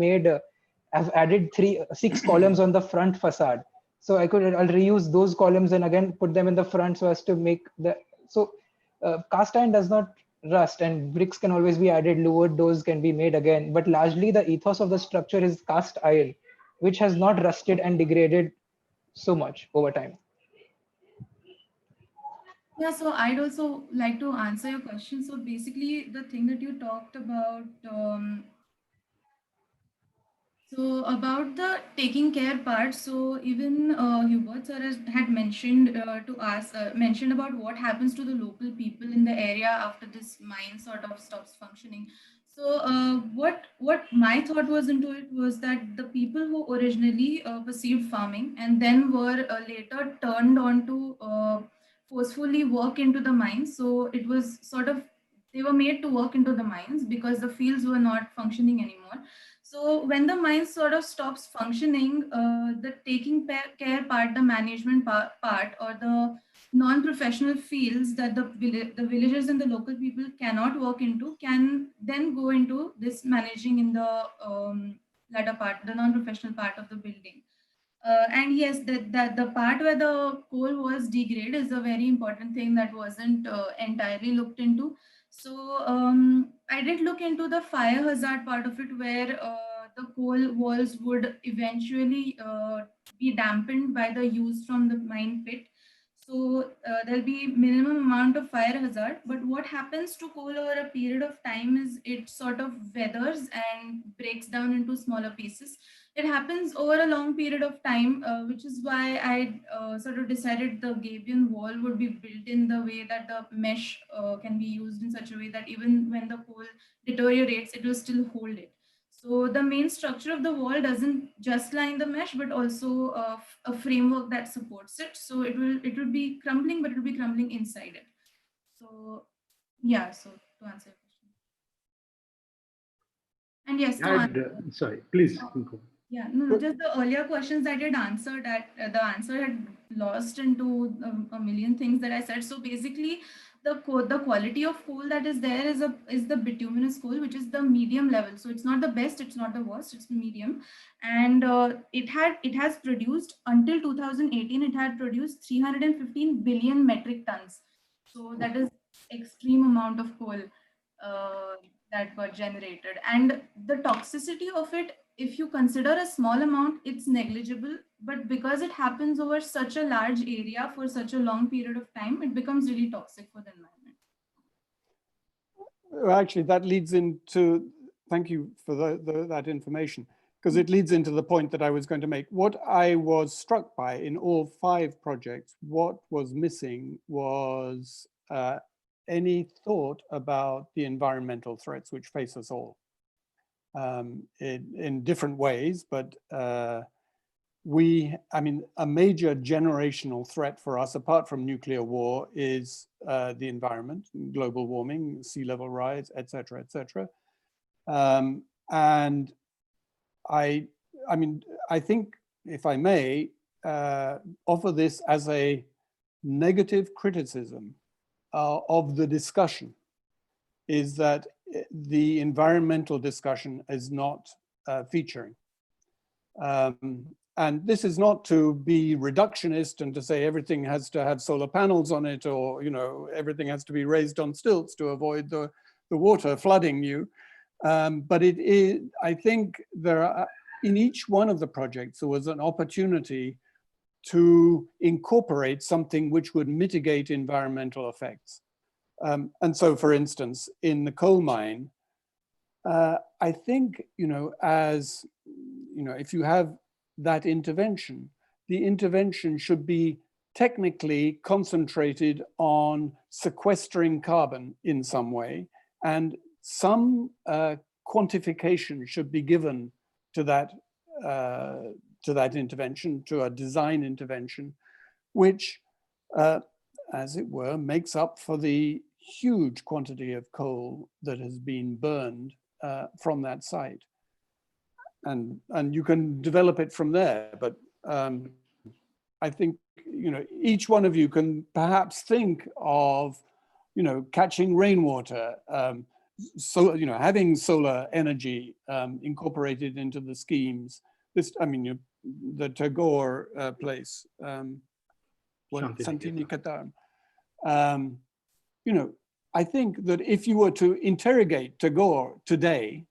B: added 6 columns on the front facade. So I'll reuse those columns and again put them in the front so as to make cast iron does not rust, and bricks can always be added, lowered doors can be made again. But largely the ethos of the structure is cast iron, which has not rusted and degraded so much over time.
H: Yeah, so I'd also like to answer your question. So basically, the thing that you talked about, so about the taking care part, so even Hubert sir had mentioned to us, mentioned about what happens to the local people in the area after this mine sort of stops functioning. So what my thought was into it was that the people who originally perceived farming and then were later turned on to forcefully work into the mines. So it was sort of, they were made to work into the mines because the fields were not functioning anymore. So when the mine sort of stops functioning, the taking care part, the management part, or the non-professional fields that the villagers and the local people cannot work into can then go into this managing in the latter part, the non-professional part of the building. And yes, that the part where the coal was degraded is a very important thing that wasn't entirely looked into. So I did look into the fire hazard part of it, where the coal walls would eventually be dampened by the use from the mine pit. So there'll be minimum amount of fire hazard. But what happens to coal over a period of time is it sort of weathers and breaks down into smaller pieces. It happens over a long period of time, which is why I sort of decided the gabion wall would be built in the way that the mesh can be used in such a way that even when the coal deteriorates, it will still hold it. So the main structure of the wall doesn't just line the mesh, but also a framework that supports it. So it will be crumbling, but it will be crumbling inside it. So yeah, so to answer your question. And yes,
J: sorry, please.
H: Yeah, no, just the earlier questions that had answered, that the answer had lost into a million things that I said. So basically, the quality of coal that is there is the bituminous coal, which is the medium level. So it's not the best, it's not the worst, it's medium. And it has produced, until 2018, it had produced 315 billion metric tons. So that is extreme amount of coal that were generated. And the toxicity of it, if you consider a small amount, it's negligible, but because it happens over such a large area for such a long period of time, it becomes really toxic for the environment.
C: Well, actually, that leads into, thank you for that information, because it leads into the point that I was going to make. What I was struck by in all 5 projects, what was missing was any thought about the environmental threats which face us all. In different ways, but I mean, a major generational threat for us, apart from nuclear war, is the environment, global warming, sea level rise, etc., etc. And I mean, I think, if I may, offer this as a negative criticism of the discussion, is that the environmental discussion is not featuring. And this is not to be reductionist and to say everything has to have solar panels on it, or everything has to be raised on stilts to avoid the water flooding you. But it is, I think there are, in each one of the projects, there was an opportunity to incorporate something which would mitigate environmental effects. And so, for instance, in the coal mine, I think, as, if you have that intervention, the intervention should be technically concentrated on sequestering carbon in some way, and some quantification should be given to that intervention, to a design intervention, which, as it were, makes up for the huge quantity of coal that has been burned from that site. And you can develop it from there. But I think, each one of you can perhaps think of, catching rainwater, so, having solar energy incorporated into the schemes. This, the Tagore place, Shanti Niketan. I think that if you were to interrogate Tagore today,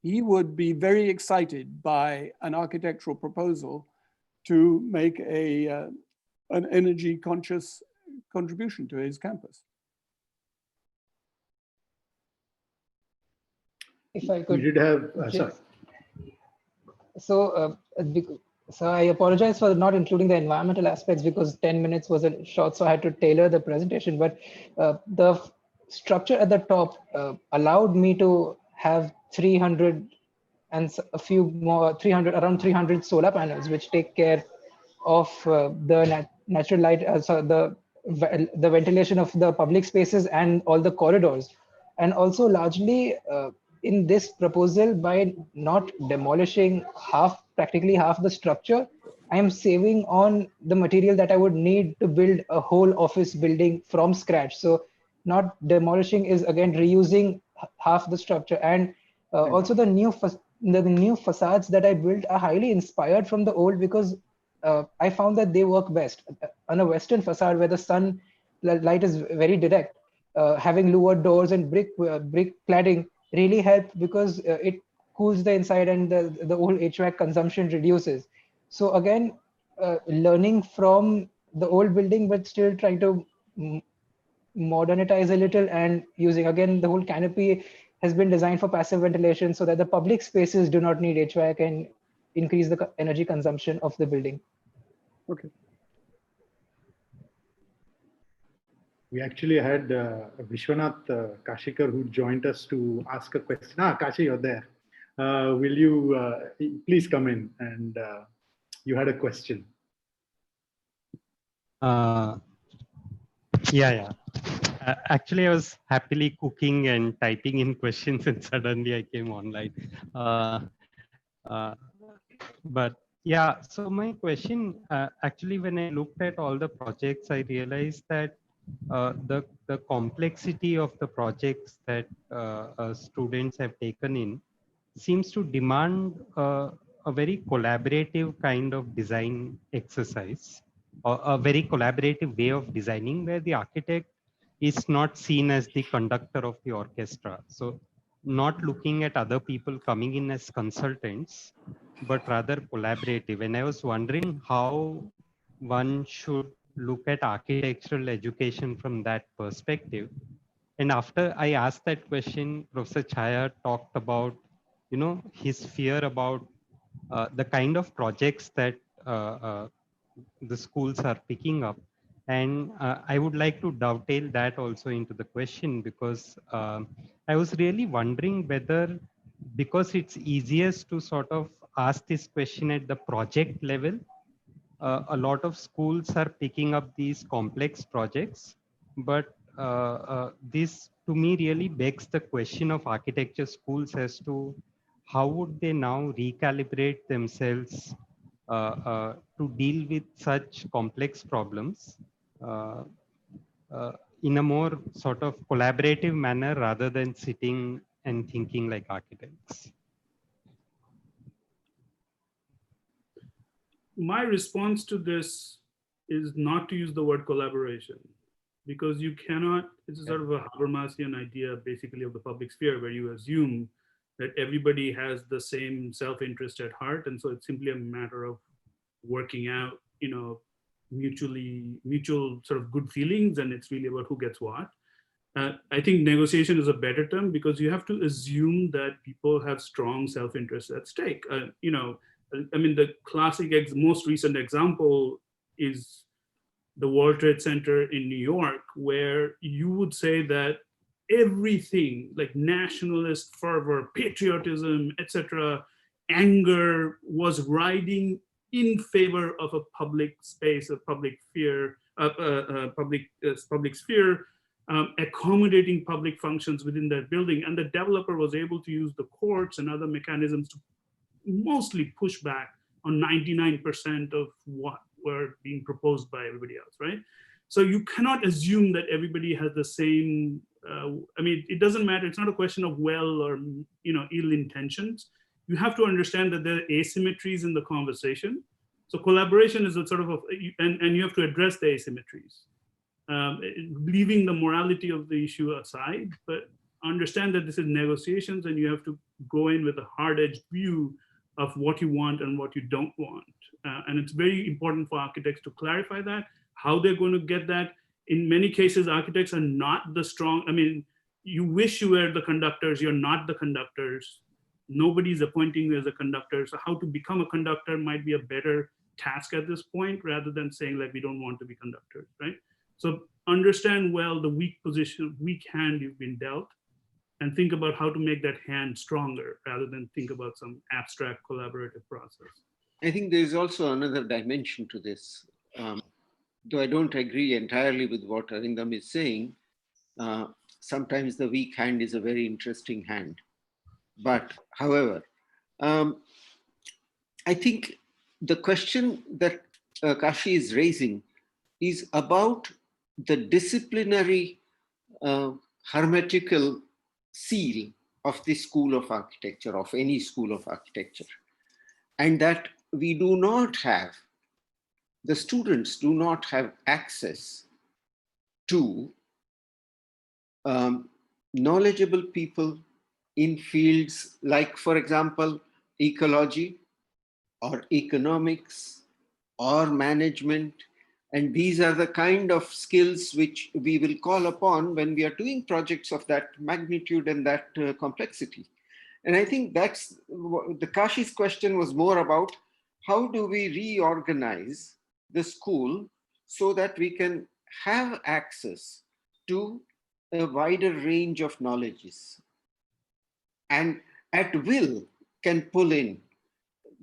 C: he would be very excited by an architectural proposal to make an energy conscious contribution to his campus.
B: If I could,
J: we did have, sorry.
B: So I apologize for not including the environmental aspects because 10 minutes was a short, so I had to tailor the presentation. But the structure at the top allowed me to have 300 and a few more, around 300 solar panels, which take care of the natural light, so the ventilation of the public spaces and all the corridors. And also largely in this proposal, by not demolishing practically half the structure, I am saving on the material that I would need to build a whole office building from scratch. So not demolishing is again reusing half the structure. And also the new facades that I built are highly inspired from the old, because I found that they work best on a Western facade where the sun light is very direct. Having louvered doors and brick cladding really helped because it cools the inside and the old HVAC consumption reduces. So again, learning from the old building, but still trying to modernize a little, and using, again, the whole canopy has been designed for passive ventilation so that the public spaces do not need HVAC and increase the energy consumption of the building.
C: Okay.
J: We actually had Vishwanath Kashikar who joined us to ask a question. Kashi, you're there. Will you please come in, and you had a question.
L: Yeah. Actually, I was happily cooking and typing in questions, and suddenly I came online. But yeah, so my question, actually, when I looked at all the projects, I realized that the complexity of the projects that students have taken in seems to demand a very collaborative kind of design exercise, or a very collaborative way of designing, where the architect is not seen as the conductor of the orchestra. So not looking at other people coming in as consultants, but rather collaborative. And I was wondering how one should look at architectural education from that perspective. And after I asked that question, Professor Chaya talked about, his fear about the kind of projects that the schools are picking up. And I would like to dovetail that also into the question, because I was really wondering whether, because it's easiest to sort of ask this question at the project level, a lot of schools are picking up these complex projects, but this to me really begs the question of architecture schools as to how would they now recalibrate themselves to deal with such complex problems in a more sort of collaborative manner rather than sitting and thinking like architects?
D: My response to this is not to use the word collaboration, because you cannot, it's a sort of a Habermasian idea basically of the public sphere, where you assume that everybody has the same self-interest at heart. And so it's simply a matter of working out, mutual sort of good feelings, and it's really about who gets what. I think negotiation is a better term, because you have to assume that people have strong self-interest at stake. I mean, the classic, most recent example is the World Trade Center in New York, where you would say that everything like nationalist fervor, patriotism, etc., anger was riding in favor of a public space, a public sphere, public sphere, accommodating public functions within that building. And the developer was able to use the courts and other mechanisms to mostly push back on 99% of what were being proposed by everybody else, right? So you cannot assume that everybody has the same, I mean, it doesn't matter. It's not a question of well or ill intentions. You have to understand that there are asymmetries in the conversation. So collaboration is a sort of, and you have to address the asymmetries. Leaving the morality of the issue aside, but understand that this is negotiations, and you have to go in with a hard-edged view of what you want and what you don't want. And it's very important for architects to clarify that, how they're going to get that. In many cases, architects are not the strong, I mean, you wish you were the conductors, you're not the conductors. Nobody's appointing you as a conductor. So how to become a conductor might be a better task at this point, rather than saying like, we don't want to be conductors, right? So understand well the weak position, weak hand you've been dealt, and think about how to make that hand stronger, rather than think about some abstract collaborative process.
G: I think there's also another dimension to this. Though I don't agree entirely with what Arindam is saying, sometimes the weak hand is a very interesting hand. But however, I think the question that Kashi is raising is about the disciplinary hermetical seal of the school of architecture, of any school of architecture. And that we do not have, the students do not have access to knowledgeable people in fields like, for example, ecology or economics or management. And these are the kind of skills which we will call upon when we are doing projects of that magnitude and that complexity. And I think that's the Kashi's question was more about how do we reorganize the school so that we can have access to a wider range of knowledges and at will can pull in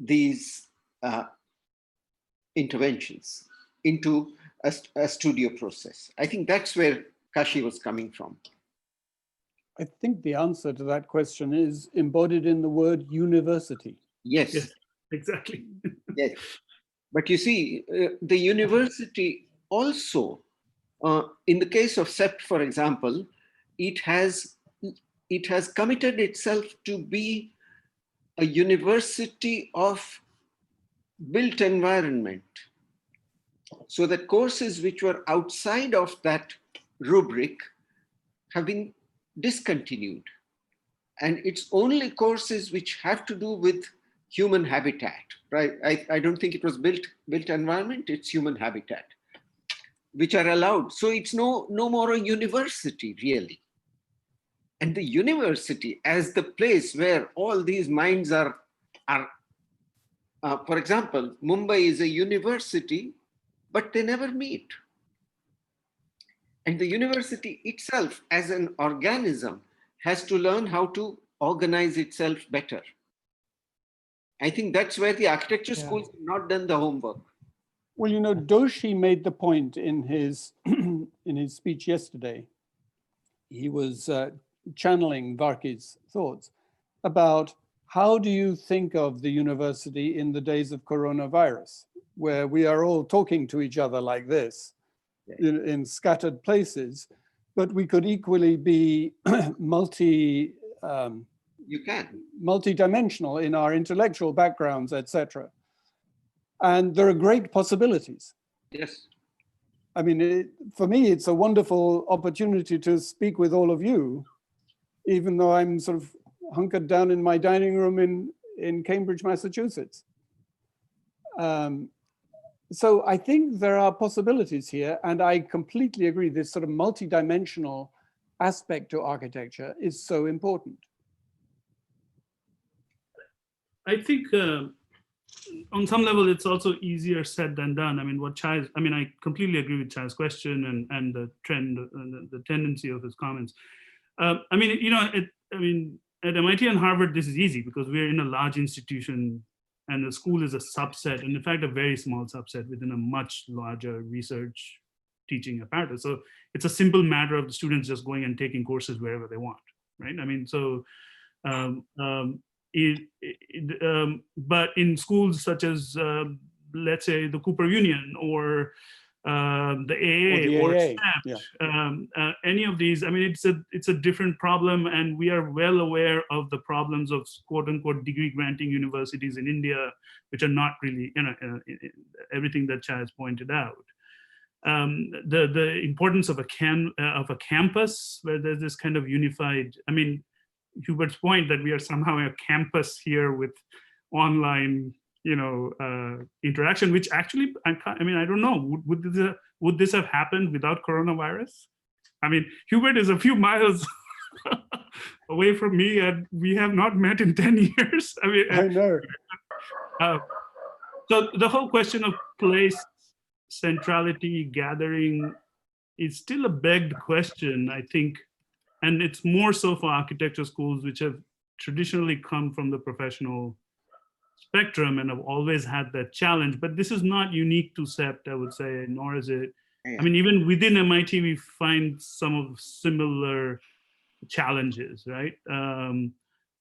G: these interventions into a studio process. I think that's where Kashi was coming from.
C: I think the answer to that question is embodied in the word university.
G: Yes.
D: Yes, exactly.
G: Yes. But you see, the university also, in the case of CEPT, for example, it has committed itself to be a university of built environment. So that courses which were outside of that rubric have been discontinued. And it's only courses which have to do with human habitat, right? I don't think it was built environment, it's human habitat, which are allowed. So it's no more a university, really. And the university as the place where all these minds are for example, Mumbai is a university, but they never meet. And the university itself as an organism has to learn how to organize itself better. I think that's where the architecture schools have not done the homework.
C: Well, you know, Doshi made the point in his in his speech yesterday. He was channeling Varkey's thoughts about how do you think of the university in the days of coronavirus, where we are all talking to each other like this in scattered places, but we could equally be multi-dimensional in our intellectual backgrounds, etc. And there are great possibilities.
G: Yes.
C: I mean, for me, it's a wonderful opportunity to speak with all of you, even though I'm sort of hunkered down in my dining room in Cambridge, Massachusetts. So I think there are possibilities here, and I completely agree. This sort of multi-dimensional aspect to architecture is so important.
D: I think on some level, it's also easier said than done. I mean, I completely agree with Chai's question and the trend, the tendency of his comments. I mean, you know, at MIT and Harvard, this is easy because we're in a large institution and the school is a subset, and in fact, a very small subset within a much larger research teaching apparatus. So it's a simple matter of the students just going and taking courses wherever they want, right? I mean, so, but in schools such as, let's say, the Cooper Union or the AA or SNAP, any of these, I mean, it's a different problem, and we are well aware of the problems of quote unquote degree granting universities in India, which are not really, you know, everything that Chai has pointed out. The importance of a campus where there's this kind of unified, I mean, Hubert's point that we are somehow a campus here with online, you know, interaction, which actually, I mean, I don't know, would this have happened without coronavirus? I mean, Hubert is a few miles away from me and we have not met in 10 years. I mean,
C: I know.
D: So the whole question of place, centrality, gathering is still a begged question, I think. And it's more so for architecture schools, which have traditionally come from the professional spectrum and have always had that challenge. But this is not unique to CEPT, I would say, nor is it. I mean, even within MIT, we find some of similar challenges, right?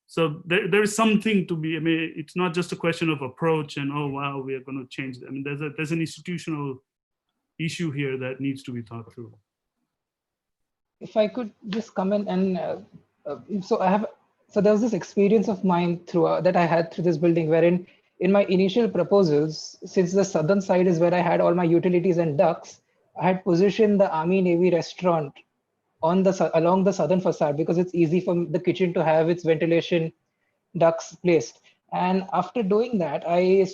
D: So there is something to be, I mean, it's not just a question of approach and, oh, wow, we are going to change. I mean, there's an institutional issue here that needs to be thought through.
B: If I could just come in and so there was this experience of mine that I had through this building, wherein in my initial proposals, since the southern side is where I had all my utilities and ducts, I had positioned the Army Navy restaurant on along the southern facade because it's easy for the kitchen to have its ventilation ducts placed. And after doing that, I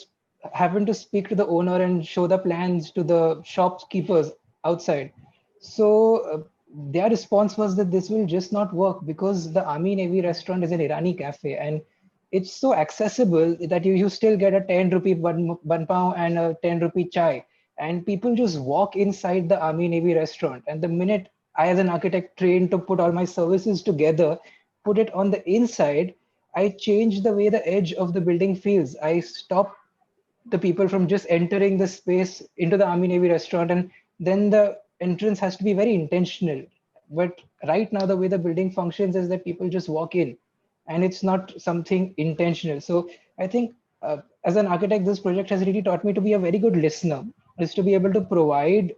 B: happened to speak to the owner and show the plans to the shopkeepers outside. So their response was that this will just not work because the Army Navy restaurant is an Irani cafe and it's so accessible that you still get a 10 rupee bun pav and a 10 rupee chai. And people just walk inside the Army Navy restaurant. And the minute I, as an architect trained to put all my services together, put it on the inside, I changed the way the edge of the building feels. I stop the people from just entering the space into the Army Navy restaurant, and then the entrance has to be very intentional. But right now, the way the building functions is that people just walk in and it's not something intentional. So I think as an architect, this project has really taught me to be a very good listener, is to be able to provide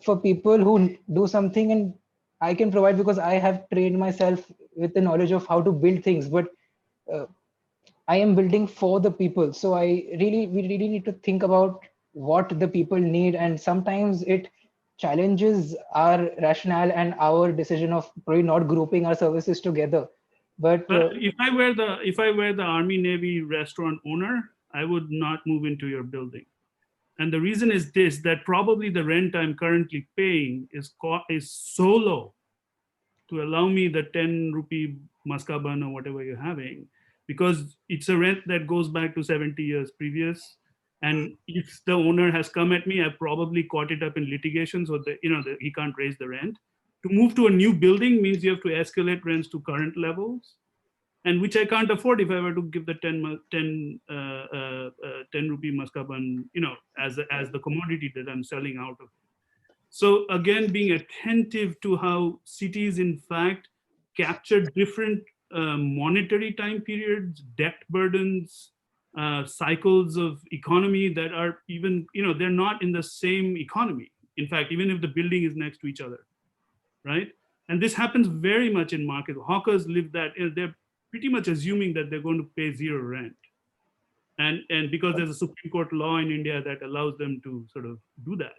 B: for people who do something, and I can provide because I have trained myself with the knowledge of how to build things, but I am building for the people. So we really need to think about what the people need. And sometimes it challenges our rationale and our decision of probably not grouping our services together. But
D: if I were the Army Navy restaurant owner, I would not move into your building. And the reason is this, that probably the rent I'm currently paying is so low to allow me the 10 rupee maskaban or whatever you're having, because it's a rent that goes back to 70 years previous. And if the owner has come at me, I've probably caught it up in litigation, so that he can't raise the rent. To move to a new building means you have to escalate rents to current levels, and which I can't afford if I were to give the 10 rupee maskaban, as the commodity that I'm selling out of. So again, being attentive to how cities, in fact, capture different monetary time periods, debt burdens, cycles of economy that are even, they're not in the same economy. In fact, even if the building is next to each other, right? And this happens very much in market. Hawkers live that, they're pretty much assuming that they're going to pay zero rent. And because there's a Supreme Court law in India that allows them to sort of do that.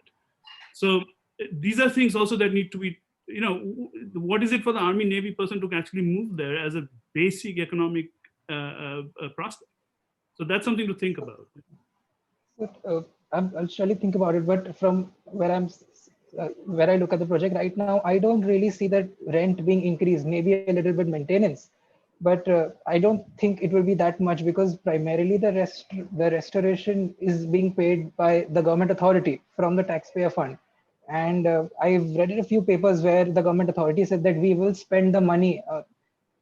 D: So these are things also that need to be, what is it for the Army Navy person to actually move there as a basic economic prospect? So that's something to think about.
B: But, I'll surely think about it, but from where where I look at the project right now, I don't really see that rent being increased, maybe a little bit maintenance, but I don't think it will be that much, because primarily the restoration is being paid by the government authority from the taxpayer fund. And I've read a few papers where the government authority said that we will spend the money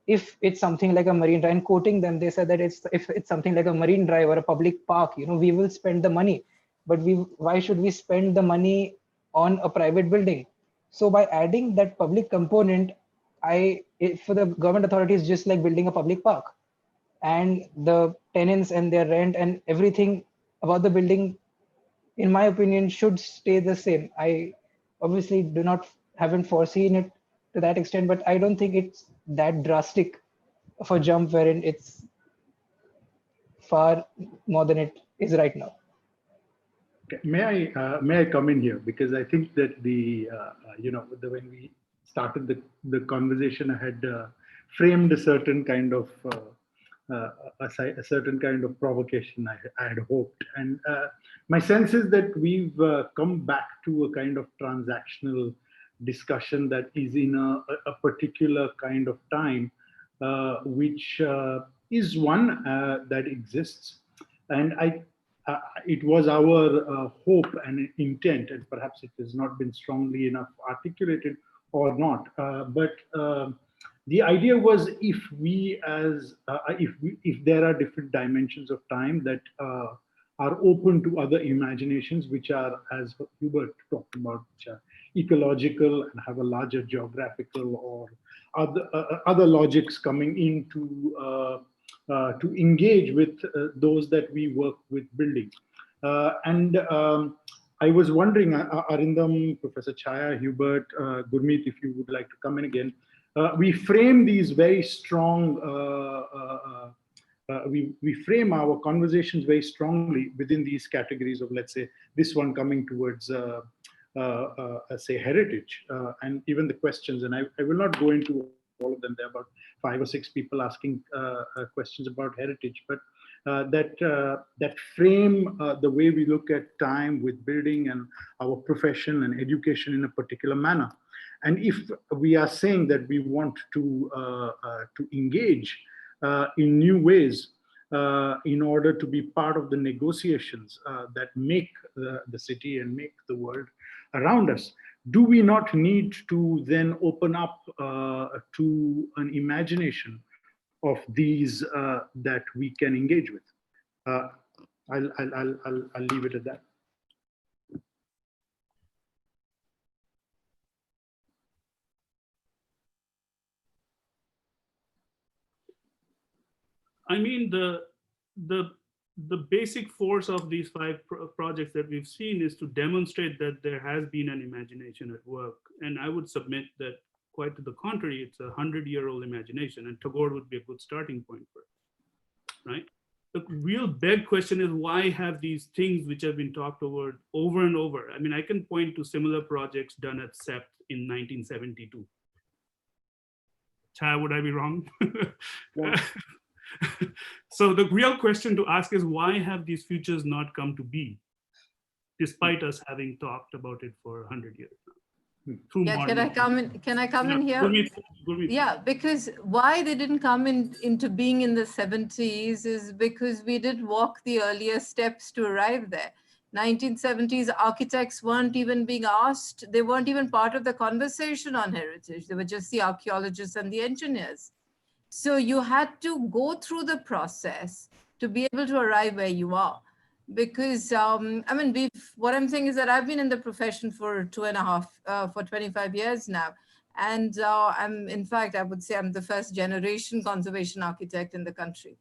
B: if it's something like a marine drive. And quoting them, they said that if it's something like a marine drive or a public park, we will spend the money. But why should we spend the money on a private building? So by adding that public component, for the government authority, is just like building a public park, and the tenants and their rent and everything about the building, in my opinion, should stay the same. I obviously haven't foreseen it to that extent, but I don't think it's that drastic of a jump wherein it's far more than it is right now.
J: Okay. May I come in here, because I think that when we started the conversation, I had framed a certain kind of provocation I had hoped, and my sense is that we've come back to a kind of transactional discussion that is in a particular kind of time, which is one that exists, and it was our hope and intent, and perhaps it has not been strongly enough articulated or not, but the idea was, if there are different dimensions of time that are open to other imaginations, which are, as Hubert talked about, which are ecological and have a larger geographical or other logics coming in to engage with those that we work with building. I was wondering, Arindam, Professor Chaya, Hubert, Gurmeet, if you would like to come in again. We frame these very strong, we frame our conversations very strongly within these categories of, let's say, this one coming towards, say, heritage, and even the questions, and I will not go into all of them. There are about 5 or 6 people asking questions about heritage, but that frame the way we look at time with building and our profession and education in a particular manner. And if we are saying that we want to engage in new ways in order to be part of the negotiations that make the city and make the world around us, do we not need to then open up to an imagination of these that we can engage with? I'll leave it at that.
D: I mean, the basic force of these 5 projects that we've seen is to demonstrate that there has been an imagination at work. And I would submit that, quite to the contrary, it's a 100-year-old imagination, and Tagore would be a good starting point for it, right? The real big question is, why have these things which have been talked over and over? I mean, I can point to similar projects done at CEPT in 1972. Chaya, would I be wrong? Yeah. So the real question to ask is, why have these futures not come to be, despite us having talked about it for 100 years now?
K: Yeah, can I come in? Can I come in here?
D: Gurmeet.
K: Yeah, because why they didn't come into being in the 70s is because we did walk the earlier steps to arrive there. 1970s, architects weren't even being asked. They weren't even part of the conversation on heritage. They were just the archaeologists and the engineers. So you had to go through the process to be able to arrive where you are. Because, I mean, what I'm saying is that I've been in the profession for 25 years now. And in fact, I would say I'm the first generation conservation architect in the country.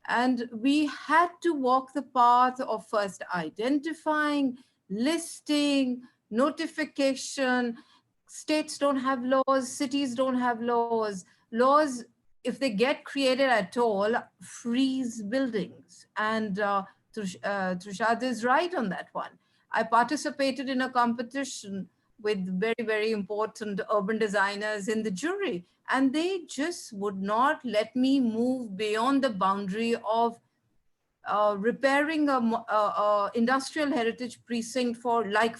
K: And we had to walk the path of first identifying, listing, notification. States don't have laws, cities don't have laws. Laws, if they get created at all, freeze buildings. And Trishad is right on that one. I participated in a competition with very, very important urban designers in the jury, and they just would not let me move beyond the boundary of repairing a industrial heritage precinct for like.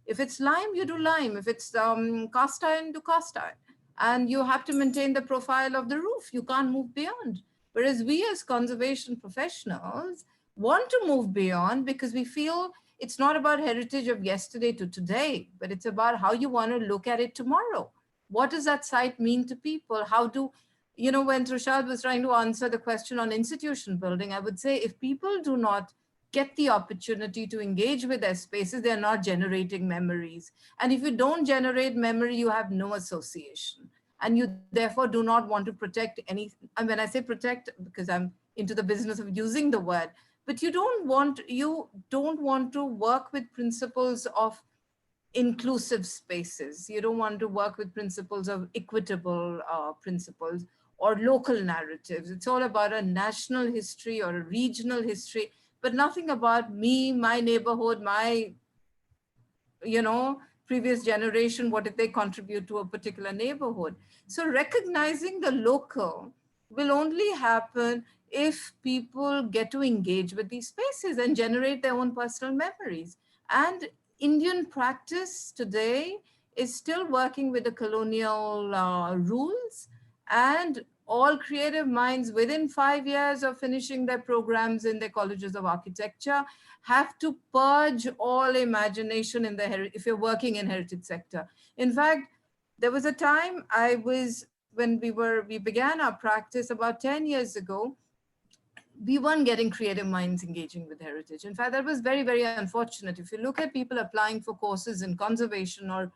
K: If it's lime, you do lime. If it's cast iron, do cast iron. And you have to maintain the profile of the roof. You can't move beyond. Whereas we as conservation professionals want to move beyond because we feel it's not about heritage of yesterday to today, but it's about how you want to look at it tomorrow. What does that site mean to people? How do, you know, when Trishad was trying to answer the question on institution building, I would say if people do not get the opportunity to engage with their spaces, they're not generating memories. And if you don't generate memory, you have no association. And you therefore do not want to protect any, and when I say protect, because I'm into the business of using the word, but you don't want to work with principles of inclusive spaces. You don't want to work with principles of equitable principles or local narratives. It's all about a national history or a regional history, but nothing about me, my neighborhood, my, you know, previous generation, what did they contribute to a particular neighborhood? So recognizing the local will only happen if people get to engage with these spaces and generate their own personal memories. And Indian practice today is still working with the colonial rules, and all creative minds within 5 years of finishing their programs in their colleges of architecture have to purge all imagination in the if you're working in heritage sector. In fact, there was a time when we began our practice about 10 years ago, we weren't getting creative minds engaging with heritage. In fact, that was very, very unfortunate. If you look at people applying for courses in conservation or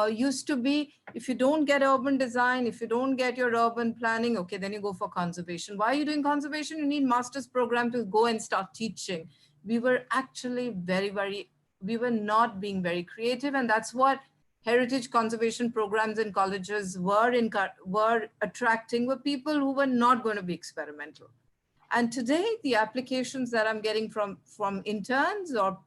K: used to be, if you don't get urban design, if you don't get your urban planning, okay, then you go for conservation. Why are you doing conservation? You need master's program to go and start teaching. We were actually we were not being very creative, and that's what heritage conservation programs in colleges were attracting, were people who were not going to be experimental. And today, the applications that I'm getting from interns or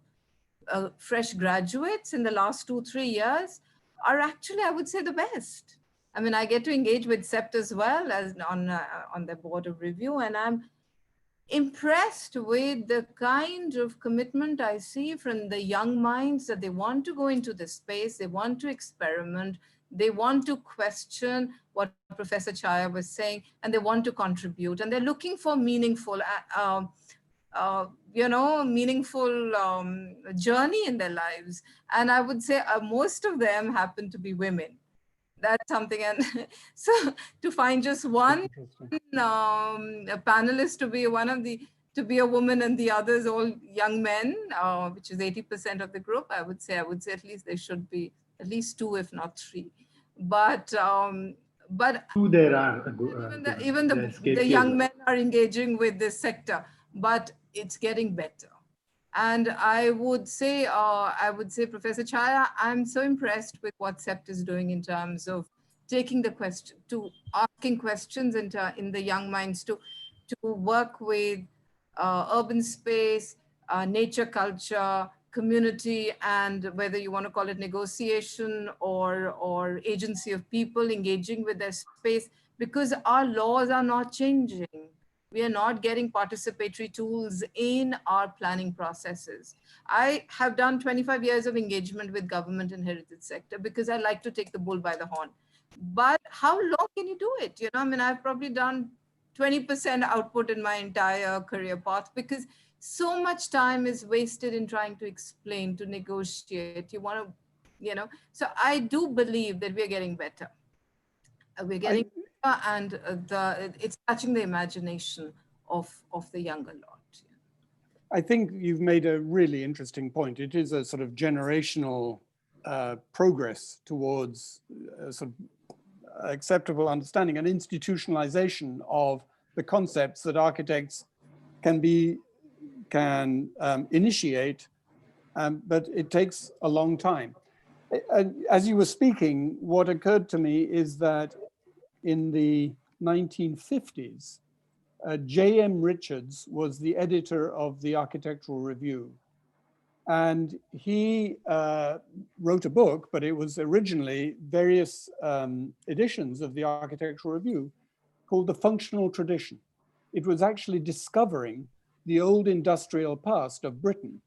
K: fresh graduates in the last 2-3 years are actually, I would say, the best. I mean, I get to engage with CEPT as well as on the board of review, and I'm impressed with the kind of commitment I see from the young minds that they want to go into this space, they want to experiment, they want to question what Professor Chaya was saying, and they want to contribute, and they're looking for meaningful, meaningful journey in their lives. And I would say most of them happen to be women. That's something. And so to find just one a panelist to be a woman and the others all young men, which is 80% of the group, I would say at least there should be at least 2, if not 3. But
J: two there are
K: even the young men are engaging with this sector, but it's getting better. And I would say, Professor Chaya, I'm so impressed with what CEPT is doing in terms of taking the question, to asking questions in the young minds, to work with urban space, nature, culture, community, and whether you want to call it negotiation or agency of people engaging with their space, because our laws are not changing. We are not getting participatory tools in our planning processes. I have done 25 years of engagement with government and heritage sector because I like to take the bull by the horn. But how long can you do it? You know, I mean, I've probably done 20% output in my entire career path because so much time is wasted in trying to explain, to negotiate. You want to, you know, so I do believe that we're getting better. We're getting better, and it's touching the imagination of the younger lot.
C: I think you've made a really interesting point. It is a sort of generational progress towards sort of acceptable understanding and institutionalization of the concepts that architects can initiate, but it takes a long time. As you were speaking, what occurred to me is that in the 1950s, J.M. Richards was the editor of the Architectural Review. And he wrote a book, but it was originally various editions of the Architectural Review called The Functional Tradition. It was actually discovering the old industrial past of Britain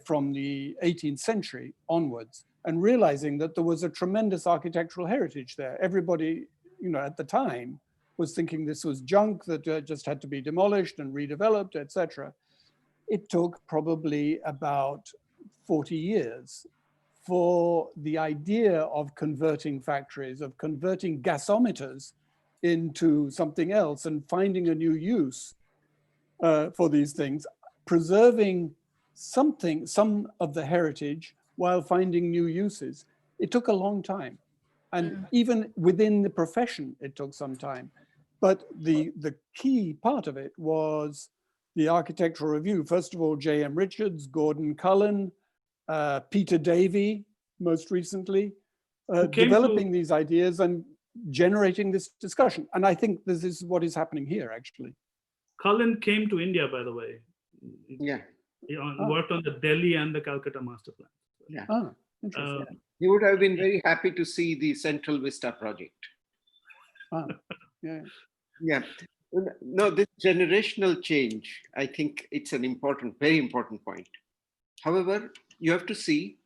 C: from the 18th century onwards, and realizing that there was a tremendous architectural heritage there. Everybody, at the time was thinking this was junk that just had to be demolished and redeveloped, etc. It took probably about 40 years for the idea of converting factories, of converting gasometers into something else and finding a new use for these things, preserving some of the heritage while finding new uses. It took a long time. And even within the profession, it took some time. But the key part of it was the Architectural Review. First of all, J.M. Richards, Gordon Cullen, Peter Davey, most recently, developing these ideas and generating this discussion. And I think this is what is happening here, actually.
D: Cullen came to India, by the way.
G: Yeah.
D: He worked on the Delhi and the Calcutta master plan.
G: Yeah.
C: Interesting.
G: He would have been very happy to see the Central Vista project.
C: Yeah.
G: Yeah. No, this generational change, I think it's an important, very important point. However, you have to see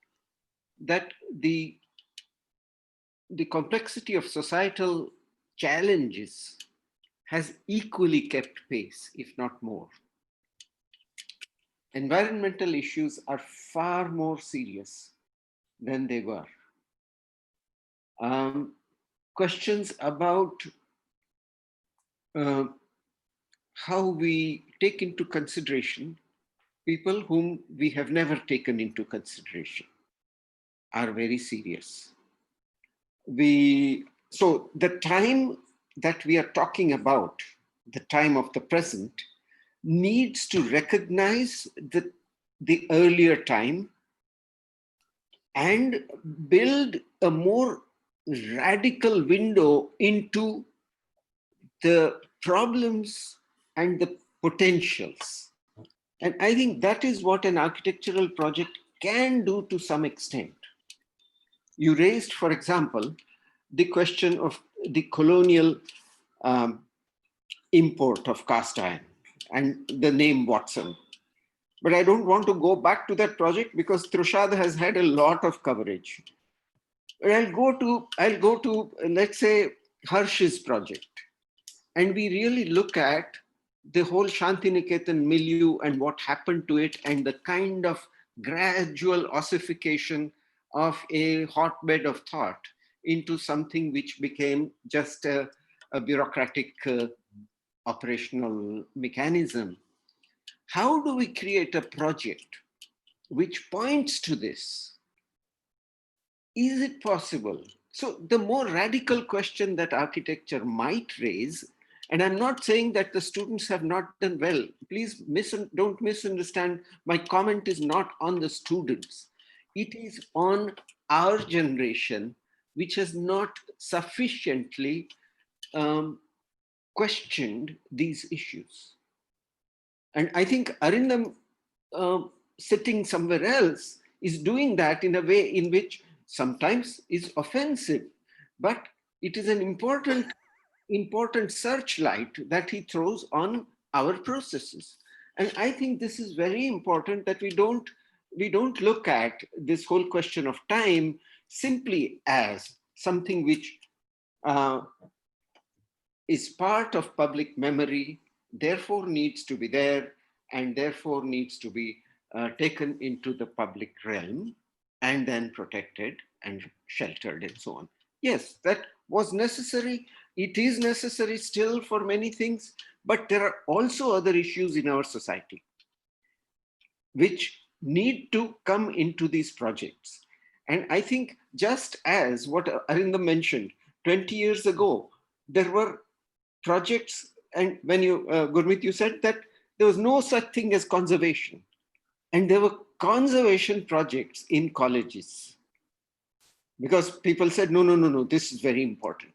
G: that the complexity of societal challenges has equally kept pace, if not more. Environmental issues are far more serious than they were. Questions about how we take into consideration people whom we have never taken into consideration are very serious. So the time that we are talking about, the time of the present, needs to recognize the earlier time and build a more radical window into the problems and the potentials. And I think that is what an architectural project can do to some extent. You raised, for example, the question of the colonial import of cast iron and the name Watson. But I don't want to go back to that project because Trushad has had a lot of coverage. But I'll go to let's say Harsh's project, and we really look at the whole Shanti Niketan milieu and what happened to it and the kind of gradual ossification of a hotbed of thought into something which became just a bureaucratic operational mechanism. How do we create a project which points to this? Is it possible? So the more radical question that architecture might raise, and I'm not saying that the students have not done well. Please don't misunderstand. My comment is not on the students. It is on our generation, which has not sufficiently questioned these issues. And I think Arindam, sitting somewhere else, is doing that in a way in which sometimes is offensive, but it is an important searchlight that he throws on our processes. And I think this is very important, that we don't look at this whole question of time simply as something which is part of public memory, therefore needs to be there, and therefore needs to be taken into the public realm and then protected and sheltered and so on. Yes, that was necessary. It is necessary still for many things, but there are also other issues in our society which need to come into these projects. And I think just as what Arindam mentioned, 20 years ago, there were projects, and when you, Gurmeet, you said that there was no such thing as conservation. And there were conservation projects in colleges because people said, no, this is very important.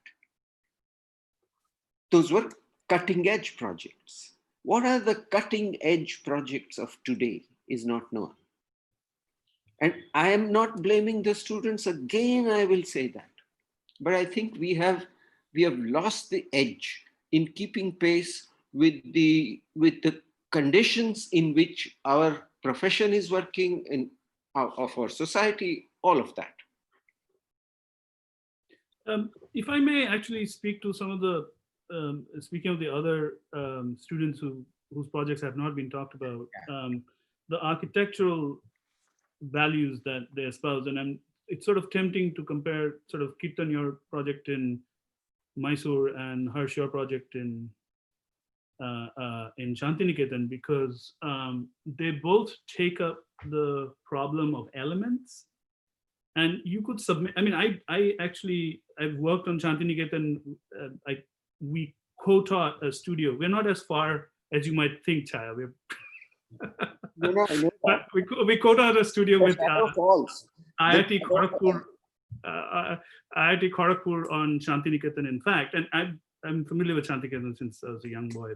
G: Those were cutting edge projects. What are the cutting edge projects of today is not known. And I am not blaming the students. Again, I will say that. But I think we have lost the edge in keeping pace with the conditions in which our profession is working, in of our society, all of that.
D: If I may actually speak to some of the, speaking of the other students whose projects have not been talked about, the architectural values that they espouse, and it's sort of tempting to compare sort of Kirtan, your project in Mysore, and Harsh, your project in Shanti Niketan, because they both take up the problem of elements. And you could submit, I mean, I've worked on Shanti Niketan, we co-taught a studio. We're not as far as you might think, Chaya. We're but we co-taught a studio with IIT Kharagpur on Shanti Niketan, in fact, and I'm familiar with Shanti Niketan since I was a young boy,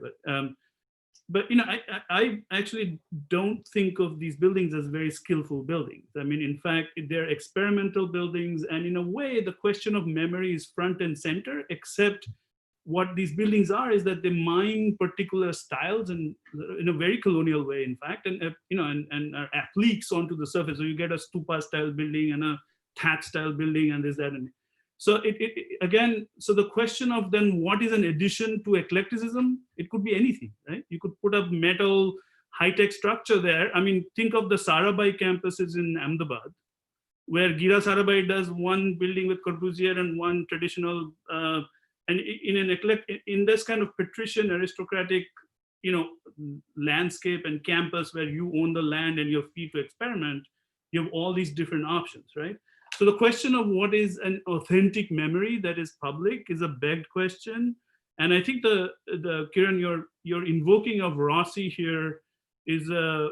D: but you know, I actually don't think of these buildings as very skillful buildings. I mean, in fact, they're experimental buildings, and in a way, the question of memory is front and center, except what these buildings are is that they mine particular styles, and in a very colonial way, in fact, and you know, and are appliques onto the surface. So you get a stupa style building and a thatch style building, and this, that, and so again, so the question of then what is an addition to eclecticism? It could be anything, right? You could put up metal high-tech structure there. I mean, think of the Sarabhai campuses in Ahmedabad, where Gira Sarabhai does one building with Corbusier and one traditional, and in this kind of patrician aristocratic, you know, landscape and campus where you own the land and you're free to experiment, you have all these different options, right? So the question of what is an authentic memory that is public is a begged question. And I think the Kiran, your invoking of Rossi here is a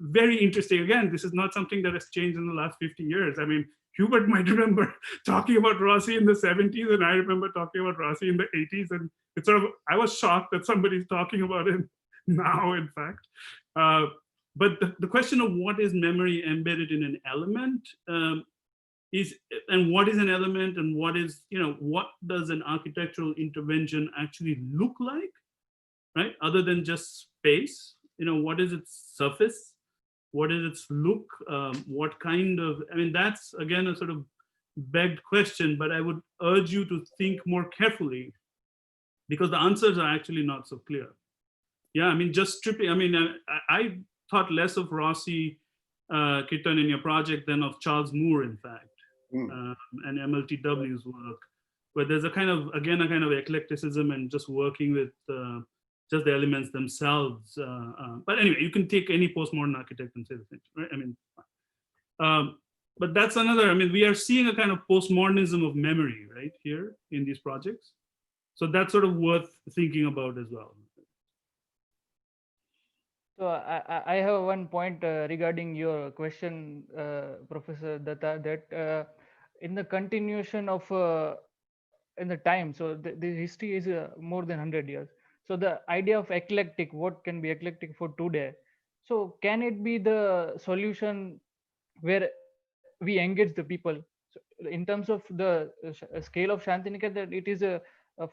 D: very interesting, again, this is not something that has changed in the last 50 years. I mean, Hubert might remember talking about Rossi in the 70s, and I remember talking about Rossi in the 80s. And it's sort of, I was shocked that somebody's talking about it now, in fact. But the question of what is memory embedded in an element and what is an element, and what is, you know, what does an architectural intervention actually look like, right? Other than just space, you know, what is its surface? What is its look? What kind of, I mean, that's again a sort of begged question, but I would urge you to think more carefully, because the answers are actually not so clear. Yeah, I mean, just stripping, I mean, I thought less of Rossi, Kirtan, in your project than of Charles Moore, in fact, and MLTW's work, where there's a kind of, again, a kind of eclecticism and just working with just the elements themselves. But anyway, you can take any postmodern architect and say the same, right? I mean, but that's another, I mean, we are seeing a kind of postmodernism of memory, right, here in these projects. So that's sort of worth thinking about as well.
F: So I have one point regarding your question, Professor Dutta, that in the continuation of in the time, so the history is more than 100 years. So the idea of eclectic, what can be eclectic for today? So can it be the solution where we engage the people? So in terms of the scale of Shanti Niketan, it is a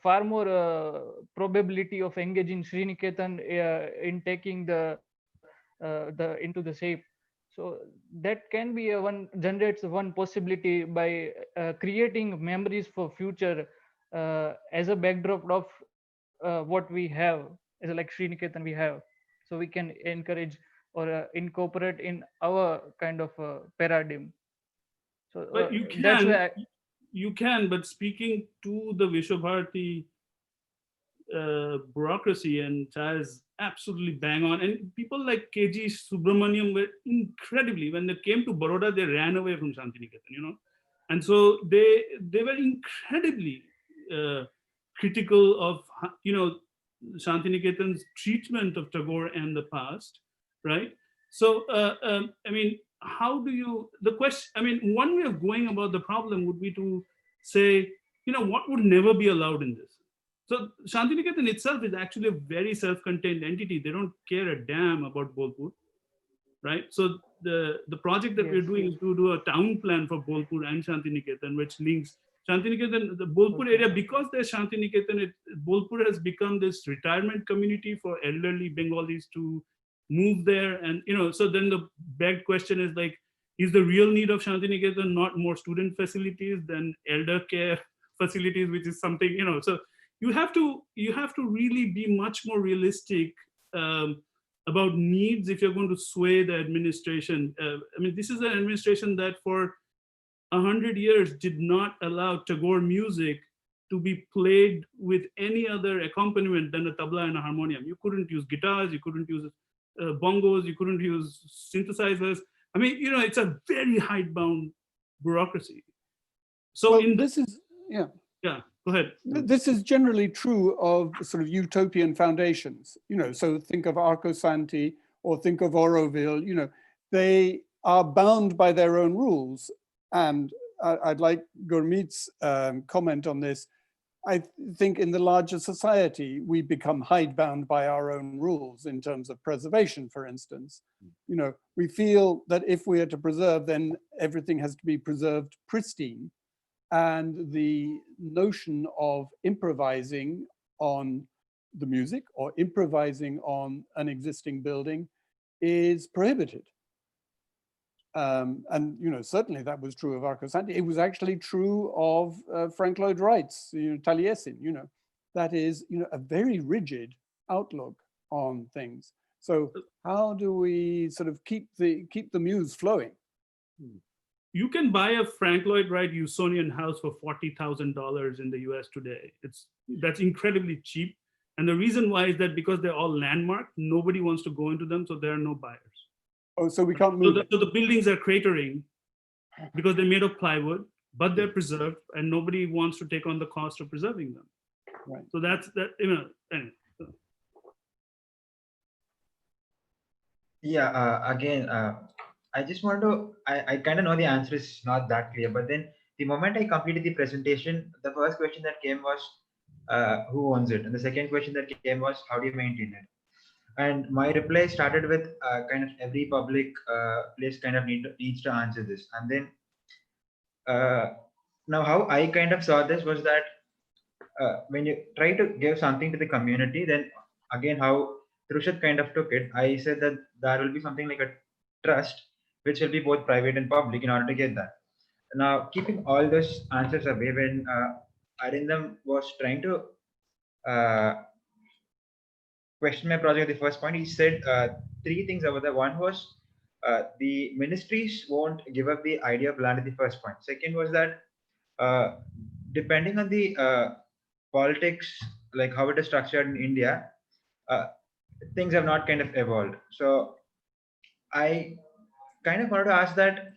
F: far more probability of engaging Sri Niketan in taking the into the shape. So that can be generates one possibility by creating memories for future as a backdrop of what we have, as like Sri Niketan we have. So we can encourage or incorporate in our kind of paradigm. So
D: but you can, but speaking to the Vishwabharati bureaucracy and Chaya's absolutely bang on. And people like KG Subramaniam were incredibly, when they came to Baroda, they ran away from Shanti Niketan, you know. And so they were incredibly critical of, you know, Shanti Niketan's treatment of Tagore and the past, right? So, I mean, how do you, the question, I mean, one way of going about the problem would be to say, you know, what would never be allowed in this? So Shanti Niketan itself is actually a very self-contained entity. They don't care a damn about Bolpur, right? So the project that we're doing is to do a town plan for Bolpur and Shanti Niketan, which links Shanti Niketan, the Bolpur area, because there's Shanti Niketan, Bolpur has become this retirement community for elderly Bengalis to move there. And, you know, so then the big question is like, is the real need of Shanti Niketan not more student facilities than elder care facilities, which is something, you know, so you have to really be much more realistic about needs if you're going to sway the administration. I mean, this is an administration that for 100 years did not allow Tagore music to be played with any other accompaniment than a tabla and a harmonium. You couldn't use guitars, you couldn't use bongos, you couldn't use synthesizers. I mean, you know, it's a very hidebound bureaucracy. So
C: well,
D: in
C: this is, yeah.
D: Yeah, go ahead.
C: This is generally true of sort of utopian foundations, you know, so think of Arco Santi or think of Auroville, you know, they are bound by their own rules. And I'd like Gurmeet's comment on this. I think in the larger society, we become hidebound by our own rules in terms of preservation, for instance. You know, we feel that if we are to preserve, then everything has to be preserved pristine. And the notion of improvising on the music or improvising on an existing building is prohibited. And, you know, certainly that was true of Arco Santi. It was actually true of Frank Lloyd Wright's, you know, Taliesin, you know, that is, you know, a very rigid outlook on things. So how do we sort of keep the muse flowing?
D: You can buy a Frank Lloyd Wright Usonian house for $40,000 in the US today. That's incredibly cheap. And the reason why is that because they're all landmarked, nobody wants to go into them, so there are no buyers.
C: Oh, so we can't move.
D: So the buildings are cratering because they're made of plywood, but they're preserved, and nobody wants to take on the cost of preserving them.
C: Right.
D: So that's that. You know. Anyway.
E: Yeah. Again, I just want to. I kind of know the answer is not that clear, but then the moment I completed the presentation, the first question that came was, who owns it, and the second question that came was, how do you maintain it? And my reply started with kind of every public place kind of needs to answer this. And then now how I kind of saw this was that when you try to give something to the community, then again how Trushat kind of took it, I said that there will be something like a trust, which will be both private and public in order to get that. Now, keeping all those answers away, when Arindam was trying to question my project at the first point, he said three things over there. One was the ministries won't give up the idea of land at the first point. Second was that depending on the politics, like how it is structured in India, things have not kind of evolved. So I kind of wanted to ask that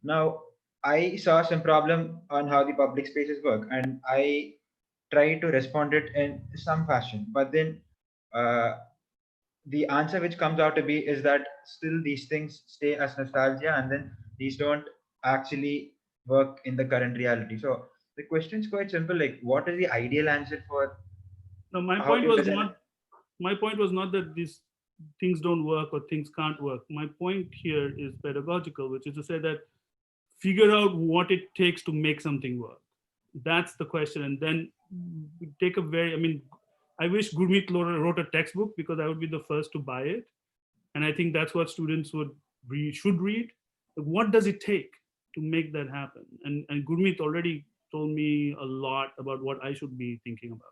E: now I saw some problem on how the public spaces work, and I try to respond it in some fashion, but then the answer which comes out to be is that still these things stay as nostalgia, and then these don't actually work in the current reality. So the question is quite simple, like what is the ideal answer for?
D: No, my point was not that these things don't work or things can't work. My point here is pedagogical, which is to say that figure out what it takes to make something work. That's the question. And then take a I wish Gurmeet wrote a textbook, because I would be the first to buy it. And I think that's what students should read. What does it take to make that happen? And Gurmeet already told me a lot about what I should be thinking about.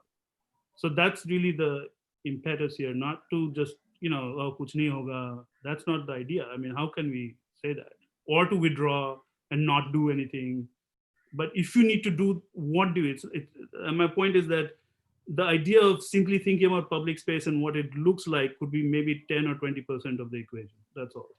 D: So that's really the impetus here, not to just, oh, kuch nahi hoga. That's not the idea. I mean, how can we say that? Or to withdraw and not do anything. But if you need to do, what do it? My point is that the idea of simply thinking about public space and what it looks like could be maybe 10 or 20% of the equation. That's all.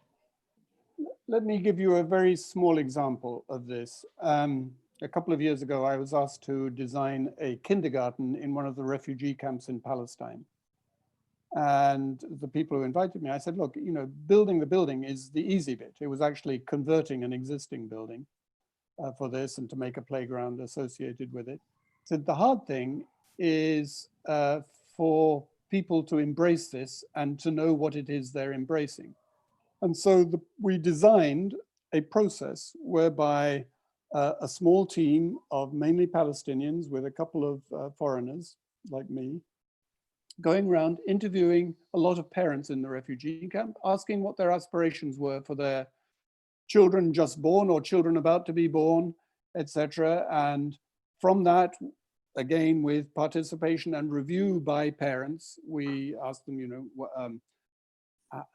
C: Let me give you a very small example of this. A couple of years ago, I was asked to design a kindergarten in one of the refugee camps in Palestine. And the people who invited me, I said, look, you know, building the building is the easy bit. It was actually converting an existing building for this and to make a playground associated with it. So the hard thing is for people to embrace this and to know what it is they're embracing. And so we designed a process whereby a small team of mainly Palestinians with a couple of foreigners like me, going around interviewing a lot of parents in the refugee camp, asking what their aspirations were for their children just born or children about to be born, etc. And from that, again, with participation and review by parents, we asked them, you know,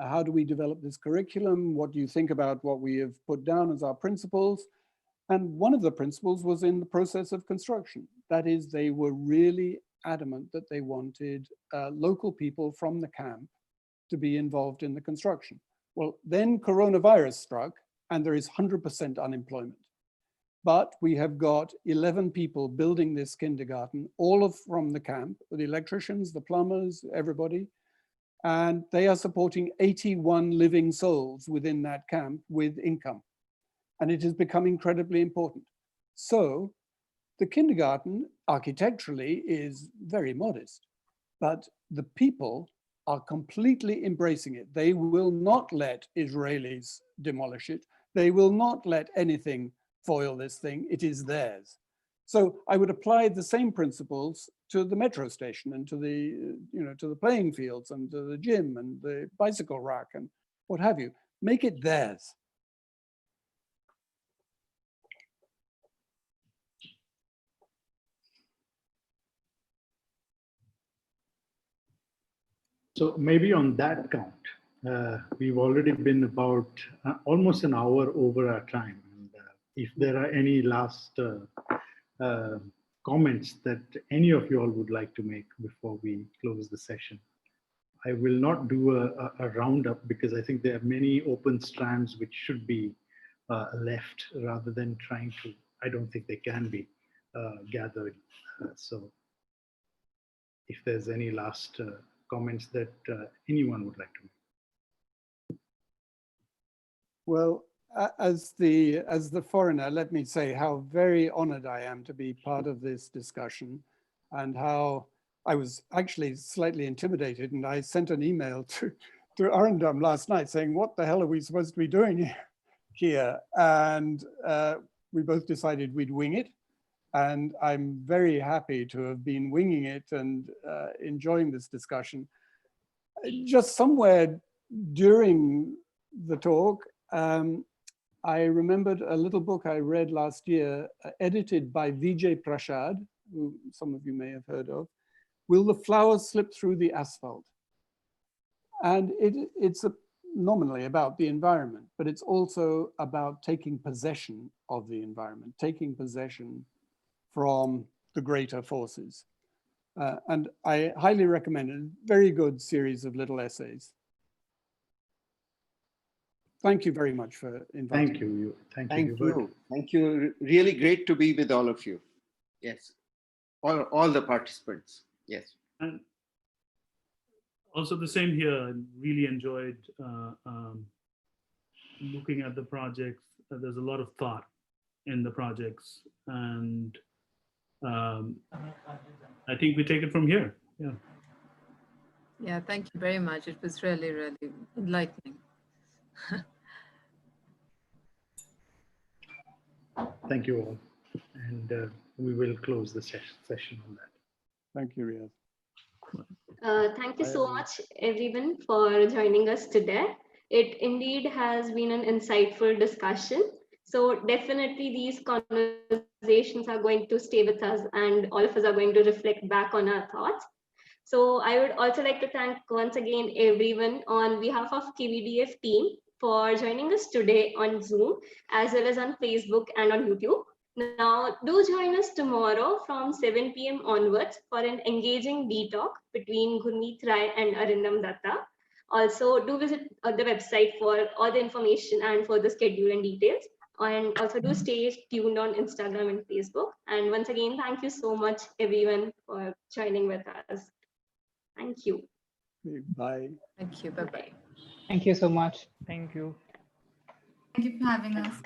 C: how do we develop this curriculum? What do you think about what we have put down as our principles? And one of the principles was in the process of construction. That is, they were really adamant that they wanted local people from the camp to be involved in the construction. Well, then coronavirus struck and there is 100% unemployment. But we have got 11 people building this kindergarten, all from the camp, the electricians, the plumbers, everybody. And they are supporting 81 living souls within that camp with income. And it has become incredibly important. So the kindergarten architecturally is very modest, but the people are completely embracing it. They will not let Israelis demolish it. They will not let anything foil this thing. It is theirs. So I would apply the same principles to the metro station and to the, you know, to the playing fields and to the gym and the bicycle rack and what have you. Make it theirs.
J: So maybe on that count, we've already been about almost an hour over our time. And, if there are any last comments that any of you all would like to make before we close the session, I will not do a roundup because I think there are many open strands which should be left rather than trying to, I don't think they can be gathered. So if there's any last comments that anyone would like to make.
C: Well, as the foreigner, let me say how very honored I am to be part of this discussion and how I was actually slightly intimidated, and I sent an email to Arindam last night saying, what the hell are we supposed to be doing here? And we both decided we'd wing it. And I'm very happy to have been winging it and enjoying this discussion. Just somewhere during the talk, I remembered a little book I read last year, edited by Vijay Prashad, who some of you may have heard of, Will the Flowers Slip Through the Asphalt? And it's nominally about the environment, but it's also about taking possession of the environment, taking possession from the greater forces. And I highly recommend it. Very good series of little essays. Thank you very much for inviting me.
J: Thank you. Thank
G: Thank
J: you.
G: you. Thank you. Really great to be with all of you. Yes. All the participants. Yes.
D: And also the same here. I really enjoyed looking at the projects. There's a lot of thought in the projects, and I think we take it from here. Yeah.
K: Yeah, thank you very much. It was really, really enlightening.
J: Thank you all. And we will close the session on that.
C: Thank you, Riyaz.
A: Thank you so much, everyone, for joining us today. It indeed has been an insightful discussion. So definitely these conversations are going to stay with us, and all of us are going to reflect back on our thoughts. So I would also like to thank once again everyone on behalf of KVDF team for joining us today on Zoom, as well as on Facebook and on YouTube. Now, do join us tomorrow from 7 p.m. onwards for an engaging D-Talk between Gurmeet Rai and Arindam Dutta. Also, do visit the website for all the information and for the schedule and details. And also do stay tuned on Instagram and Facebook. And once again, thank you so much, everyone, for joining with us. Thank you.
C: Bye.
K: Thank you. Bye-bye.
B: Thank you so much.
F: Thank you.
H: Thank you for having us.